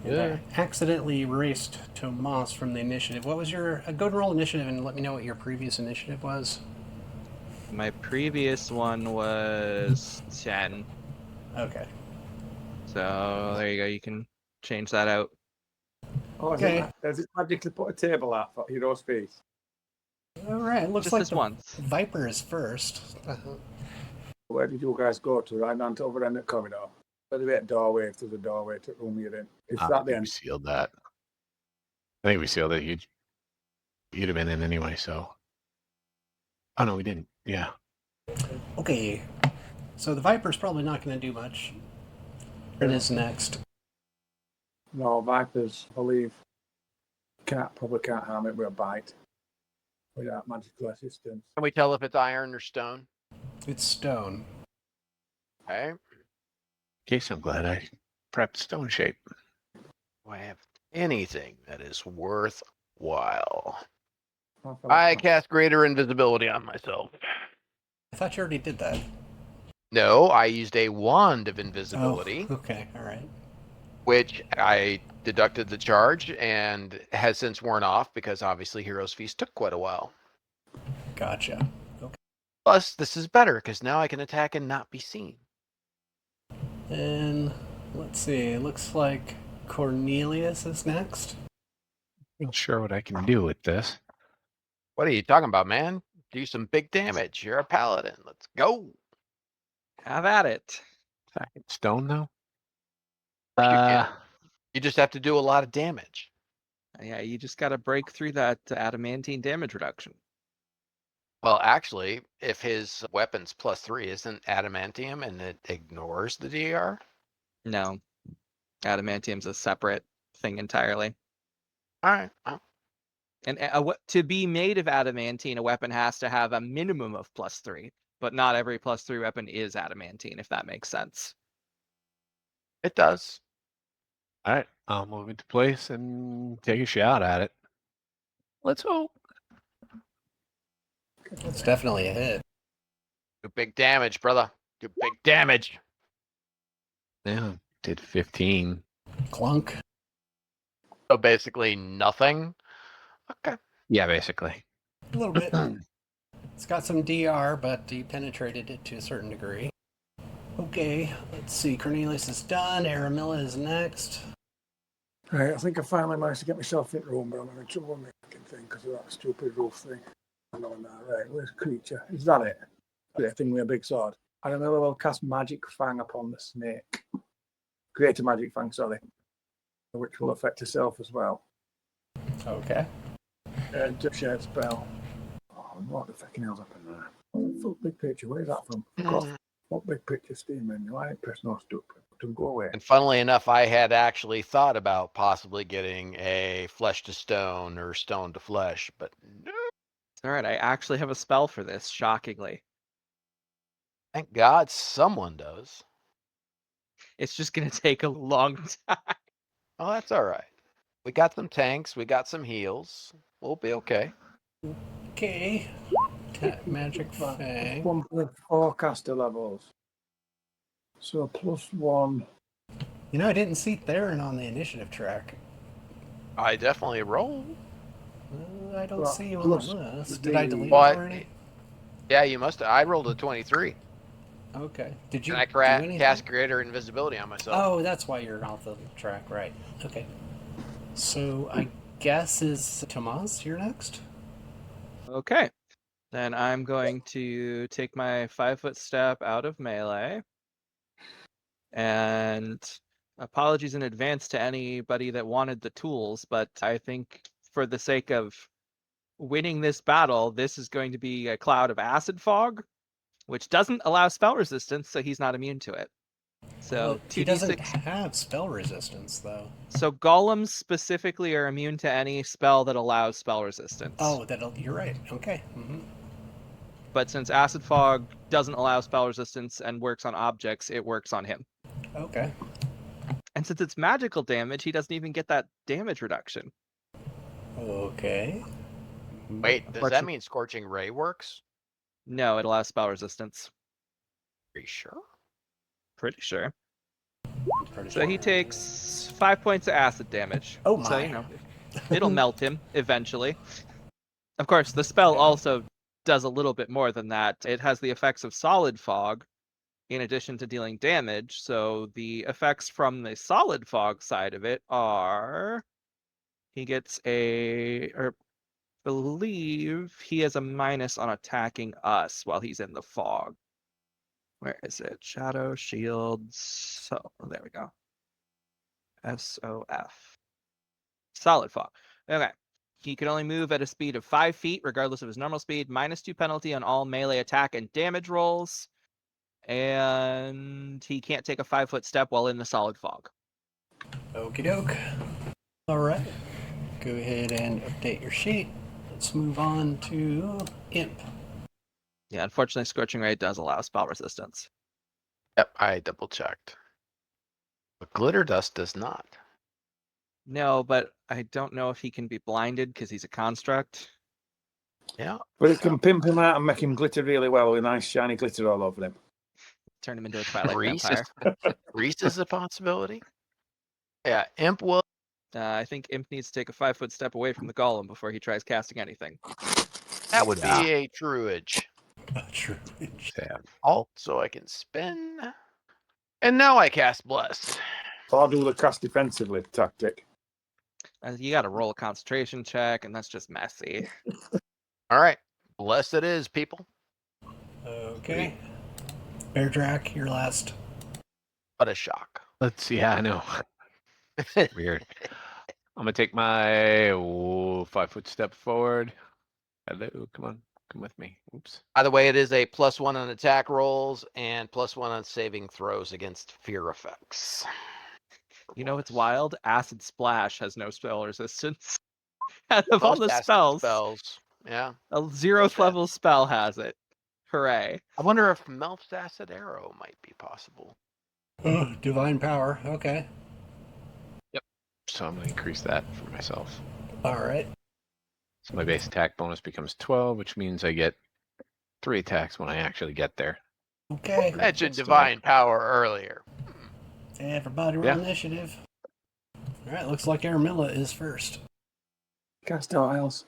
Yeah. I accidentally erased Tomas from the initiative. What was your... go and roll initiative and let me know what your previous initiative was. My previous one was 10. Okay. So there you go. You can change that out. Oh, Okay. Does it magically put a table out for Hero's Feast? Alright, looks Just like this the once. Viper is first. Where did you guys go to? Right down to over in the corridor. There's a bit of doorway if there's a doorway to room you're in. Is I that think the we end? sealed that. I think we sealed it. You'd have been in anyway, so. Oh, no, we didn't. Yeah. Okay. So the Viper's probably not going to do much. It is next. No, Vipers, I believe, probably can't harm it with a bite without magical assistance. Can we tell if it's iron or stone? It's stone. Okay. Case, I'm glad I prepped stone shape. Do I have anything that is worthwhile? Oh, I cast greater invisibility on myself. I thought you already did that. No, I used a wand of invisibility, Oh, okay, alright. which I deducted the charge and has since worn off because obviously Hero's Feast took quite a while. Gotcha. Okay. Plus, this is better because now I can attack and not be seen. And let's see, it looks like Cornelius is next. Not sure what I can do with this. What are you talking about, man? Do some big damage. You're a paladin. Let's go. Have at it. Second stone, though? You can. You just have to do a lot of damage. Yeah, you just got to break through that adamantine damage reduction. Well, actually, if his weapon's +3 isn't adamantium and it ignores the DR? No. Adamantium's a separate thing entirely. All right. And to be made of adamantine, a weapon has to have a minimum of +3, but not every +3 weapon is adamantine, if that makes sense. It does. All right, I'll move into place and take a shot at it. Let's hope. That's definitely a hit. Do big damage, brother. Do big damage. Yeah, did 15. Clunk. So basically nothing. Okay. Yeah, basically. A little bit. It's got some DR, but he penetrated it to a certain degree. Okay, let's see. Cornelius is done. Aramilla is next. Right, I think I finally managed to get myself in room, but I'm having trouble with my fucking thing because of that stupid roof thing. I know that. Right, where's creature? Is that it? That thing with a big sword. Aramilla will cast Magic Fang upon the snake. Create a Magic Fang, sorry. Which will affect herself as well. Okay. Shared spell. Oh, what the fucking hell's happened there? Full big picture, where's that from? What big picture Steam menu? I ain't pressed no stupid. To go away. And funnily enough, I had actually thought about possibly getting a flesh to stone or stone to flesh, but no. All right, I actually have a spell for this, shockingly. Thank God someone does. It's just going to take a long time. Oh, that's all right. We got some tanks. We got some heals. We'll be okay. Okay. Magic Fang. 1.4 caster levels. So +1. You know, I didn't see Theron on the initiative track. I definitely roll. I don't Well, see you on the plus list. the- Did I delete it What? already? Yeah, you must have. I rolled a 23. Okay. Did you And I do anything? cast greater invisibility on myself. Oh, that's why you're off the track, right? Okay. So I guess is Tomas, you're next. Okay. Then I'm going to take my 5-foot step out of melee. And apologies in advance to anybody that wanted the tools, but I think for the sake of winning this battle, this is going to be a cloud of acid fog, which doesn't allow spell resistance, so he's not immune to it. So he doesn't 2d6. have spell resistance, though. So golems specifically are immune to any spell that allows spell resistance. Oh, you're right. Okay. But since acid fog doesn't allow spell resistance and works on objects, it works on him. Okay. And since it's magical damage, he doesn't even get that damage reduction. Okay. Wait, does that mean Scorching Ray works? No, it allows spell resistance. Are you sure? Pretty sure. Pretty So sure. he takes 5 points of acid damage. Oh my. So, you know, it'll melt him eventually. Of course, the spell also does a little bit more than that. It has the effects of solid fog in addition to dealing damage. So the effects from the solid fog side of it are he gets believe he has a minus on attacking us while he's in the fog. Where is it? Shadow, shields. So there we go. SOF. Solid fog. Okay. He can only move at a speed of 5 feet, regardless of his normal speed. -2 penalty on all melee attack and damage rolls. And he can't take a 5-foot step while in the solid fog. Okie doke. All right. Go ahead and update your sheet. Let's move on to Imp. Yeah, unfortunately, Scorching Ray does allow spell resistance. Yep, I double checked. But Glitter Dust does not. No, but I don't know if he can be blinded because he's a construct. Yeah. But it can pimp him out and make him glitter really well with nice shiny glitter all over him. Turn him into a Twilight Reese vampire. Reese is a possibility. Yeah, Imp will. I think Imp needs to take a 5-foot step away from the golem before he tries casting anything. That would Yeah. be a truage. True. Sad. Alt, so I can spin. And now I cast Bless. So I'll do the cast defensively tactic. You got to roll a concentration check, and that's just messy. All right. Bless it is, people. Okay. Bear Drac, you're last. What a shock. Let's see. Yeah, I know. Weird. I'm gonna take my 5-foot step forward. Hello, come on, come with me. Oops. By the way, it is a +1 on attack rolls and +1 on saving throws against fear effects. You know, it's wild. Acid Splash has no spell resistance. Out of all Most the acid spells, yeah. a 0th level spell has it. Hooray. I wonder if Melf's Acid Arrow might be possible. Oh, divine power. Okay. So I'm going to increase that for myself. All right. So my base attack bonus becomes 12, which means I get 3 attacks when I actually get there. Okay. Mentioned Still- divine power earlier. Everybody roll Yeah. initiative. All right. Looks like Aramilla is first. Cast Isles.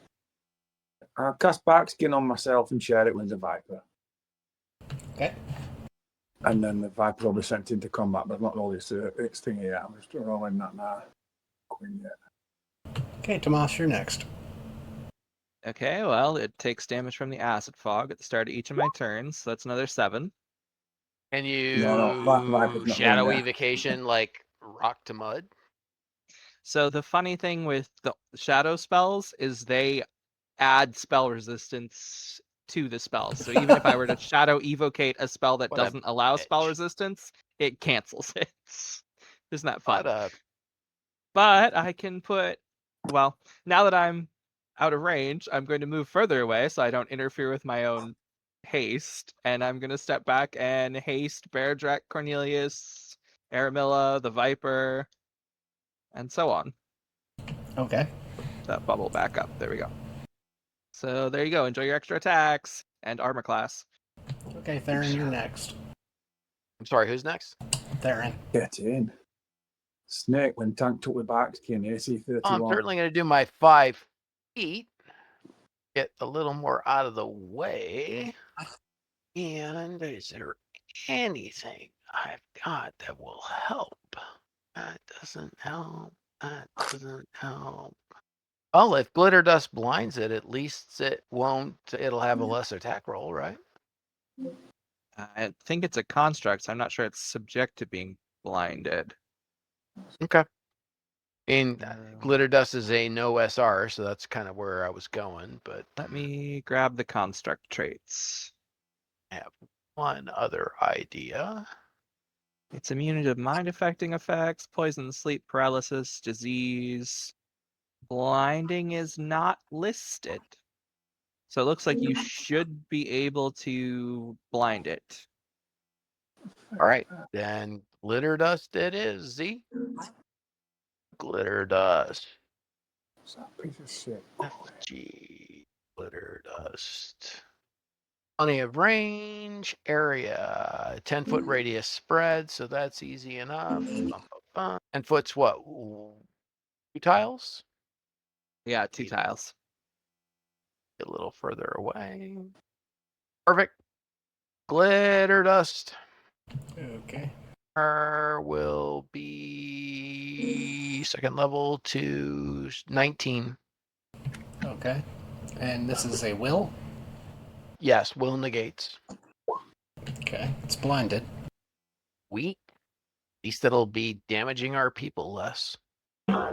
I'll cast Barkskin on myself and share it with the Viper. Okay. And then the Viper will be sent into combat, but I've not rolled its thing yet. I'm just rolling that now. Queen yet. Okay, Damasc, you're next. Okay, well, it takes damage from the acid fog at the start of each of my turns. So that's another 7. Can you No, Viper's not shadow doing that. evocation like rock to mud? So the funny thing with the shadow spells is they add spell resistance to the spells. So even if I were to shadow evocate a spell that What a doesn't allow spell bitch. resistance, it cancels it. Isn't that fun? What a But I can put, well, now that I'm out of range, I'm going to move further away so I don't interfere with my own haste. And I'm going to step back and haste Beardrak, Cornelius, Aramilla, the Viper, and so on. Okay. That bubble back up. There we go. So there you go. Enjoy your extra attacks and armor class. Okay, Theron, you're next. I'm sorry, who's next? Theron. Get in. Snake, when tanked up with Barkskin, AC 31. I'm certainly going to do my 5 feet. Get a little more out of the way. And is there anything I've got that will help? That doesn't help. That doesn't help. Well, if glitter dust blinds it, at least it'll have a less attack roll, right? I think it's a construct, so I'm not sure it's subject to being blinded. Okay. And glitter dust is a no SR, so that's kind of where I was going. But Let me grab the construct traits. I have one other idea. It's immune to mind affecting effects, poison, sleep paralysis, disease. Blinding is not listed. So it looks like you should be able to blind it. All right, then glitter dust it is, Z. Glitter dust. What's that piece of shit? FG. Glitter dust. Plenty of range, area, 10-foot radius spread, so that's easy enough. Bum, bum, bum. And foot's what? 2 tiles? Yeah, 2 tiles. Get a little further away. Perfect. Glitter dust. Okay. Will be second level to 19. Okay. And this is a will? Yes, will negates. Okay. It's blinded. Weak. At least it'll be damaging our people less. I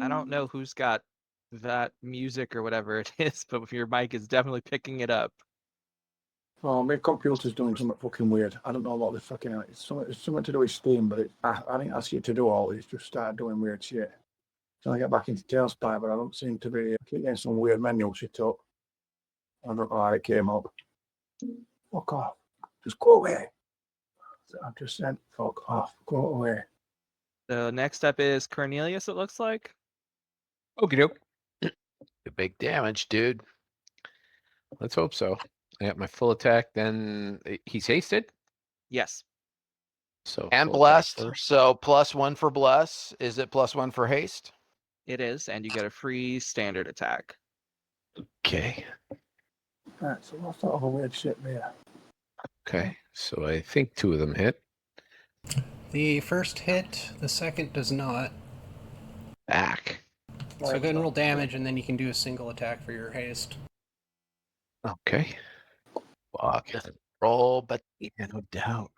don't know who's got that music or whatever it is, but your mic is definitely picking it up. Oh, my computer's doing something fucking weird. I don't know what the fucking it's something to do with Steam, but I didn't ask you to do all. It's just started doing weird shit. So I get back into Talespire, but I don't seem to be. I keep getting some weird menu shit up. I don't know how it came up. Fuck off. Just go away. So I've just said, fuck off. Go away. So next up is Cornelius, it looks like. Okie doke. The big damage, dude. Let's hope so. I got my full attack, then he's hasted. Yes. So And full attack blessed. first. So +1 for bless. Is it +1 for haste? It is, and you get a free standard attack. Okay. Right, so what's that other weird shit there? Okay. So I think 2 of them hit. The first hit, the second does not. Back. So go ahead and roll damage, and then you can do a single attack for your haste. Okay. Fuck. Roll, but Yeah, no doubt.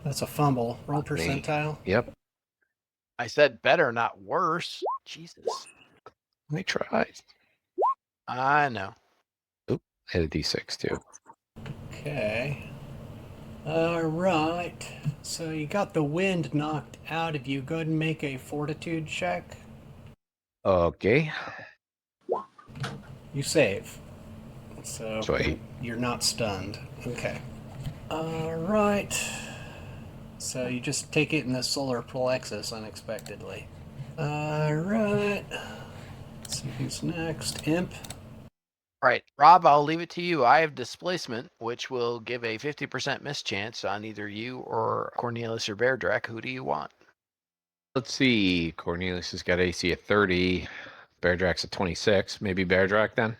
That's a fumble. Roll Fuck me. percentile. Yep. I said better, not worse. Jesus. I tried. I know. I had a D6 too. Okay. Alright. So you got the wind knocked out of you. Go ahead and make a fortitude check. Okay. You save. So Sweet. you're not stunned. Okay. Alright. So you just take it in the solar plexus unexpectedly. Alright. Let's see who's next. Imp. Right. Rob, I'll leave it to you. I have displacement, which will give a 50% miss chance on either you or Cornelius or Bear Drac. Who do you want? Let's see. Cornelius has got AC at 30. Bear Drac's at 26. Maybe Bear Drac then?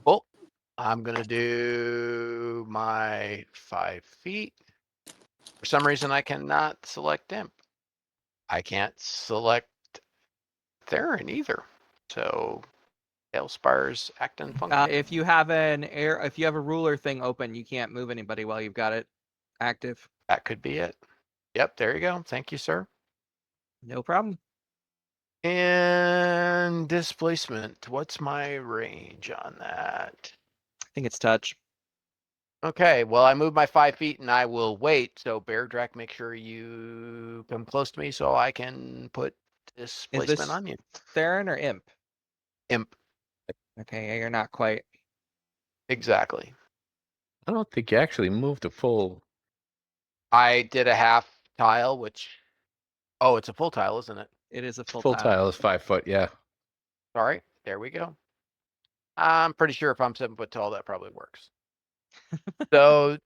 Well, I'm going to do my 5 feet. For some reason, I cannot select Imp. I can't select Theron either. So Talespire's acting funky. If you have if you have a ruler thing open, you can't move anybody while you've got it active. That could be it. Yep, there you go. Thank you, sir. No problem. And displacement. What's my range on that? I think it's touch. Okay, well, I moved my 5 feet and I will wait. So Bear Drac, make sure you come close to me so I can put displacement on you. Theron or Imp? Imp. Okay, yeah, you're not quite. Exactly. I don't think you actually moved a full. I did a half tile, which... Oh, it's a full tile, isn't it? It is a full Full tile is 5 foot, yeah. All right, there we go. I'm pretty sure if I'm 7 foot tall, that probably works. So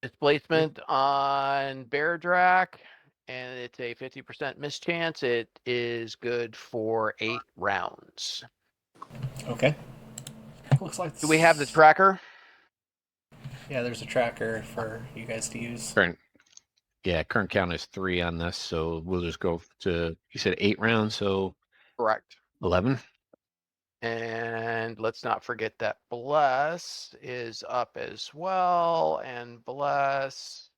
displacement on Bear Drac, and it's a 50% miss chance. It is good for 8 rounds. Okay. Looks like. Do we have the tracker? Yeah, there's a tracker for you guys to use. Current count is 3 on this, so we'll just go to, you said 8 rounds, so Correct. 11. And let's not forget that Bless is up as well, and Bless.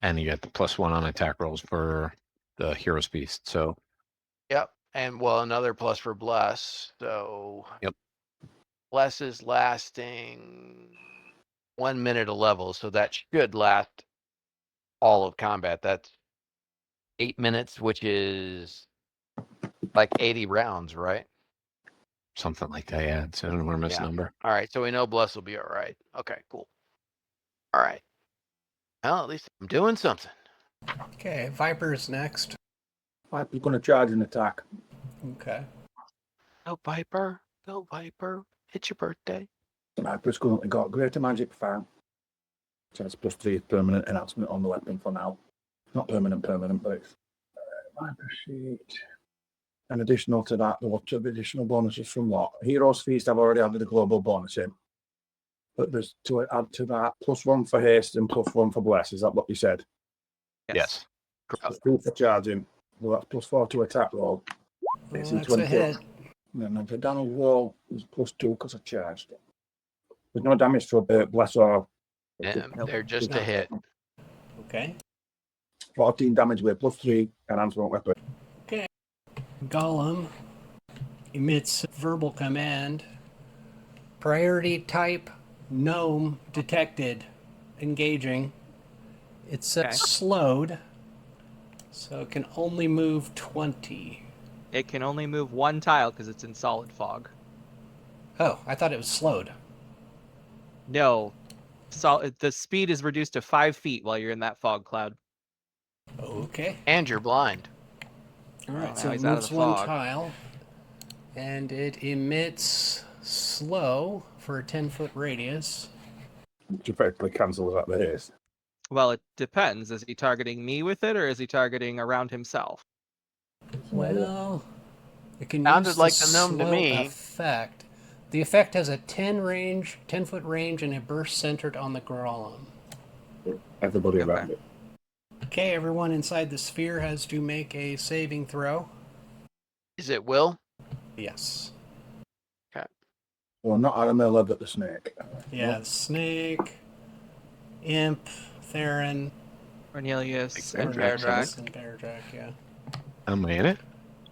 And you got the +1 on attack rolls for the Hero's Beast, so. Yep, and well, another plus for Bless. So Yep. Bless is lasting 1 minute a level, so that should last all of combat. That's 8 minutes, which is like 80 rounds, right? Something like that, yeah. It's an enormous Yeah. number. All right, so we know Bless will be all right. Okay, cool. All right. Well, at least I'm doing something. Okay, Viper's next. Viper's going to charge an attack. Okay. Go Viper. Go Viper. It's your birthday. Viper's currently got Greater Magic Fire. So it's +3 permanent enhancement on the weapon for now. Not permanent, but it's Viper sheet. And additional to that, there were 2 additional bonuses from what? Hero's Feast, I've already added a global bonus in. But there's to add to that, +1 for haste and +1 for bless. Is that what you said? Yes. +2 for charging. Well, that's +4 to attack roll. Well, It's that's a hit. And then for damage roll, is +2 because I charged. There's no damage to a bless or They're just No. a hit. Okay. 14 damage with +3 enhancement weapon. Golem emits verbal command. Priority type gnome detected. Engaging. It's slowed, so it can only move 20. It can only move 1 tile because it's in solid fog. Oh, I thought it was slowed. No, the speed is reduced to 5 feet while you're in that fog cloud. Okay. And you're blind. All right, now so it he's out of moves the 1 fog. tile, and it emits slow for a 10-foot radius. Which effectively cancels out the haste. Well, it depends. Is he targeting me with it, or is he targeting around himself? Well, it can Sounded use like the the gnome to slow me. effect. The effect has a 10-foot range, and a burst centered on the Golem. Everybody around it. Okay, everyone inside the sphere has to make a saving throw. Is it Will? Yes. Well, not Aramilla, but the snake. Yeah, Snake, Imp, Theron, Cornelius and Bear Bear Drac. and Bear Drac, yeah. Am I in it?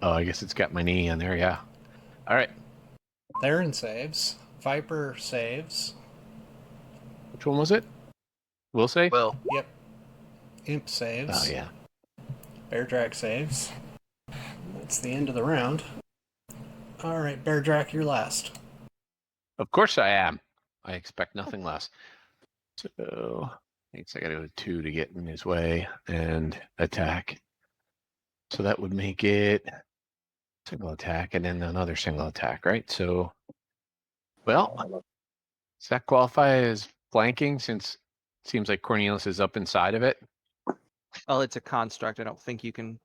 Oh, I guess it's got my knee in there, yeah. All right. Theron saves. Viper saves. Which one was it? Will save? Will. Yep. Imp saves. Oh, yeah. Bear Drac saves. That's the end of the round. All right, Bear Drac, you're last. Of course I am. I expect nothing less. So, I guess I gotta go to 2 to get in his way and attack. So that would make it single attack and then another single attack, right? So, well, does that qualify as flanking since it seems like Cornelius is up inside of it? Well, it's a construct. I don't think you can.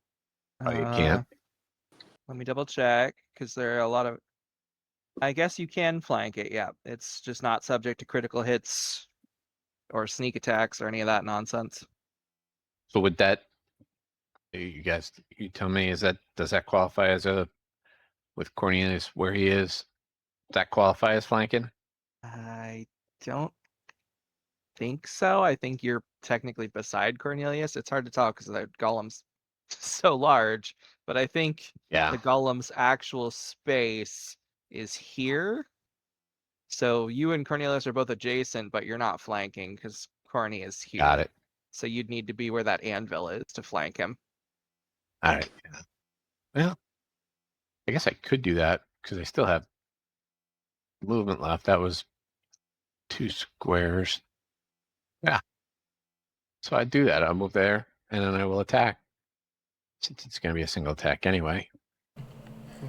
Oh, you can't? Let me double check because there are a lot of. I guess you can flank it. Yeah, it's just not subject to critical hits or sneak attacks or any of that nonsense. So would that, you guys, you tell me, does that qualify as with Cornelius where he is, does that qualify as flanking? I don't think so. I think you're technically beside Cornelius. It's hard to tell because the golem's so large, but I think Yeah, the golem's actual space is here. So you and Cornelius are both adjacent, but you're not flanking because Corny is here. got it. So you'd need to be where that anvil is to flank him. All right. Yeah. Well, I guess I could do that because I still have movement left. That was 2 squares. Yeah. So I'd do that. I'll move there and then I will attack. Since it's going to be a single attack anyway.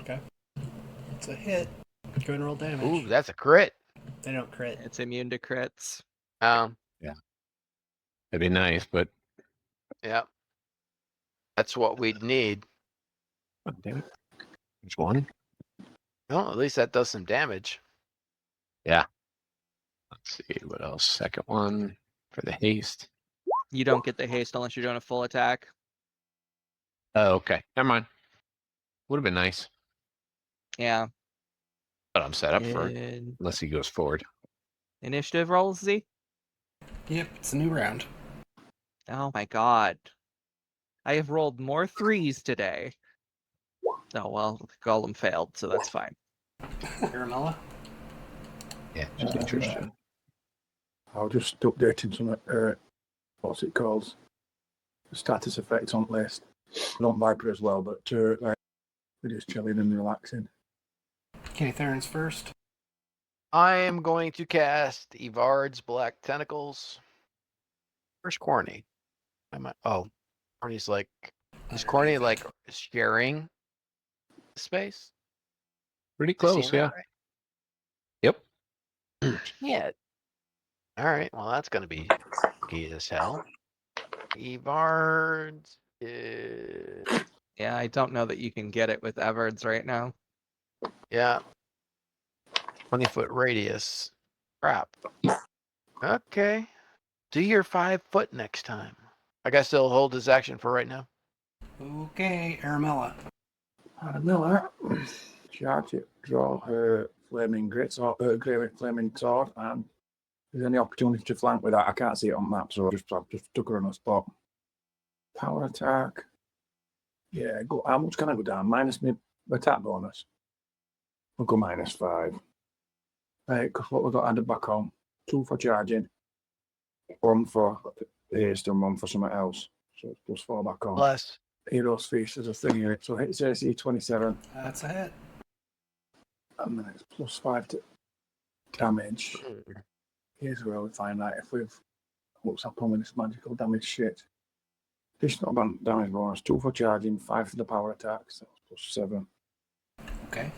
Okay. It's a hit. Go and roll damage. Ooh, that's a crit. They don't crit. It's immune to crits. Um, That'd be nice, but yeah. That's what we'd need. oh, damn it. There's one. Well, at least that does some damage. Yeah. Let's see what else. Second one for the haste. You don't get the haste unless you're doing a full attack. Oh, okay. Never mind. Would have been nice, Yeah. but I'm set up for it In- unless he goes forward. Initiative rolls, Z? Yep, it's a new round. Oh my god. I have rolled more 3s today. Oh well, Golem failed, so that's fine. Caramella? Yeah, just interesting. I'll just update him some, what's it called? The status effects on list. Not Viper as well, but like, we're just chilling and relaxing. Kenny Theron's first. I am going to cast Evard's Black Tentacles. Where's Corny? Oh, Corny's like, is Corny like sharing space? Pretty Am I close, seeing yeah. that right? Yep. Yeah. All right. Well, that's going to be tricky as hell. Evard's is... Yeah, I don't know that you can get it with Everds right now. Yeah. 20-foot radius. Crap. Okay. Do your 5 foot next time. I guess he'll hold his action for right now. Okay, Aramella. Miller, charge it, draw her flaming flaming sword, and if there's any opportunity to flank with that. I can't see it on map, so I've just took her on the spot. Power attack. Yeah, go. How much can I go down? Minus my attack bonus. We'll go -5. Right, because what we've got added back on. 2 for charging, 1 for haste, and 1 for something else. So it's +4 back on. Plus, Hero's Feast is a thing here. So hits AC 27, That's a hit. and then it's +5 to damage. Here's where we find out if we've what's up on with this magical damage shit. Additional damage bonus, 2 for charging, 5 for the power attack, so +7. Okay.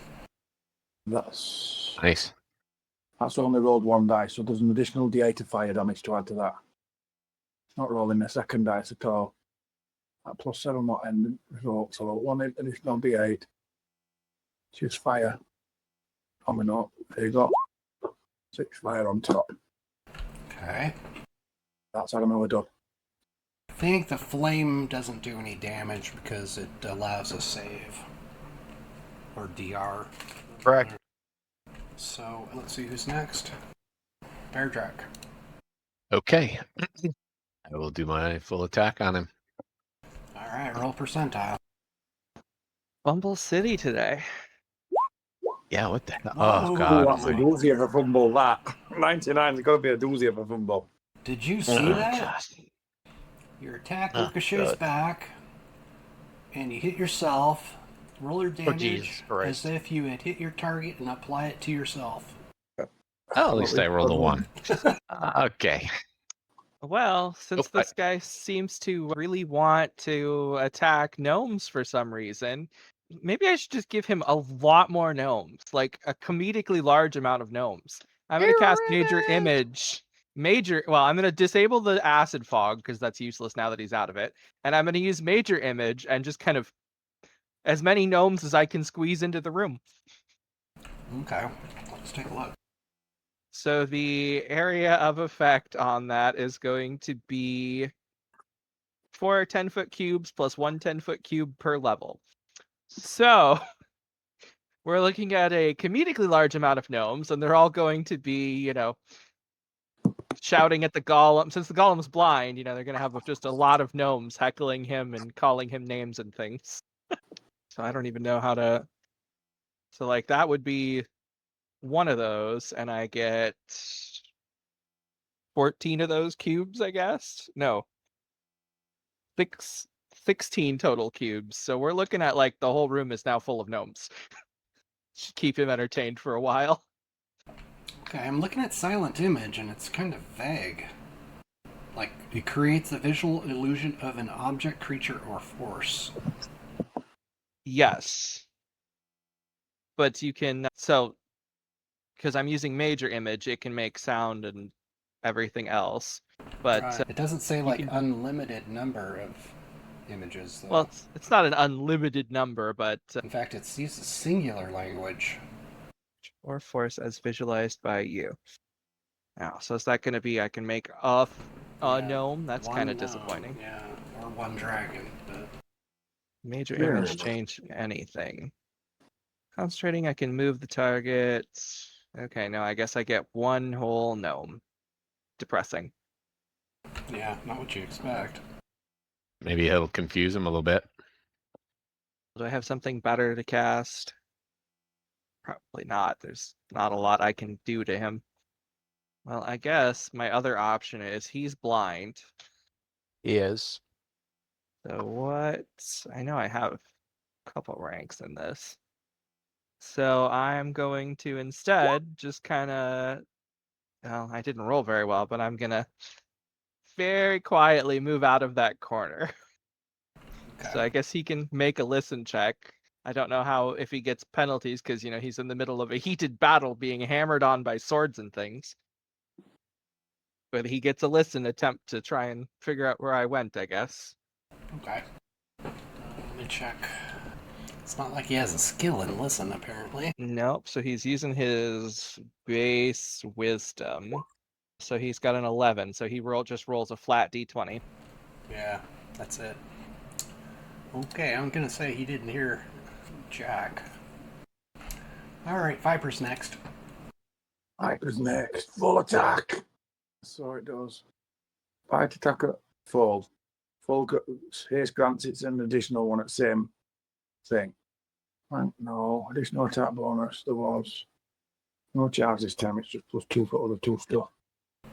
That's Nice. only rolled 1 dice, so there's an additional D8 of fire damage to add to that. It's not rolling a second dice at all. That +7 not end result, so 1 additional D8. Choose fire. Coming up. There you go. 6 fire on top. Okay. That's how I'm only done. I think the flame doesn't do any damage because it allows a save. Or DR. correct. So, let's see who's next. Bear Drac. Okay. I will do my full attack on him. Alright, roll percentile. Bumble City today. Yeah, what the hell? Oh, Oh, God. that's a doozy of a fumble, that. 99's got to be a doozy of a fumble. Did you see that? God. Your attack Oh, ricochets God. back, and you hit yourself. Roll your Oh, Jesus damage Christ. as if you had hit your target and apply it to yourself. Oh, at least I rolled a 1. Okay. Well, since Nope, this guy seems to really want to attack gnomes for some reason, maybe I should just give him a lot more gnomes, like a comedically large amount of gnomes. I'm going to cast Major Image. Well, I'm going to disable the acid fog because that's useless now that he's out of it. And I'm going to use Major Image and just kind of as many gnomes as I can squeeze into the room. Okay, let's take a look. So the area of effect on that is going to be 4 10-foot cubes plus 1 10-foot cube per level. So we're looking at a comedically large amount of gnomes, and they're all going to be, shouting at the golem. Since the golem's blind, they're going to have just a lot of gnomes heckling him and calling him names and things. So I don't even know how to. So like that would be one of those, and I get 14 of those cubes, I guess. No, 16 total cubes. So we're looking at like the whole room is now full of gnomes. Should keep him entertained for a while. Okay, I'm looking at Silent Image, and it's kind of vague. Like, it creates a visual illusion of an object, creature, or force. Yes. But you can, because I'm using Major Image, it can make sound and everything else. But It doesn't say, like, can- unlimited number of images, though. well, it's not an unlimited number, but In fact, it uses singular language. or force as visualized by you. Now, so is that going to be I can make a Yeah, gnome? That's one kind of gnome, disappointing. Yeah, or one dragon. But Major Yeah. Image change anything. Concentrating, I can move the target. Okay, no, I guess I get one whole gnome. Depressing. yeah, not what you expect. Maybe it'll confuse him a little bit. Do I have something better to cast? Probably not. There's not a lot I can do to him. Well, I guess my other option is he's blind. He is. So what? I know I have a couple ranks in this. So I'm going to instead just kind of, well, I didn't roll very well, but I'm going to very quietly move out of that corner. Okay. So I guess he can make a listen check. I don't know how if he gets penalties because he's in the middle of a heated battle being hammered on by swords and things. But he gets a listen attempt to try and figure out where I went, I guess. Okay. Let me check. It's not like he has a skill in listen, apparently. Nope. So he's using his base wisdom. So he's got an 11. So he just rolls a flat d20. Yeah, that's it. Okay, I'm gonna say he didn't hear Jack. Alright, Viper's next. Viper's next. Full attack. So it does. Fight attack at full. Haste grants it's an additional one at same thing. Right, no, additional attack bonus. There was no charge this time. It's just +2 for other 2 stuff.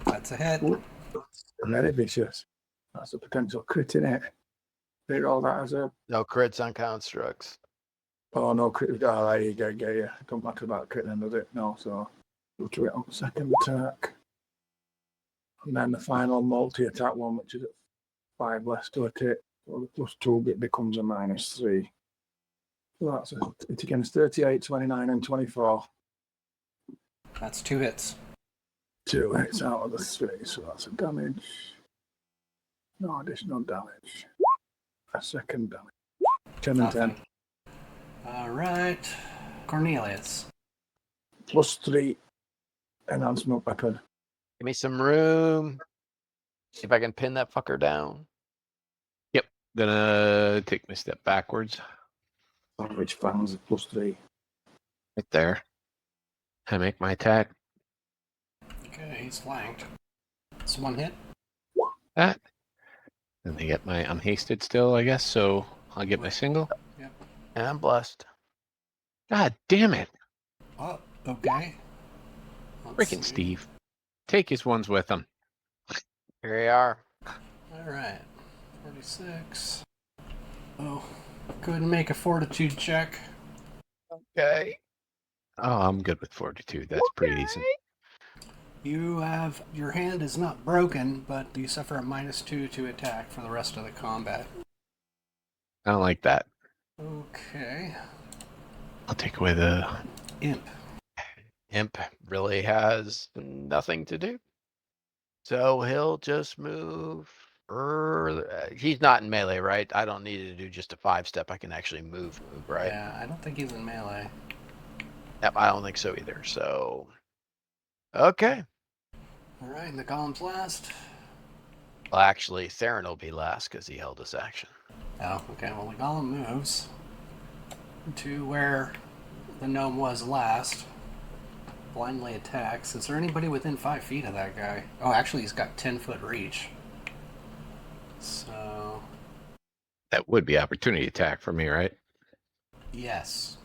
That's a hit. Very vicious. That's a potential crit in it. Read all that as a No crits on constructs. no crit. Oh, there you go. Yeah, it don't matter about crit then, does it? No, so we'll do it on the second attack. And then the final multi-attack one, which is at 5 less to a hit. So the +2 bit becomes a -3. So that's it against 38, 29, and 24. That's 2 hits. 2 hits out of the 3, so that's a damage. No additional damage. A second damage. 10 and 10. Alright. Cornelius. +3 enhancement weapon. Give me some room. See if I can pin that fucker down. Gonna take my step backwards. Which fangs +3. Right there. I make my attack. Okay, he's flanked. It's 1 hit. That. And they get I'm hasted still, I guess, so I'll get my single. And I'm blessed. God damn it. Oh, okay. Let's Freaking see. Steve. Take his ones with him. Here we are. All right. 46. Oh, go ahead and make a fortitude check. Okay. Oh, I'm good with 42. That's pretty decent. You have, your hand is not broken, but you suffer a -2 to attack for the rest of the combat. I don't like that. Okay. I'll take away the. Imp. Imp really has nothing to do. So he'll just move. He's not in melee, right? I don't need to do just a 5-step. I can actually move, right? Yeah, I don't think he's in melee. Yep, I don't think so either. So, okay. All right, and the golem's last. Well, actually, Theron will be last because he held his action. Oh, okay. Well, the golem moves to where the gnome was last. Blindly attacks. Is there anybody within 5 feet of that guy? Oh, actually, he's got 10-foot reach. So, That would be opportunity attack for me, right? yes.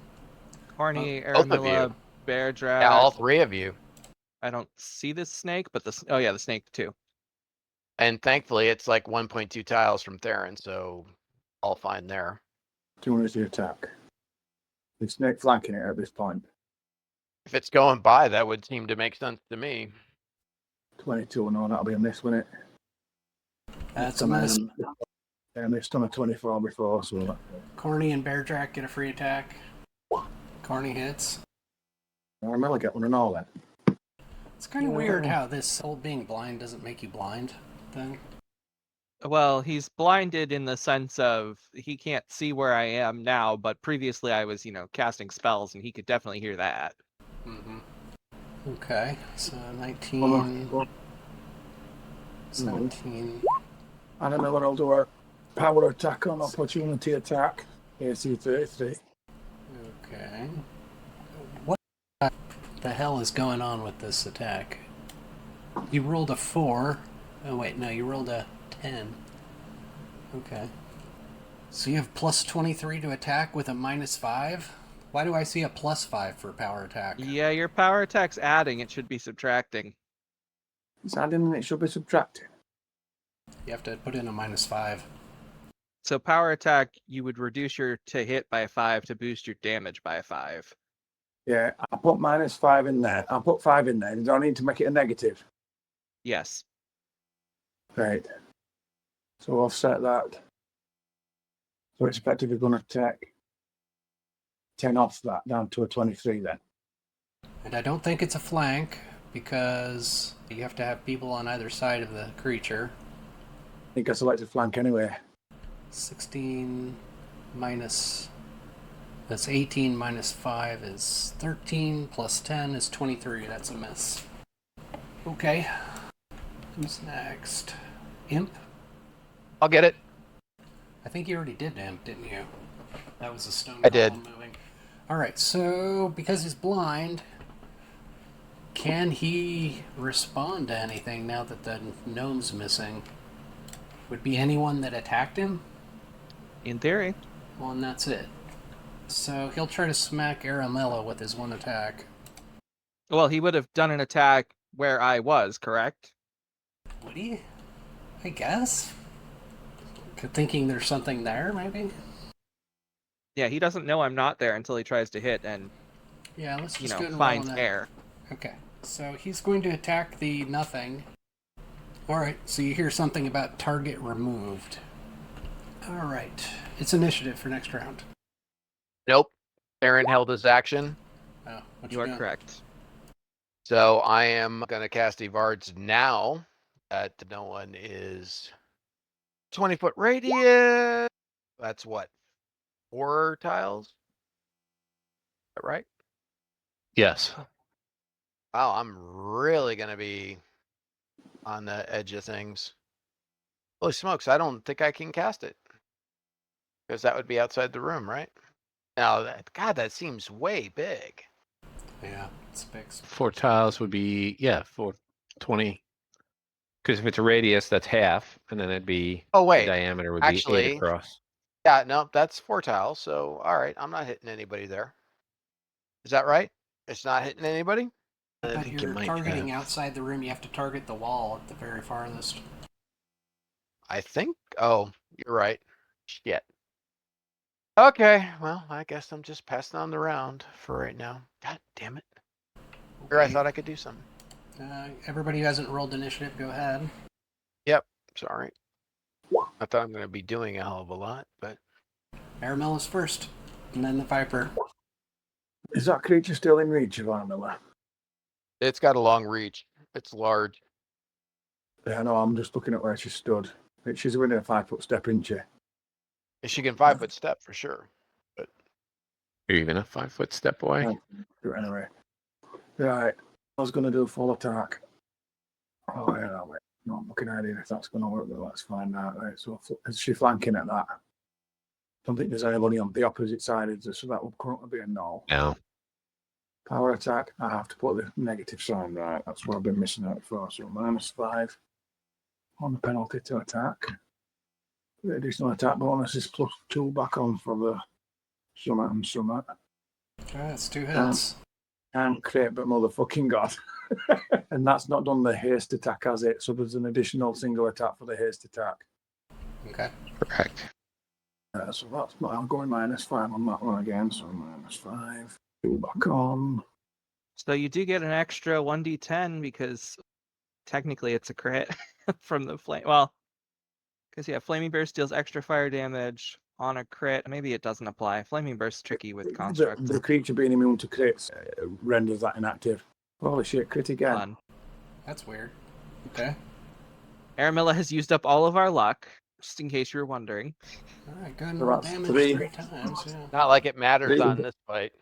Horny, Both of you. Aramilla, Bear Drag. Yeah, all 3 of you. I don't see the snake, but the snake too. And thankfully, it's like 1.2 tiles from Theron, so all fine there. 200 is the attack. The snake flanking it at this point. If it's going by, that would seem to make sense to me. 22, no, that'll be on this, won't it? That's a miss. And it's done a 24 before, so Corny and Beardrack get a free attack. Corny hits. I remember get one and all then. It's kind of weird how this whole being blind doesn't make you blind thing. Well, he's blinded in the sense of he can't see where I am now, but previously I was, casting spells and he could definitely hear that. Mm-hmm. Okay, so 19, 17. And then I'll do a power attack on opportunity attack. AC 33. Okay. What the hell is going on with this attack? You rolled a 4. Oh, wait, no, you rolled a 10. Okay. So you have plus 23 to attack with a -5? Why do I see a +5 for power attack? Yeah, your power attack's adding, it should be subtracting. It's adding and it should be subtracting. You have to put in a -5. So power attack, you would reduce your to hit by 5 to boost your damage by 5. Yeah, I put -5 in there. I'll put 5 in there. Do I need to make it a negative? Yes. Right. So offset that. So it's effectively going to take 10 off that down to a 23 then. And I don't think it's a flank, because you have to have people on either side of the creature. I think I selected flank anyway. 16 minus... That's 18 minus 5 is 13, plus 10 is 23. That's a miss. Okay. Who's next? Imp? I'll get it. I think you already did Imp, didn't you? That was a stone I did. column moving. Alright, so because he's blind, can he respond to anything now that the gnome's missing? Would be anyone that attacked him? In theory. Well, and that's it. So he'll try to smack Aramilla with his one attack. Well, he would have done an attack where I was, correct? Would he? I guess. Thinking there's something there, maybe? Yeah, he doesn't know I'm not there until he tries to hit and, Yeah, let's just go and roll finds on that. air. Okay, so he's going to attack the nothing. Alright, so you hear something about target removed. Alright, it's initiative for next round. Nope. Theron held his action. Oh, what You are doing? correct. So I am going to cast Evards now that no one is 20-foot radius. That's what? 4 tiles? Is that right? Yes. Wow, I'm really going to be on the edge of things. Holy smokes, I don't think I can cast it. Because that would be outside the room, right? Now, God, that seems way big. Yeah, it's fixed. 4 tiles would be, 420. Because if it's a radius, that's half, and then it'd be Oh, the wait. diameter would be 8 Actually, across. yeah, no, that's 4 tiles. So, all right, I'm not hitting anybody there. Is that right? It's not hitting anybody? I But think you you're might targeting have. outside the room, you have to target the wall at the very farthest. I think. Oh, you're right. Shit. Okay, well, I guess I'm just passing on the round for right now. God damn it. Here I Okay. thought I could do something. Everybody who hasn't rolled initiative, go ahead. Yep, sorry. I thought I'm going to be doing a hell of a lot, but Aramil is first, and then the Viper. Is that creature still in reach of Armilla? it's got a long reach. It's large. Yeah, no, I'm just looking at where she stood. She's within a 5-foot step, isn't she? She can 5-foot step for sure. You're even a 5-foot step away. Right. Do it anyway. Right. I was going to do a full attack. Oh, yeah, no, wait. No, I'm looking at it if that's going to work, but let's find out. Right, so is she flanking at that? Don't think there's anybody on the opposite side, is there? So that will currently be a no. No. Power attack, I have to put the negative sign right. That's what I've been missing out for. So -5 on the penalty to attack. The additional attack bonus is +2 back on for the summit and summit. Okay, that's 2 hits. And create, but motherfucking god. And that's not done the haste attack, has it? So there's an additional single attack for the haste attack. Okay. Correct. So that's I'm going -5 on that one again. So -5. 2 back on. So you do get an extra 1d10 because technically it's a crit from the flame. Well, because yeah, Flaming Burst deals extra fire damage on a crit. Maybe it doesn't apply. Flaming Burst's tricky with construct. The creature being immune to crits renders that inactive. Holy shit, crit again. Fun. That's weird. Okay. Aramilla has used up all of our luck, just in case you were wondering. All right, good. So Roll that's damage 3. 3 times. Yeah. Not like it matters Three. on this fight.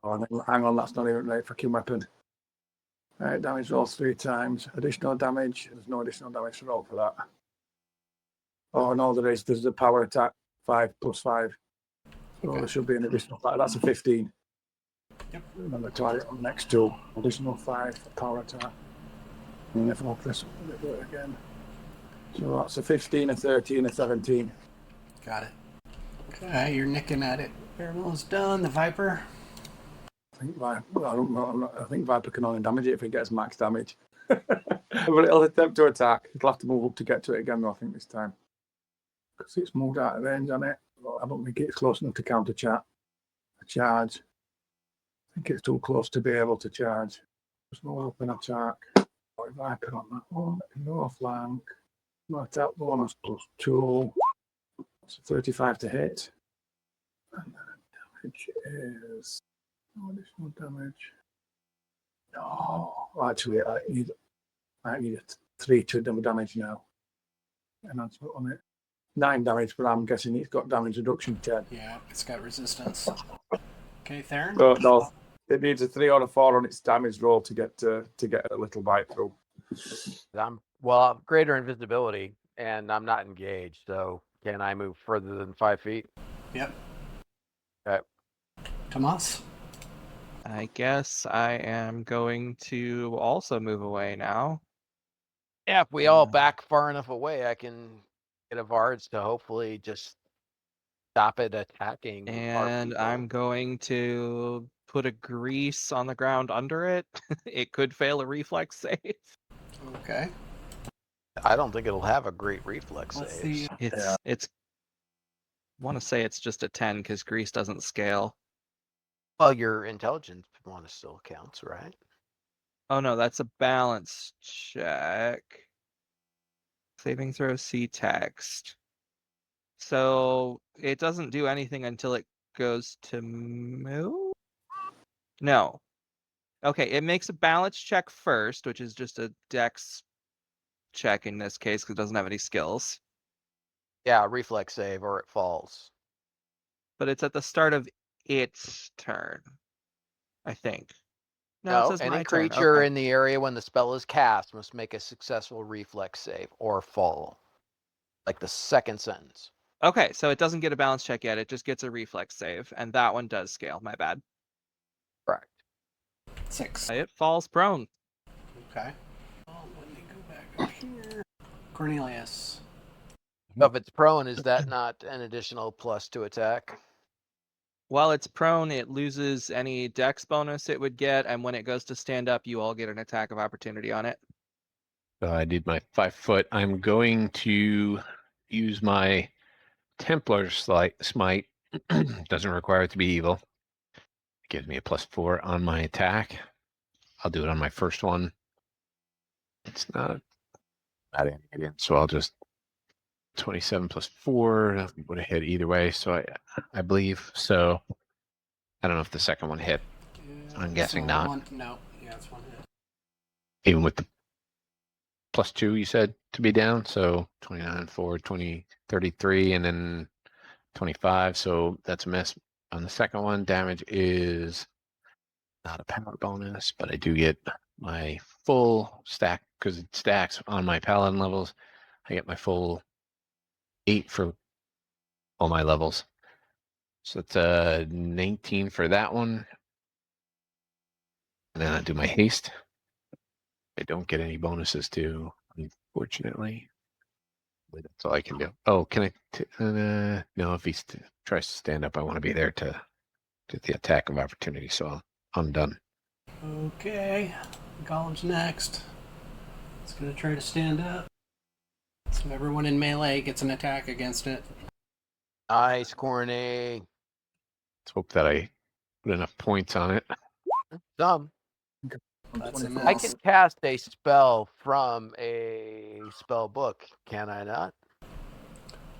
Oh, hang on, that's not even right. Fucking weapon. Right, damage rolls 3 times. Additional damage. There's no additional damage to roll for that. Oh no, there is. There's a power attack. 5 + 5. So Okay. there should be an additional 5. That's a 15. Yep. And the target on next 2. Additional 5 for power attack. And if I press up, we'll do it again. So that's a 15, a 13, a 17. Got it. Okay, you're nicking at it. Aramil is done. The Viper. I think Viper, I don't know. I think Viper can only damage it if it gets max damage. But it'll attempt to attack. It'll have to move up to get to it again, though, I think, this time. Because it's moved out of range on it. I don't think it's close enough to counter charge. I think it's too close to be able to charge. There's no open attack. Viper on that one. No flank. No attack bonus +2. It's a 35 to hit. And then damage is no additional damage. No, actually, I need a 3 to double damage now. And that's not on it. 9 damage, but I'm guessing it's got damage reduction 10. Yeah, it's got resistance. Okay, Theron. No, it needs a 3 or a 4 on its damage roll to get a little bite through. I'm greater invisibility, and I'm not engaged. So can I move further than 5 feet? Yep. Okay. Damasc. I guess I am going to also move away now. Yeah, if we all back far enough away, I can get a Vards to hopefully just stop it attacking. our And people. I'm going to put a grease on the ground under it. It could fail a reflex save. Okay. I don't think it'll have a great reflex What's save. the It's want to say it's just a 10 because grease doesn't scale. Well, your intelligence bonus still counts, right? Oh no, that's a balance check. Saving throw, see text. So it doesn't do anything until it goes to move? No. Okay, it makes a balance check first, which is just a dex check in this case because it doesn't have any skills. Yeah, reflex save or it falls. But it's at the start of its turn, I think. No, it No, says any my turn. creature Okay. in the area when the spell is cast must make a successful reflex save or fall. Like the second sentence. Okay, so it doesn't get a balance check yet. It just gets a reflex save, and that one does scale. My bad. Correct. 6? It falls prone. Okay. Oh, let me go back up here. Cornelius. So if it's prone, is that not an additional plus to attack? While it's prone, it loses any dex bonus it would get, and when it goes to stand up, you all get an attack of opportunity on it. So I did my 5 foot. I'm going to use my Templar Smite. Doesn't require it to be evil. It gives me a +4 on my attack. I'll do it on my first one. It's not animated, so I'll just 27 +4 would have hit either way. So I believe so. I don't know if the second one hit. Yeah, I'm it's guessing not not. one- No, yeah, it's one hit. Even with the +2 you said to be down, so 29, 4, 20, 33, and then 25. So that's a miss. On the second one, damage is not a power bonus, but I do get my full stack because it stacks on my paladin levels. I get my full 8 for all my levels. So it's 19 for that one. And then I do my haste. I don't get any bonuses too, unfortunately. But that's all I can do. Oh, can I? No, if he tries to stand up, I want to be there to get the attack of opportunity. So I'm done. Okay, Golem's next. It's gonna try to stand up. So everyone in melee gets an attack against it. Nice, Corny. Let's hope that I put enough points on it. Some. That's a 24. I miss. can cast a spell from a spell book, can I not?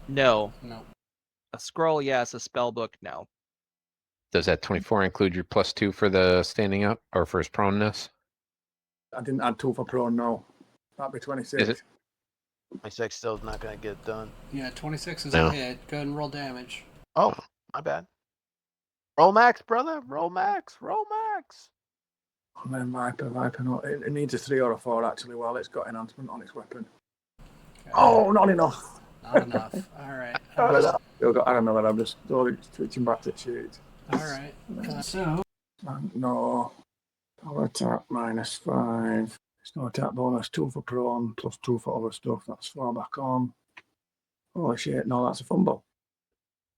No. No. A scroll, yes. A spell book, no. Does that 24 include your +2 for the standing up or for his proneness? I didn't add 2 for prone, no. That'd be 26. Is it? My sex still's not going to get it done. Yeah, 26 is No. a hit. Go ahead and roll damage. Oh, my bad. Roll max, brother. Roll max. Roll max. And then Viper, no. It needs a 3 or a 4 actually while it's got enhancement on its weapon. Okay. Oh, not enough. Not enough. All right. Not enough. Still got, I don't know that I'm just switching back to sheet. All right. So, No. Power attack -5. It's no attack bonus, 2 for prone, +2 for other stuff. That's 4 back on. Holy shit, no, that's a fumble.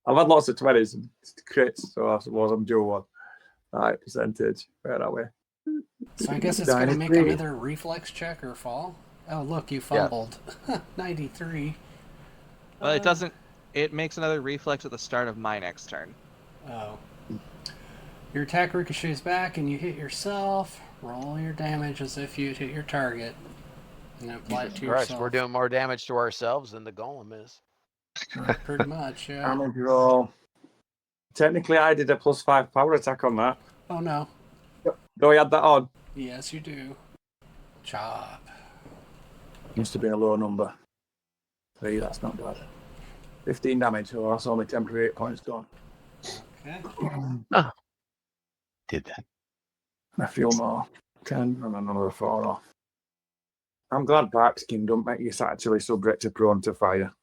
I've had lots of 20s and crits, so I suppose I'm due one. Right, percentage. Right that way. I guess it's going to make another reflex check or fall. Oh, look, you fumbled. 93. Well, it doesn't. It makes another reflex at the start of my next turn. Oh. Your attack ricochets back and you hit yourself. Roll your damage as if you'd hit your target. And apply it to Christ, yourself. we're doing more damage to ourselves than the golem is. Pretty much, yeah. Damage roll. Technically, I did a +5 power attack on that. Oh, no. Though I had that on. Yes, you do. Chop. Used to be a low number. 3, that's not bad. 15 damage, so that's only temporary 8 points gone. Okay. Did that. A few more. 10 and another 4 off. I'm glad Barkskin don't make you actually subject to prone to fire.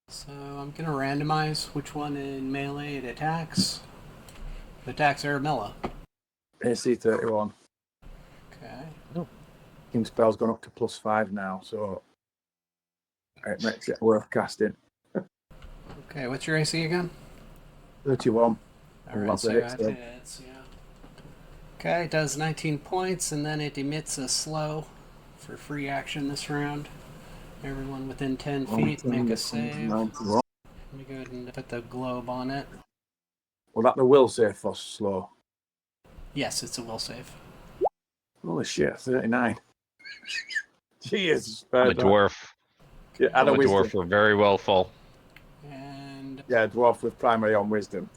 So I'm going to randomize which one in melee it attacks. It attacks Arabella. AC 31. Okay. King spell's gone up to +5 now, so it makes it worth casting. Okay, what's your AC again? 31. All right, Lots so of hits, that though. hits, yeah. Okay, it does 19 points, and then it emits a slow for free action this round. Everyone within 10 feet, make a save. 91. Let me go ahead and put the globe on it. Well, that the will save for slow. Yes, it's a will save. Holy shit, 39. Jeez. I'm a dwarf. Yeah, I'm and a a wisdom. dwarf. We're very well full. And Yeah, dwarf with primary on wisdom.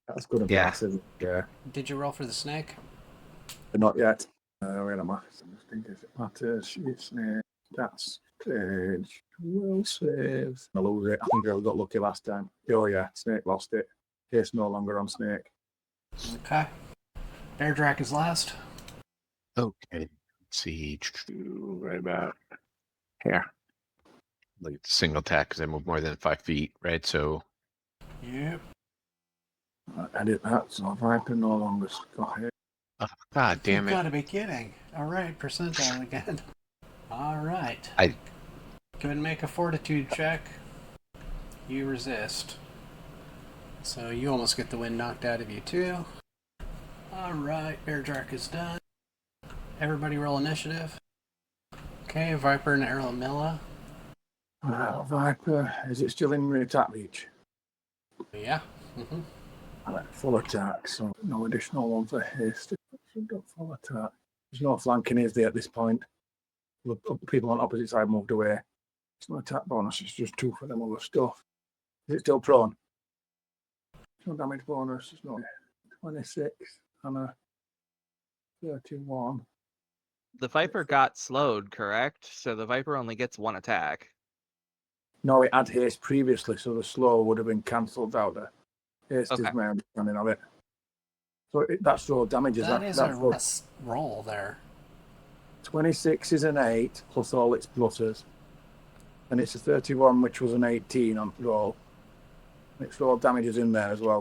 That's good and Yeah. fast, isn't it? Yeah. did you roll for the snake? But not yet. Where am I? I'm just thinking if it matters. Sheet snake. That's stage. Will save. I lose it. I think I got lucky last time. Oh yeah, snake lost it. Haste no longer on snake. Okay. Bear Drac is last. Okay. Let's see. Right about here. Like it's a single attack because I move more than 5 feet, right? So Yep. I did that, so Viper no longer got hit. God damn You it. gotta be kidding. Alright, percentile again. Alright. I- Go ahead and make a fortitude check. You resist. So you almost get the wind knocked out of you too. Alright, Bear Drac is done. Everybody roll initiative. Okay, Viper and Arlamilla. Viper, is it still in attack reach? Yeah. Mm-hmm. Full attack, so no additional one for haste. Should go full attack. There's no flanking, is there, at this point? The people on opposite side moved away. It's no attack bonus, it's just 2 for them other stuff. Is it still prone? No damage bonus, it's not 26 and a 31. The Viper got slowed, correct? So the Viper only gets 1 attack. No, it had haste previously, so the slow would have been cancelled out there. Haste Okay. is my understanding of it. So that's roll damages. That is a roll there. 26 is an 8 plus all its pluses. And it's a 31, which was an 18 on roll. Its roll damage is in there as well.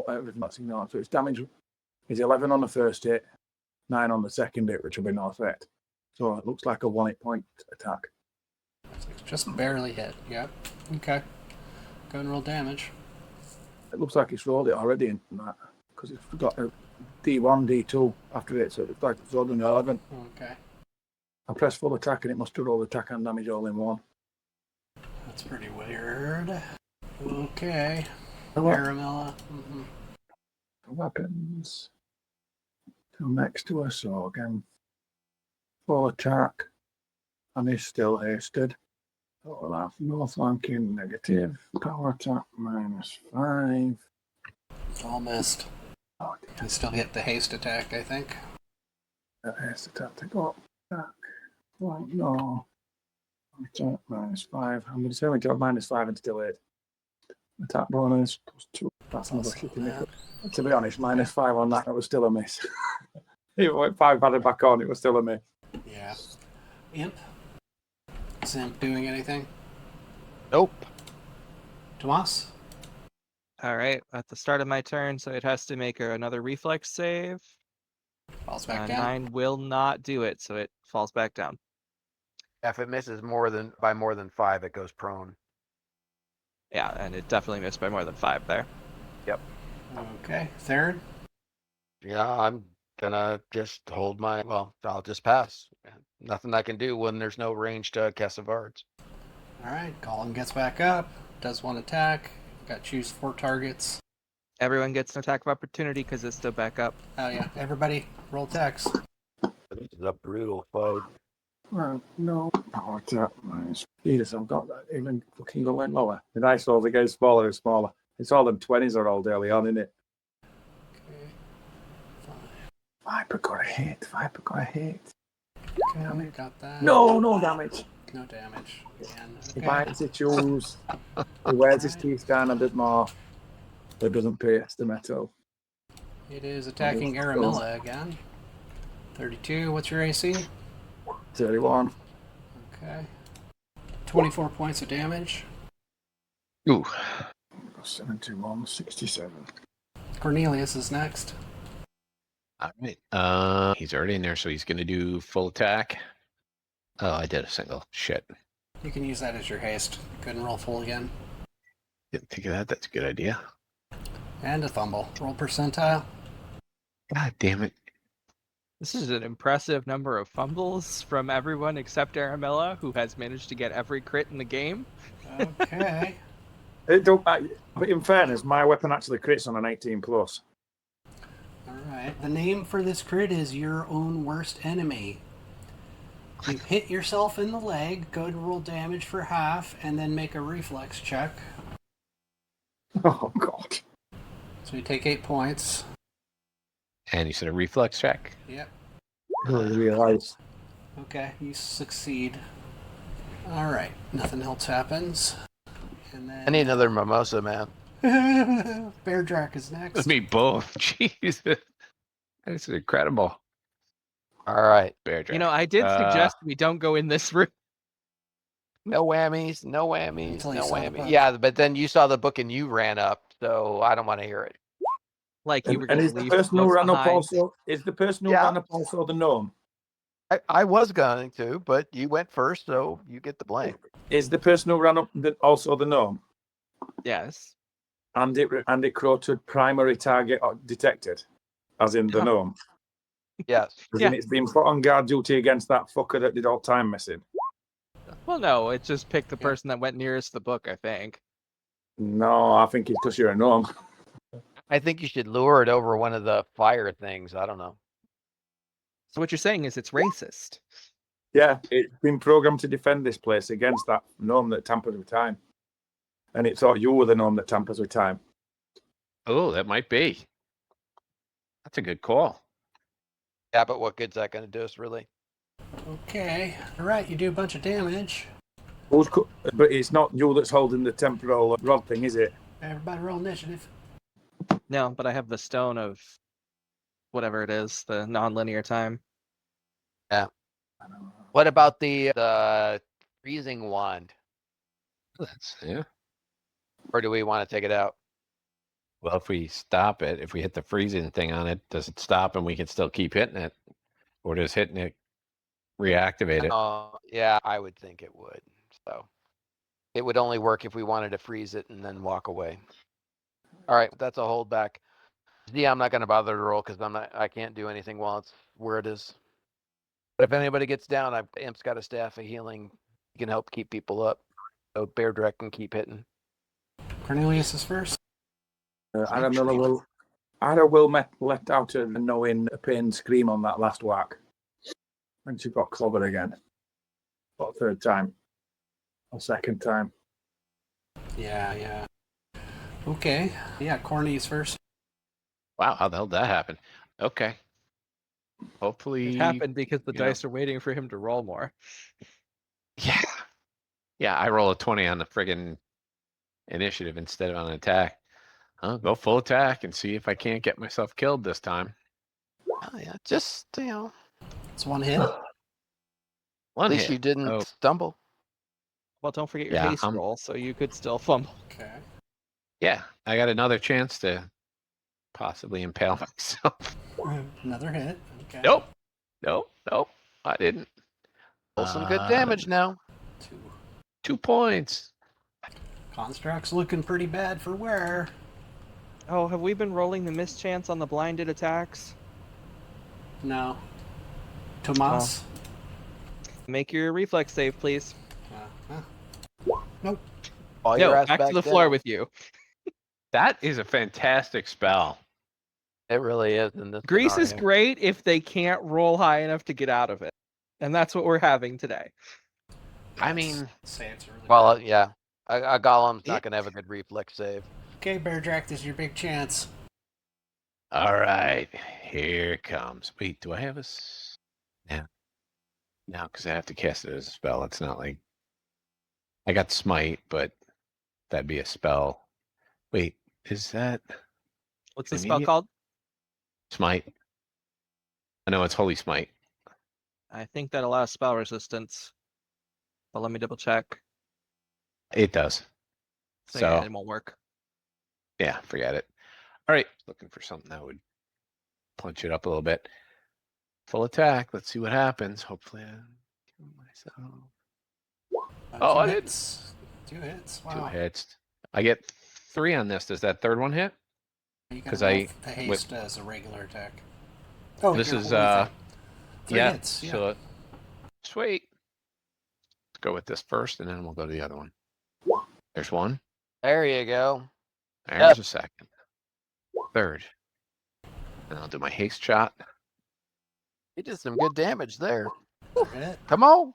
Everything that's ignored. So its damage is 11 on the first hit, 9 on the second hit, which will be no effect. So it looks like a 1 hit point attack. Just barely hit. Yep. Okay. Go and roll damage. It looks like it's rolled it already in that because it's got a D1, D2 after it, so it looks like it's rolled an 11. Okay. I press full attack and it must have rolled attack and damage all in one. That's pretty weird. Okay. So what? Aramilla. Mm-hmm. Weapons. So next to us, so again, full attack, and he's still hasted. So we'll have no flanking, negative, power attack -5. All missed. Oh, You still get the haste attack, I think. haste attack to go attack. Flank, no. Attack -5. I'm going to say we got -5 and still hit. Attack bonus +2. That's another shitty miss. To be honest, -5 on that, it was still a miss. Even when 5 added back on, it was still a miss. Yeah. Imp? Is Imp doing anything? Nope. Damasc? All right, at the start of my turn, so it has to make another reflex save. Falls back down. 9 will not do it, so it falls back down. If it misses by more than 5, it goes prone. Yeah, and it definitely missed by more than 5 there. Yep. Okay. Third? Yeah, I'm gonna just hold my. Well, I'll just pass. Nothing I can do when there's no range to cast Vards. Alright. Golem gets back up. Does 1 attack. Got to choose 4 targets. Everyone gets an attack of opportunity because it's still back up. Oh, yeah. Everybody, roll attacks. This is a brutal fight. Well, no. Power attack Jesus, I've got that. Even fucking going lower. The dice rolls are getting smaller and smaller. It's all them 20s are all early on, isn't it? Okay. Viper got a hit. Viper got a hit. Okay, got that. No damage. No damage. Again. He Okay. bites, he chews. He wears his teeth down a bit more. But doesn't pierce the metal. It is attacking Aramilla again. 32. What's your AC? 31. Okay. 24 points of damage. Ooh. 71, 67. Cornelius is next. All right. He's already in there, so he's gonna do full attack. Oh, I did a single. Shit. You can use that as your haste. Go ahead and roll full again. Didn't think of that. That's a good idea. And a fumble. Roll percentile. God damn it. This is an impressive number of fumbles from everyone except Aramilla, who has managed to get every crit in the game. Okay. But in fairness, my weapon actually crits on an 18 plus. Alright. The name for this crit is Your Own Worst Enemy. You hit yourself in the leg, go to roll damage for half, and then make a reflex check. Oh, God. So you take 8 points. And you said a reflex check. Yep. I realise. Okay, you succeed. Alright, nothing else happens. And then I need another mimosa, man. Bear Drac is next. Me both. Jesus. That's incredible. All right. Bear Dragon. You know, I did suggest we don't go in this room. No whammies. No whammies. Until you No saw the whammies. book. Yeah, but then you saw the book and you ran up, so I don't want to hear it. Like you were And going is to the leave person who books ran up behind. also? Is the person who Yeah. ran up also the gnome? I was going to, but you went first, so you get the blame. Is the person who ran up also the gnome? Yes. Andy Croted primary target detected, as in the Yeah. gnome. Yes. As Yeah. in it's been put on guard duty against that fucker that did all time missing. Well, no, it just picked the Yeah. person that went nearest the book, I think. No, I think it's because you're a gnome. I think you should lure it over one of the fire things. I don't know. So what you're saying is it's racist. Yeah, it's been programmed to defend this place against that gnome that tampers with time. And it thought you were the gnome that tampers with time. Oh, that might be. That's a good call. Yeah, but what good's that going to do us, really? Okay. All right, you do a bunch of damage. But it's not you that's holding the temporal rod thing, is it? Everybody roll initiative. No, but I have the stone of whatever it is, the non-linear time. What about the freezing wand? That's yeah. Or do we want to take it out? Well, if we stop it, if we hit the freezing thing on it, does it stop and we can still keep hitting it? Or does hitting it reactivate it? Yeah, I would think it would. So it would only work if we wanted to freeze it and then walk away. All right, that's a holdback. Yeah, I'm not going to bother to roll because I can't do anything while it's where it is. But if anybody gets down, Imp's got a staff of healing. He can help keep people up. So Bear Direct can keep hitting. Cornelius is first. Ada will let out a knowing pain scream on that last whack. And she got clobbered again. What, third time? Or second time? Yeah. Okay. Yeah, Corny is first. Wow, how the hell did that happen? Okay. Hopefully. It happened because the you know. dice are waiting for him to roll more. Yeah. Yeah, I roll a 20 on the friggin' initiative instead of on attack. I'll go full attack and see if I can't get myself killed this time. Oh, yeah, just, It's one hit. One at least hit. you didn't Oh, stumble. Well, don't forget your Yeah, haste roll, so you could still fumble. Okay. yeah, I got another chance to possibly impale myself. Another hit. Okay. Nope. I didn't. Roll some good damage now. 2. 2 points. Construct's looking pretty bad for wear. Oh, have we been rolling the mischance on the blinded attacks? No. Tomas? Make your reflex save, please. Nope. Fall your No, ass back to the floor down. with you. That is a fantastic spell. It really is in this Grease is scenario. great if they can't roll high enough to get out of it. And that's what we're having today. I mean, Say it's really Well, bad. yeah. A golem's not going to have a good reflex save. Okay, Bear Direct is your big chance. all right, here it comes. Wait, do I have Yeah. No, because I have to cast it as a spell. It's not like I got smite, but that'd be a spell. Wait, is that What's the spell immediate? called? Smite? I know it's holy smite. I think that allows spell resistance. But let me double check. It does. So, So yeah, it won't work. yeah, forget it. All right, looking for something that would punch it up a little bit. Full attack. Let's see what happens. Hopefully, I kill myself. Oh, 2 I didn't. hits. 2 hits. 2 Wow. hits. I get 3 on this. Does that third one hit? You 'Cause can roll I- the haste as a regular attack. Oh, This your is holy thing. 3 yeah. hits. Yeah. So sweet. Let's go with this first, and then we'll go to the other one. There's one. There you go. There's a second. Third. And I'll do my haste shot. You did some good damage there. Hit. Come on.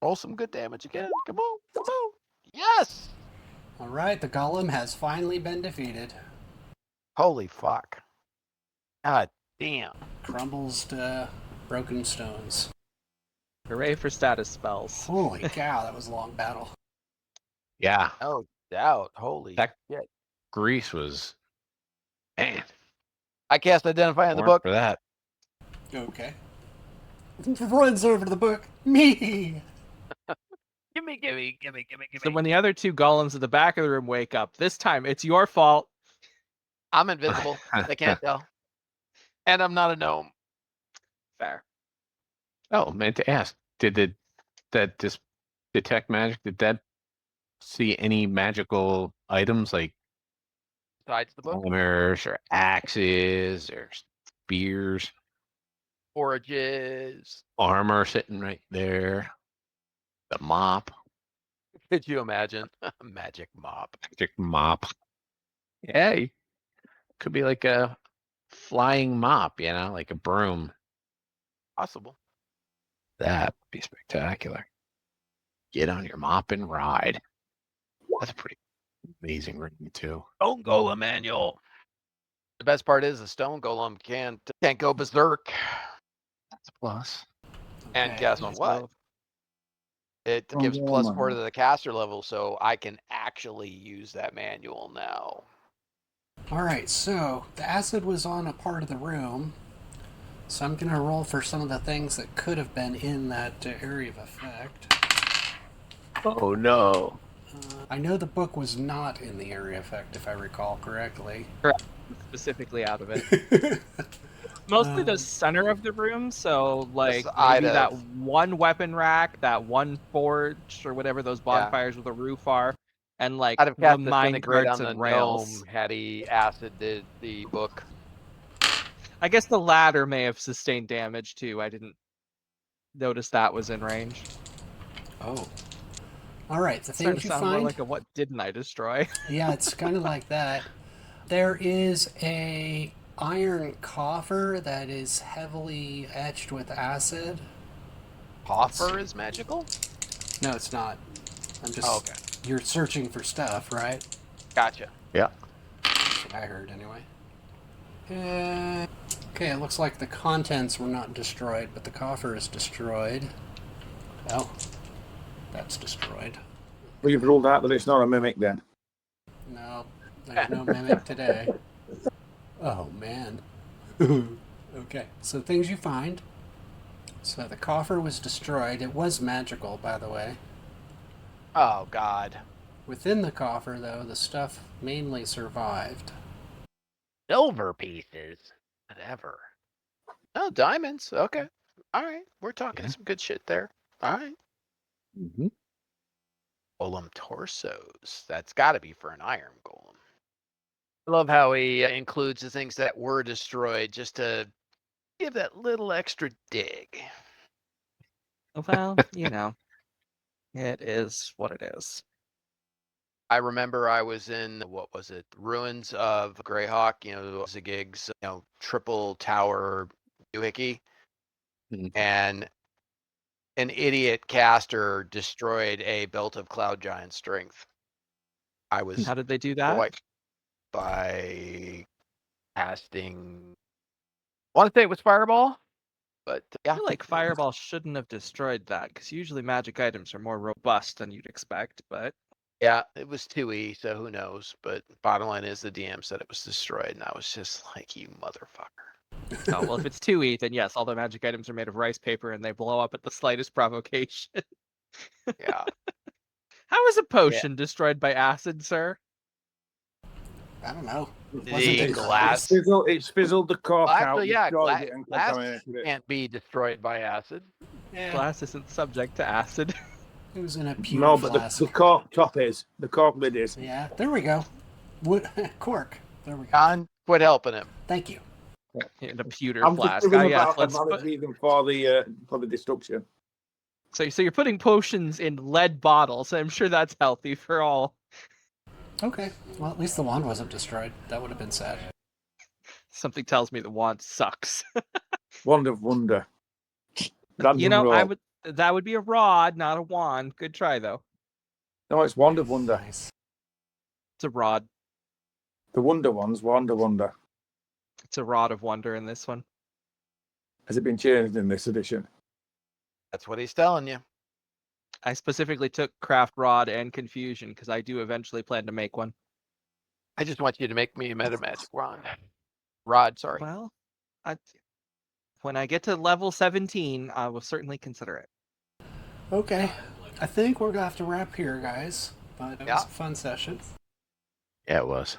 Roll some good damage again. Come on. Yes. All right, the golem has finally been defeated. Holy fuck. God damn. Crumbles to broken stones. Hooray for status spells. Holy cow, that was a long battle. Yeah, No doubt. Holy That- shit. Grease was man. I cast Identify in the Weren't book. for that. Okay. Runs over to the book. Me! Gimme. So when the other 2 golems at the back of the room wake up, this time it's your fault. I'm invisible. They can't tell. And I'm not a gnome. Fair. Oh, meant to ask. Did that just detect magic? Did that see any magical items like Besides the book. hammers or axes or spears, Forages. armor sitting right there? The mop. Could you imagine? Magic mop. Magic mop. Yeah, could be like a flying mop, like a broom. Possible. That would be spectacular. Get on your mop and ride. That's a pretty amazing ring too. Stone Golem manual. The best part is the Stone Golem can't go berserk. That's a plus. And Okay. guess Nice what? move. It Oh, gives yeah, +4 man. to the caster level, so I can actually use that manual now. All right, so the acid was on a part of the room, so I'm gonna roll for some of the things that could have been in that area of effect. Oh no. I know the book was not in the area of effect, if I recall correctly. Specifically out of it. Mostly the center of the room, so like maybe that one weapon rack, that one forge, or whatever those bonfires with a roof are, and like I'd have the cast mine Disintegrate carts on the and rails. gnome had he acid did the book. I guess the ladder may have sustained damage too. I didn't notice that was in range. Oh. All right, the Starting things to you sound more find. like a what didn't I destroy? Yeah, it's kind of like that. There is a iron coffer that is heavily etched with acid. Coffer is magical? No, it's not. I'm just. Oh, okay. You're searching for stuff, right? Gotcha. Yeah. That's what I heard, anyway. Okay, it looks like the contents were not destroyed, but the coffer is destroyed. Oh, that's destroyed. Well, you've ruled out that it's not a mimic then. No, there's no mimic today. Oh, man. Okay, so things you find. So the coffer was destroyed. It was magical, by the way. Oh, God. Within the coffer, though, the stuff mainly survived. Silver pieces. Whatever. Oh, diamonds. Okay. All right. We're talking some good shit there. All right. Mm-hmm. Golem torsos. That's got to be for an iron golem. I love how he includes the things that were destroyed just to give that little extra dig. Well, it is what it is. I remember I was in, what was it, Ruins of Greyhawk, Zigig's, triple tower doohickey, and an idiot caster destroyed a Belt of Cloud Giant strength. I was How did they do that? by casting, I want to say it was Fireball, but I feel like Fireball shouldn't have destroyed that, because usually magic items are more robust than you'd expect, but... Yeah, it was 2E, so who knows? But bottom line is the DM said it was destroyed, and I was just like, you motherfucker. Oh, well, if it's 2E, then yes, all the magic items are made of rice paper, and they blow up at the slightest provocation. Yeah. How is a potion destroyed by acid, sir? I don't know. The glass. It's fizzled the cork out. Actually, yeah, destroyed it and glass contaminated it. can't be destroyed by acid. Yeah, Glass isn't subject to acid. it was in a pewter No, but flask. the cork top is. The cork lid is. Yeah, there we go. Wood cork. There we go. John, quit helping him. Thank you. In a pewter I'm flask. just giving Yes, about a valid reason for the destruction. So you're putting potions in lead bottles. I'm sure that's healthy for all. Okay. Well, at least the wand wasn't destroyed. That would have been sad. Something tells me the wand sucks. Wand of wonder. That would be a rod, not a wand. Good try though. No, it's wand of wonder. Nice. It's a rod. The wonder one's wand of wonder. It's a rod of wonder in this one. Has it been changed in this edition? That's what he's telling you. I specifically took craft rod and confusion because I do eventually plan to make one. I just want you to make me a meta magic wand. Rod, sorry. Well, when I get to level 17, I will certainly consider it. Okay. I think we're going to have to wrap here, guys. But it was a fun session. Yeah, it was.